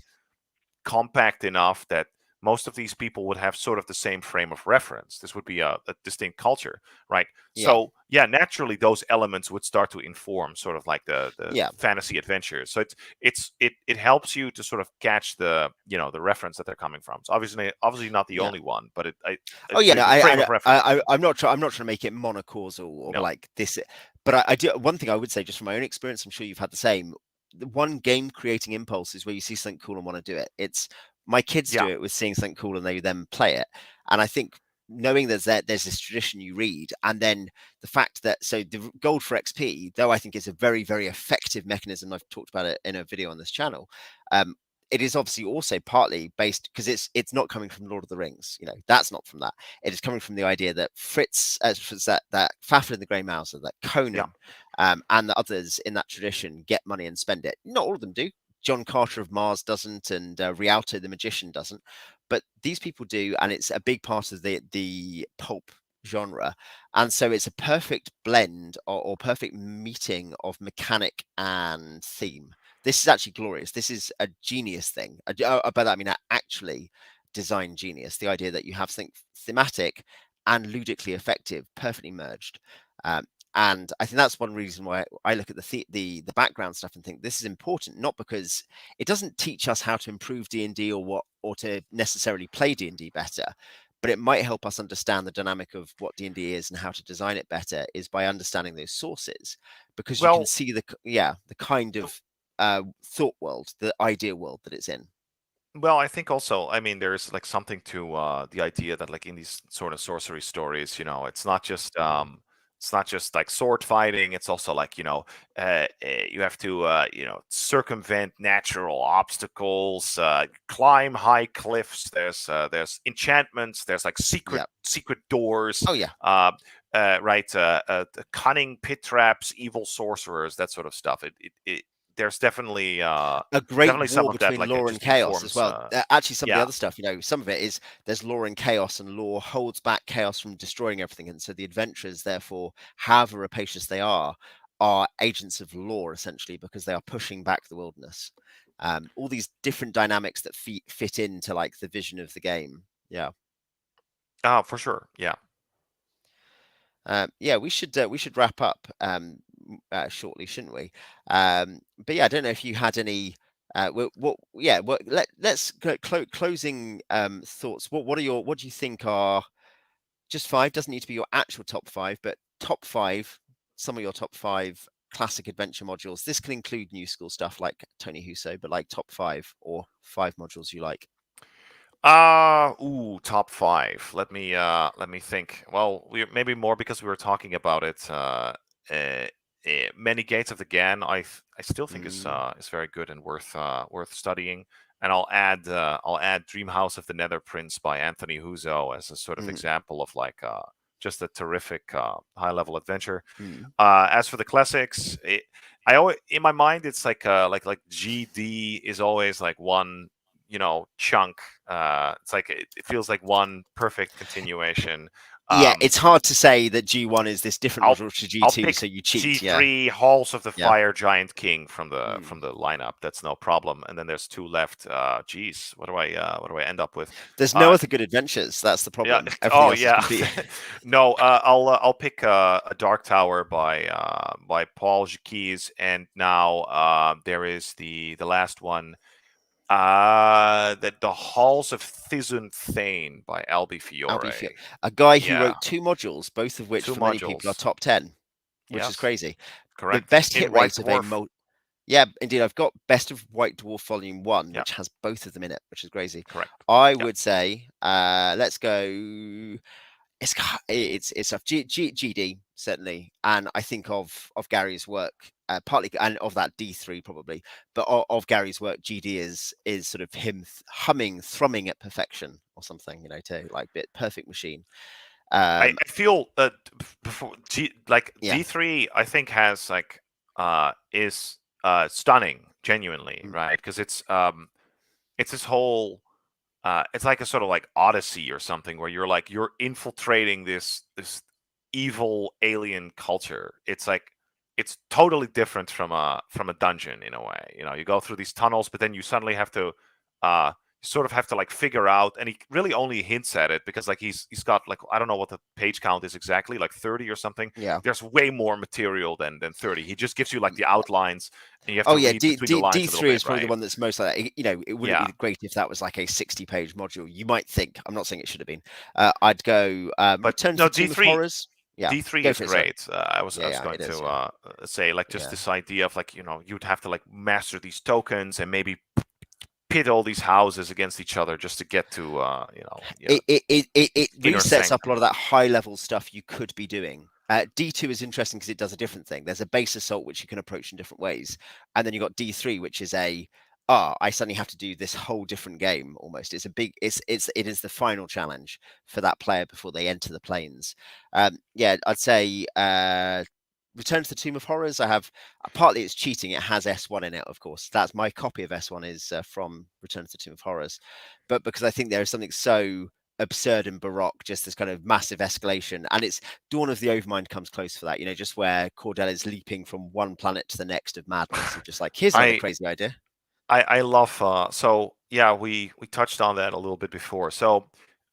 compact enough that most of these people would have sort of the same frame of reference. This would be a distinct culture, right? Yeah. So yeah, naturally those elements would start to inform sort of like the Yeah. fantasy adventures. So it helps you to sort of catch the the reference that they're coming from. So obviously not the Yeah. only one, but Oh yeah, no, the frame of reference. I'm not trying. I'm not trying to make it monocausal or No, like this. But I do. One thing I would say, just from my own experience, I'm sure you've had the same. The one game creating impulse is where you see something cool and want to do it. It's my kids yeah, do it with seeing something cool and they then play it. And I think knowing there's this tradition you read, and then the fact that the gold for XP, though I think is a very very effective mechanism. I've talked about it in a video on this channel. Um, it is obviously also partly based because it's not coming from Lord of the Rings. That's not from that. It is coming from the idea that that Fafnir and the Grey Mouser, that yeah. Conan, and the others in that tradition get money and spend it. Not all of them do. John Carter of Mars doesn't, and Rialto the magician doesn't, but these people do, and it's a big part of the pulp genre. And so it's a perfect blend or perfect meeting of mechanic and theme. This is actually glorious. This is a genius thing. By that I mean actually design genius. The idea that you have something thematic and ludically effective, perfectly merged. Um, and I think that's one reason why I look at the background stuff and think this is important, not because it doesn't teach us how to improve D&D or to necessarily play D&D better, but it might help us understand the dynamic of what D&D is and how to design it better is by understanding those sources, because you can Well, see the kind of thought world, the idea world that it's in. Well, I think also, I mean, there's like something to the idea that like in these sort of sorcery stories, it's not just like sword fighting. It's also like you have to circumvent natural obstacles, climb high cliffs. There's enchantments. There's like Yeah. secret doors. Oh yeah. Right, cunning pit traps, evil sorcerers, that sort of stuff. There's A great definitely some war of that, between like it law and just chaos as informs. well. Actually, some of the Yeah. other stuff, some of it is there's law and chaos, and law holds back chaos from destroying everything. And so the adventurers, therefore, however rapacious they are agents of law essentially because they are pushing back the wilderness. All these different dynamics that fit into like the vision of the game. Yeah. For sure. Yeah. Yeah, we should wrap up shortly, shouldn't we? But yeah, I don't know if you had any. Yeah. Let's closing thoughts. What do you think are just five? Doesn't need to be your actual top five, but top five. Some of your top five classic adventure modules. This can include new school stuff like Tony Huso, but like top five or five modules you like. Top five. Let me think. Well, we maybe more because we were talking about it. Uh, Many Gates of the Gan. I still think Mm, is very good and worth studying. And I'll add Dream House of the Nether Prince by Anthony Huzo as a sort of mm, example of like just a terrific high level adventure. mm. As for the classics, I always in my mind it's like GD is always like one chunk. It's like it feels like one perfect continuation. Yeah, Um, it's hard to say that G1 is this different I'll module to I'll G2, pick so you cheat. Yeah, G3 Halls of the yeah. Fire Giant King from Mm. the lineup. That's no problem. And then there's two left. Geez, what do I end up with? There's no Uh, other good adventures. That's the yeah. problem. Everything Oh else is yeah. complete. No. I'll pick a Dark Tower by Paul Jaquez, and now there is the last one. The Halls of Thizun Thane by Albi Fiore. Albie, a guy who Yeah, wrote two modules, both of which two for many people are modules. top 10, which is Yes, crazy. The correct. best In hit White rate of a Dwarf. yeah, indeed. I've got Best of White Dwarf Volume 1, Yeah, which has both of them in it, which is crazy. correct. I Yeah. would say, let's go. It's a GD certainly, and I think of Gary's work partly, and of that D3 probably, but of Gary's work, GD is sort of him humming, thrumming at perfection or something, to like bit perfect machine. I feel before Yeah, D3, I think has like is stunning, genuinely, mm, right? Because it's this whole it's like a sort of like Odyssey or something where you're infiltrating this evil alien culture. It's like it's totally different from a dungeon in a way. You go through these tunnels, but then you suddenly have to sort of have to like figure out, and he really only hints at it because like he's got like, I don't know what the page count is exactly, like 30 or something. Yeah. There's way more material than 30. He just gives you like the outlines, and you have Oh to yeah, read between the lines a little D3 bit, is probably the right? one that's most like that. You know, it wouldn't Yeah. be great if that was like a 60-page module. You might think. I'm not saying it should have been. I'd go But Return to no, the Tomb of Horrors. Yeah, D3 go is for it. Sorry. great. I was Yeah, going it is. to say like just Yeah. this idea of like, you'd have to like master these tokens and maybe pit all these houses against each other just to get to It inner resets up a sanctum. lot of that high level stuff you could be doing. D2 is interesting because it does a different thing. There's a base assault which you can approach in different ways, and then you got D3, which is I suddenly have to do this whole different game almost. It's a big it is the final challenge for that player before they enter the planes. Yeah, I'd say Return to the Tomb of Horrors. I have partly it's cheating. It has S1 in it, of course. That's my copy of S1 is from Return to the Tomb of Horrors, but because I think there is something so absurd and baroque, just this kind of massive escalation, and it's Dawn of the Overmind comes close for that. You know, just where Cordell is leaping from one planet to the next of madness. Of just like, here's another I crazy idea. I love so yeah, we touched on that a little bit before. So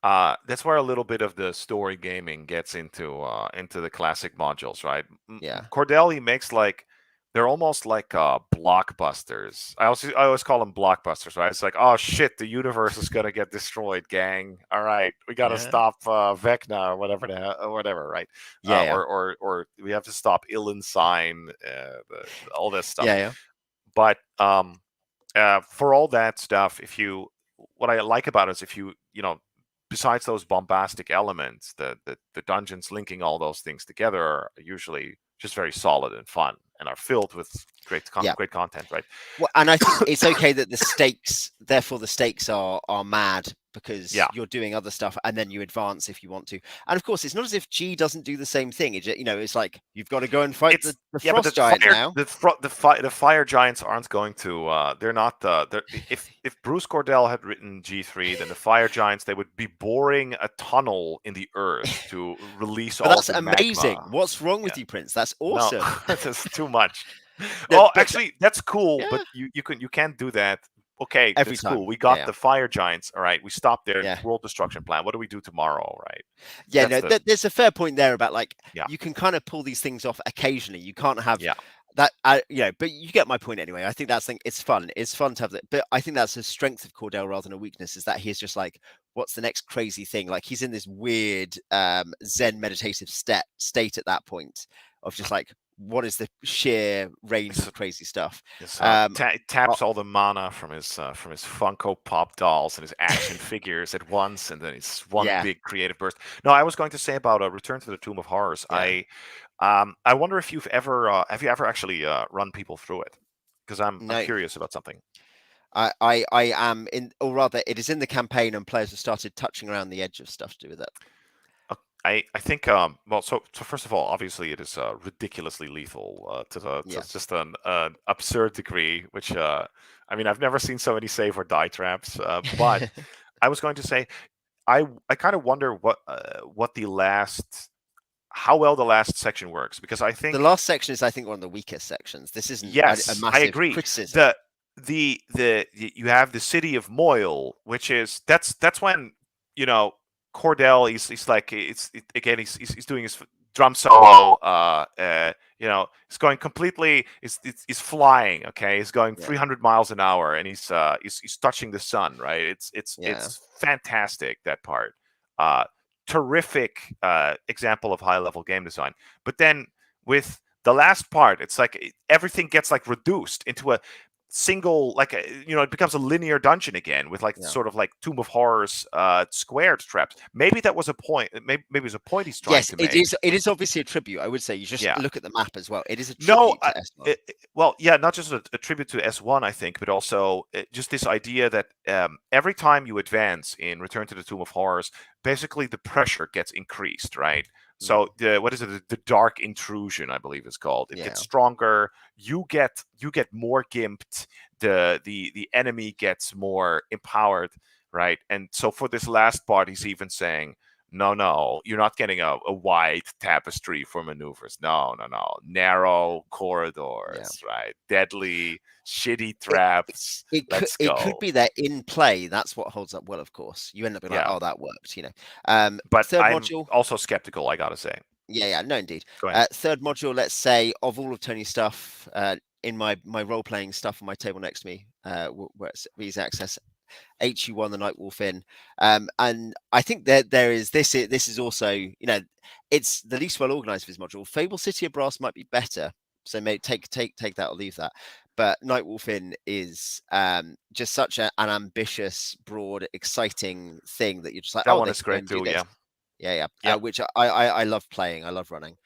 that's where a little bit of the story gaming gets into the classic modules, right? Yeah. Cordelli makes like, they're almost like blockbusters. I always call them blockbusters, right? It's like, oh shit, the universe is gonna get destroyed, gang. All right, we gotta Yeah. stop Vecna or whatever or whatever, right? Yeah. Or we have to stop Illan Sign, all this stuff. Yeah. But for all that stuff, what I like about it is if besides those bombastic elements, the dungeons linking all those things together are usually just very solid and fun and are filled with great content, right? Well, and I think it's okay that the stakes, therefore, the stakes are mad because you're doing other stuff, and then you advance if you want to. And of course, it's not as if G doesn't do the same thing. It's like you've got to go and fight the frost giant now. The fire giants aren't going to. They're not. If Bruce Cordell had written G3, then the fire giants, they would be boring a tunnel in the earth to release But all that's the amazing. magma. What's wrong with you, Prince? That's awesome. No, that's too much. No, Actually, that's cool, yeah. but you can't do that. Okay, Every that's time. cool. We got the fire giants. All right, we stopped their Yeah. world destruction plan. What do we do tomorrow, right? Yeah, there's a fair point there about like Yeah. you can kind of pull these things off occasionally. You can't have Yeah. that, but you get my point anyway. I think that's it's fun. It's fun to have that, but I think that's a strength of Cordell rather than a weakness. Is that he's just like, what's the next crazy thing? Like he's in this weird Zen meditative state at that point of just like, what is the sheer range of crazy stuff? Taps all the mana from his Funko Pop dolls and his action figures at once, and then it's one big creative burst. No, I was going to say about Return to the Tomb of Horrors. Yeah. I wonder if have you ever actually run people through it? Because I'm curious about something. I am in, or rather, it is in the campaign, and players have started touching around the edge of stuff to do with it. I think well, so first of all, obviously it is ridiculously lethal to just an absurd degree, which I mean, I've never seen so many save or die traps, but I was going to say I kind of wonder how well the last section works, because I think the last section is, I think, one of the weakest sections. This isn't a massive I agree. criticism. You have the city of Moyle, which is that's when Cordell, he's like, he's doing his drum solo, he's going completely, he's flying, okay, he's going 300 miles an hour, and he's touching the sun, right? It's fantastic, that part. Terrific example of high level game design. But then with the last part, it's like everything gets like reduced into a single, like it becomes a linear dungeon again with like sort of like Tomb of Horrors squared traps. Maybe that was a point. Maybe it was a point he's trying to make. It is obviously a tribute. I would say you just look at the map as well. It is a tribute to S1. Not just a tribute to S1, I think, but also just this idea that every time you advance in Return to the Tomb of Horrors, basically the pressure gets increased, right? So what is it? The dark intrusion, I believe, is called. It gets stronger. You get more gimped. The enemy gets more empowered, right? And so for this last part, he's even saying, no, you're not getting a wide tapestry for maneuvers. No, narrow corridors, right? Deadly, shitty It, traps. Let's it could go. be that in play, that's what holds up well, of course. You end up being like, Yeah, oh, that worked, but Third I'm module. also skeptical, I gotta say. Yeah, no, indeed. Go ahead. Third module, let's say, of all of Tony's stuff, in my role playing stuff on my table next to me, where it's easy access, HU1, the Night Wolf Inn, and I think that there is this. This is also, it's the least well organized of his module. Fable City of Brass might be better, so maybe take that or leave that. But Night Wolf Inn is just such an ambitious, broad, exciting thing that you're just like, That oh, one they is can go great and do too. this. Yeah. Yeah. Which I love playing. I love running.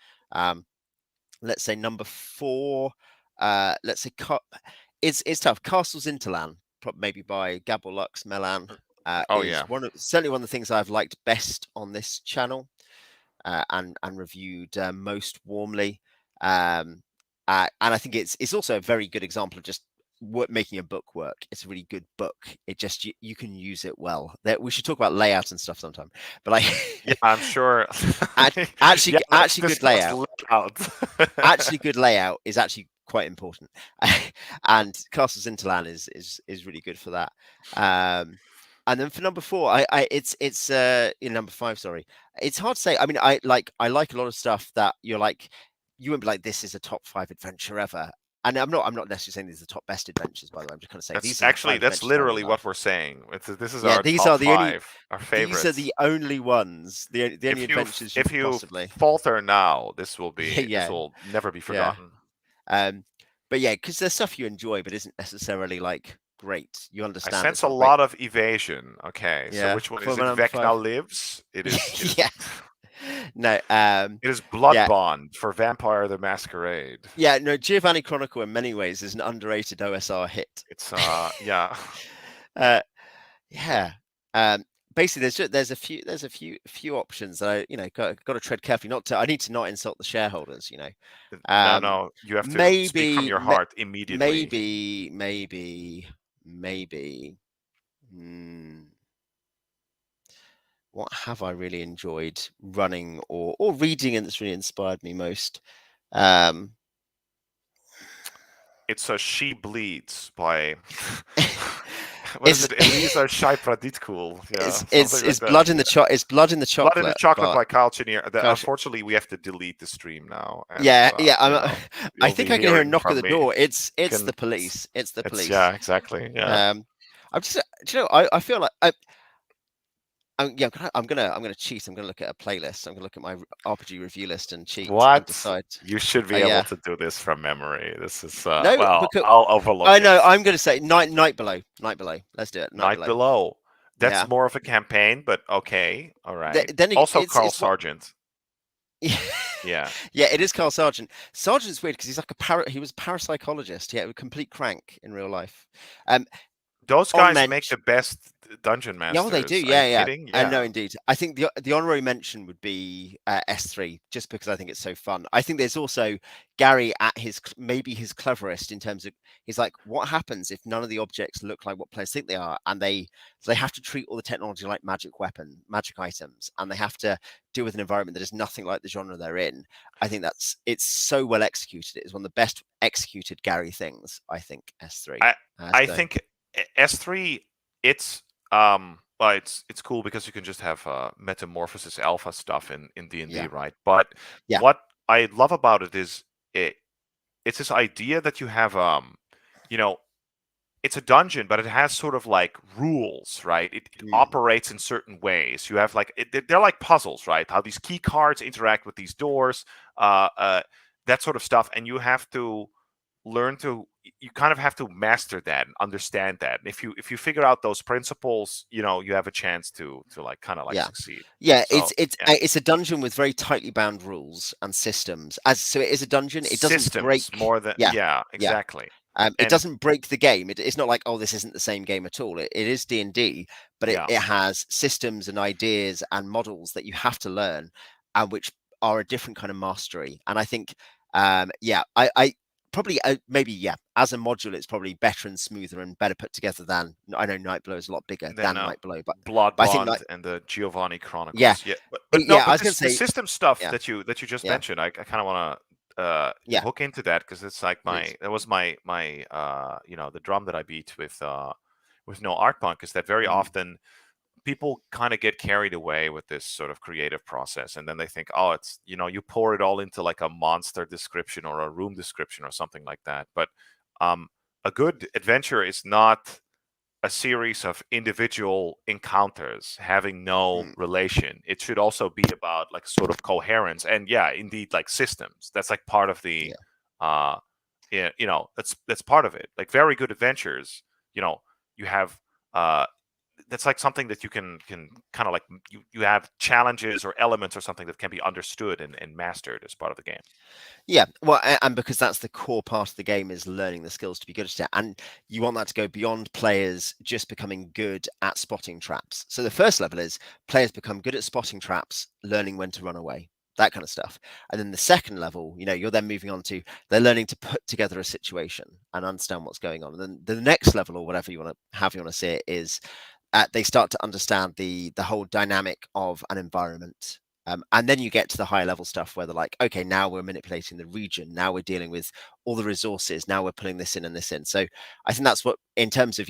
Let's say number 4. Let's say it's tough. Castles Interland, maybe by Gabor Lux Melan, Oh is yeah. certainly one of the things I've liked best on this channel, and reviewed most warmly. And I think it's also a very good example of just making a book work. It's a really good book. It just you can use it well. We should talk about layout and stuff sometime. But Yeah, I'm sure. actually Yeah, let's good discuss layout. layout. Actually, good layout is actually quite important, and Castles Interland is really good for that. And then for number 4, it's in number 5. Sorry, it's hard to say. I mean, I like a lot of stuff that you're like, you wouldn't be like, this is a top 5 adventure ever. And I'm not necessarily saying these are the top best adventures, by the way. I'm just kind of saying That's these are the 5 actually that's adventures I really literally love. what we're saying. This is Yeah, our these top are the only 5, our these are favorites. the only ones, the only adventures you If could you possibly. falter now, this Yeah, will never be yeah. forgotten. But yeah, because there's stuff you enjoy, but isn't necessarily like great. You I understand it's sense a not great. lot of evasion. Okay, so Yeah, which one for is my it? number Vecna 5. lives. It is. Yeah, no, It is Blood yeah, Bond for Vampire the Masquerade. yeah, no. Giovanni Chronicle in many ways is an underrated OSR hit. It's yeah. uh, yeah. Um, Basically, there's a few options that I got to tread carefully. Not to I need to not insult the shareholders. Um, No, you have to speak from maybe, your heart immediately. maybe. Hmm, what have I really enjoyed running or reading, and that's really inspired me most? It's a She Bleeds by what is it? Elisa Shaipraditkul. Yeah, something like it's that. blood in the it's blood in the Blood in the chocolate, Chocolate but by Kyle Chenier. gosh, Unfortunately, we have to delete the stream now, and yeah, I you'll think be I can hear a hearing knock at from the me. door. It's Can the police. It's the it's police. yeah, exactly. Yeah. I'm just, I feel like I'm gonna cheat. I'm gonna look at a playlist. I'm gonna look at my RPG review list and cheat and What? decide. You should be able Yeah, to do this from memory. This is no, well, because I'll overlook I it. know I'm gonna say night below. Night below. Let's do it. Night Night below. Below. That's Yeah. more of a campaign, but okay, all right. Then Also, Carl it's what. Sargent. Yeah. Yeah, it is Carl Sargent. Sargent's weird because he's like he was a parapsychologist. Yeah, a complete crank in real life. Um, Those on guys make mention. the best dungeon Yeah, well, they do. masters. Are you Yeah. kidding? No, Yeah. indeed. I think the honorary mention would be S3, just because I think it's so fun. I think there's also Gary at maybe his cleverest in terms of he's like, what happens if none of the objects look like what players think they are, and they have to treat all the technology like magic items, and they have to deal with an environment that is nothing like the genre they're in. I think it's so well executed. It is one of the best executed Gary things. I think S3. I think S3. It's well, it's cool because you can just have metamorphosis alpha stuff in D&D, Yeah. right? But Yeah. what I love about it is it's this idea that you have you know, it's a dungeon, but it has sort of like rules, right? It operates in certain ways. You have like they're like puzzles, right? How these key cards interact with these doors, that sort of stuff, and you have to learn to. You kind of have to master that and understand that. And if you figure out those principles, you have a chance to like kind of like succeed. Yeah, So, it's a dungeon with very tightly bound rules and systems. So it is a dungeon. It doesn't break. more than exactly. It doesn't break the game. It's not like, oh, this isn't the same game at all. It is D&D, but it has systems and ideas and models that you have to learn, and which are a different kind of mastery. And I think, I probably maybe as a module, it's probably better and smoother and better put together than I know Nightblow is a lot bigger Then than Nightblow, but I think Blood like Bond and the Giovanni yeah Chronicles. Yeah, but no, yeah I but was gonna the say system stuff yeah that you just yeah mentioned, I kind of want to yeah hook into that because it's like please that was my the drum that I beat with no art punk is that very mm, often people kind of get carried away with this sort of creative process and then they think, oh, it's you pour it all into like a monster description or a room description or something like that. But um a good adventure is not a series of individual encounters having no mm, relation. It should also be about like sort of coherence and yeah, indeed like systems. That's like part of the yeah. uh yeah, that's part of it. Like very good adventures, you have that's like something that you can kind of like you have challenges or elements or something that can be understood and mastered as part of the game. Yeah, well, and because that's the core part of the game is learning the skills to be good at it, and you want that to go beyond players just becoming good at spotting traps. So the first level is players become good at spotting traps, learning when to run away, that kind of stuff. And then the second level, you're then moving on to they're learning to put together a situation and understand what's going on. And then the next level, or whatever you want to see it, is they start to understand the whole dynamic of an environment. And then you get to the higher level stuff where they're like, okay, now we're manipulating the region. Now we're dealing with all the resources. Now we're putting this in and this in. So I think that's what, in terms of,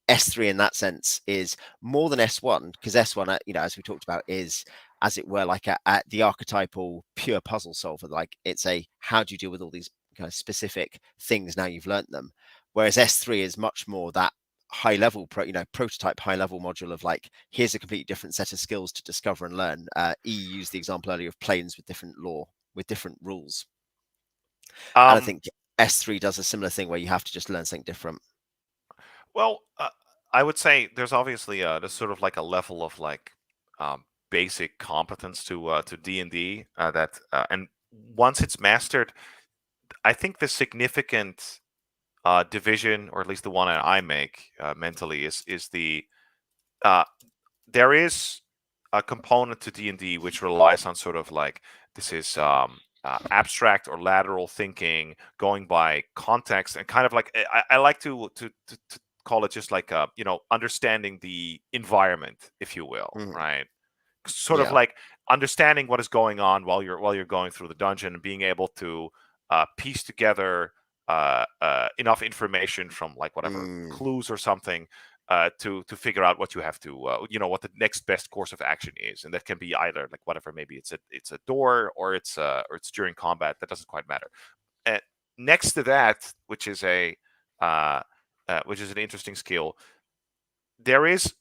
S3 in that sense is more than S1, because S1, as we talked about, is, as it were, like the archetypal pure puzzle solver. Like it's how do you deal with all these kind of specific things now you've learnt them? Whereas S3 is much more that high level prototype high level module of like, here's a completely different set of skills to discover and learn. Used the example earlier of planes with different law, with different rules, and I Um, think S3 does a similar thing where you have to just learn something different. well, I would say there's obviously there's sort of like a level of like basic competence to D&D that and once it's mastered, I think the significant division, or at least the one that I make mentally, is the uh, there is a component to D&D which relies on sort of like this is abstract or lateral thinking, going by context, and kind of like I like to call it just like understanding the environment, if you will, Mhm. right? Sort of Yeah. like understanding what is going on while you're going through the dungeon and being able to piece together enough information from like whatever Mm, clues or something to figure out what you have to what the next best course of action is, and that can be either like whatever, maybe it's a door or it's during combat. That doesn't quite matter. Uh, Next to that, uh, which is an interesting skill, there is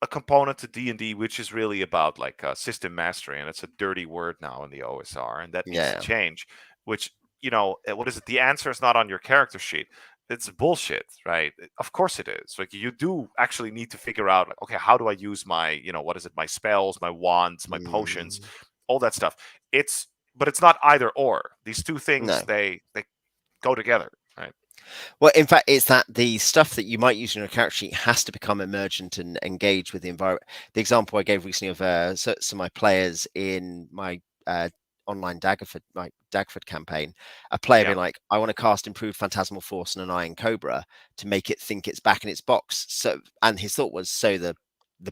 a component to D&D which is really about like system mastery, and it's a dirty word now in the OSR, and that needs to yeah. change. Which what is it? The answer is not on your character sheet. It's bullshit, right? Of course it is. Like you do actually need to figure out, like, okay, how do I use my, what is it? My spells, my wands, my potions, Mm, all that stuff. But it's not either or. These two things, no. they go together, right? Well, in fact, it's that the stuff that you might use in your character sheet has to become emergent and engage with the environment. The example I gave recently of some of my players in my online Daggerford campaign, a player Yeah. being like, I want to cast Improved Phantasmal Force on an Iron Cobra to make it think it's back in its box. So, and his thought was, so the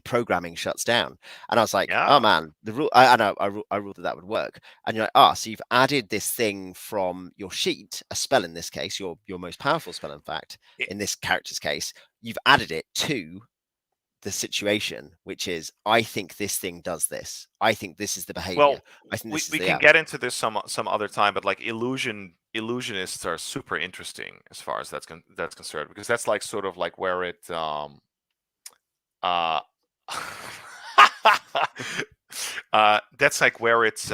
programming shuts down. And I was like, oh Yeah. man, the rule, I know, I ruled that would work. And you're like, so you've added this thing from your sheet, a spell in this case, your most powerful spell, in fact, in this character's case, you've added it to the situation, which is, I think this thing does this. I think this is the behavior. Well, I think this is we the can get into this some other time, but like illusionists are super interesting as far as that's concerned, because that's like sort of like where it uh that's like where it's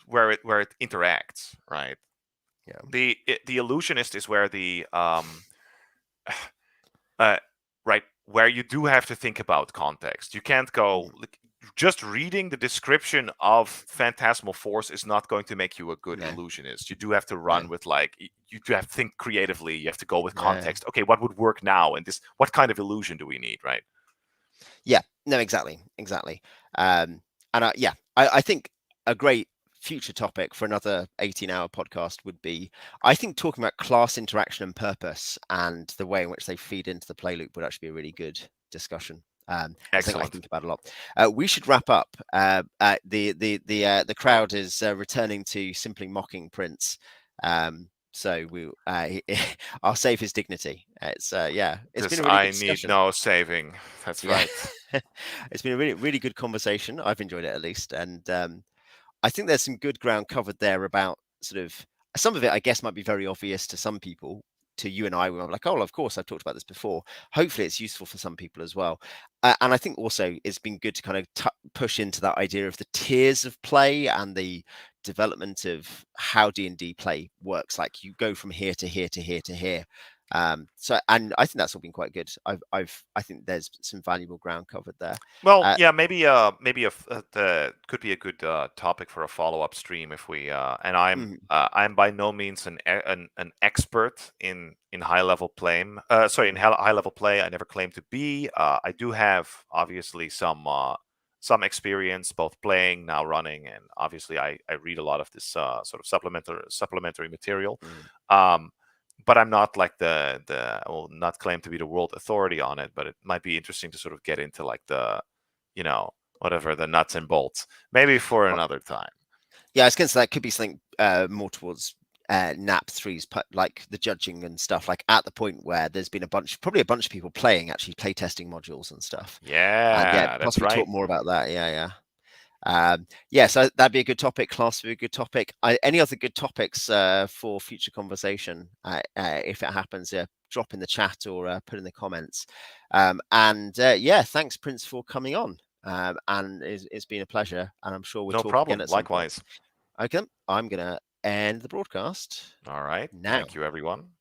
where it interacts, right? yeah. The illusionist is where the uh, right, where you do have to think about context. You can't go Mm, like, just reading the description of phantasmal force is not going to make you a good no, illusionist. You do have to no, run with like you do have to think creatively. You have to go with yeah, context. Okay, what would work now? And this, what kind of illusion do we need, right? yeah, no, exactly. And I think a great future topic for another 18-hour podcast would be, I think, talking about class interaction and purpose and the way in which they feed into the play loop would actually be a really good discussion. It's something I Excellent. think about a lot. We should wrap up. The crowd is returning to simply mocking Prince. So I'll save his dignity. It's it's been Because a really good I need discussion. no saving. That's Yeah, right. it's been a really good conversation. I've enjoyed it at least, and I think there's some good ground covered there about sort of some of it, I guess, might be very obvious to some people. To you and I, we're like, oh, of course, I've talked about this before. Hopefully, it's useful for some people as well. And I think also it's been good to kind of push into that idea of the tiers of play and the development of how D&D play works. Like you go from here to here to here to here. So, and I think that's all been quite good. I think there's some valuable ground covered there. Well, Uh, yeah, maybe the could be a good topic for a follow-up stream if we and mm, I'm by no means an expert in high-level play. Sorry, in high-level play. I never claimed to be. I do have obviously some experience both playing, now running, and obviously I read a lot of this sort of supplementary material. mm. Um, but I'm not like I will not claim to be the world authority on it, but it might be interesting to sort of get into like you know, whatever the nuts and bolts, maybe for another time. Yeah, I was going to say that could be something more towards NAP threes, like the judging and stuff. Like at the point where there's been probably a bunch of people playing actually playtesting modules and stuff. And yeah, Yeah, that's possibly right. talk more about that. Yeah, so that'd be a good topic. Class would be a good topic. Any other good topics for future conversation? If it happens, drop in the chat or put in the comments. Yeah, thanks, Prince, for coming on. And it's been a pleasure. And I'm sure we'll No talk again problem. at some point. Likewise. Okay, I'm going to end the broadcast All right. now. Thank you, everyone.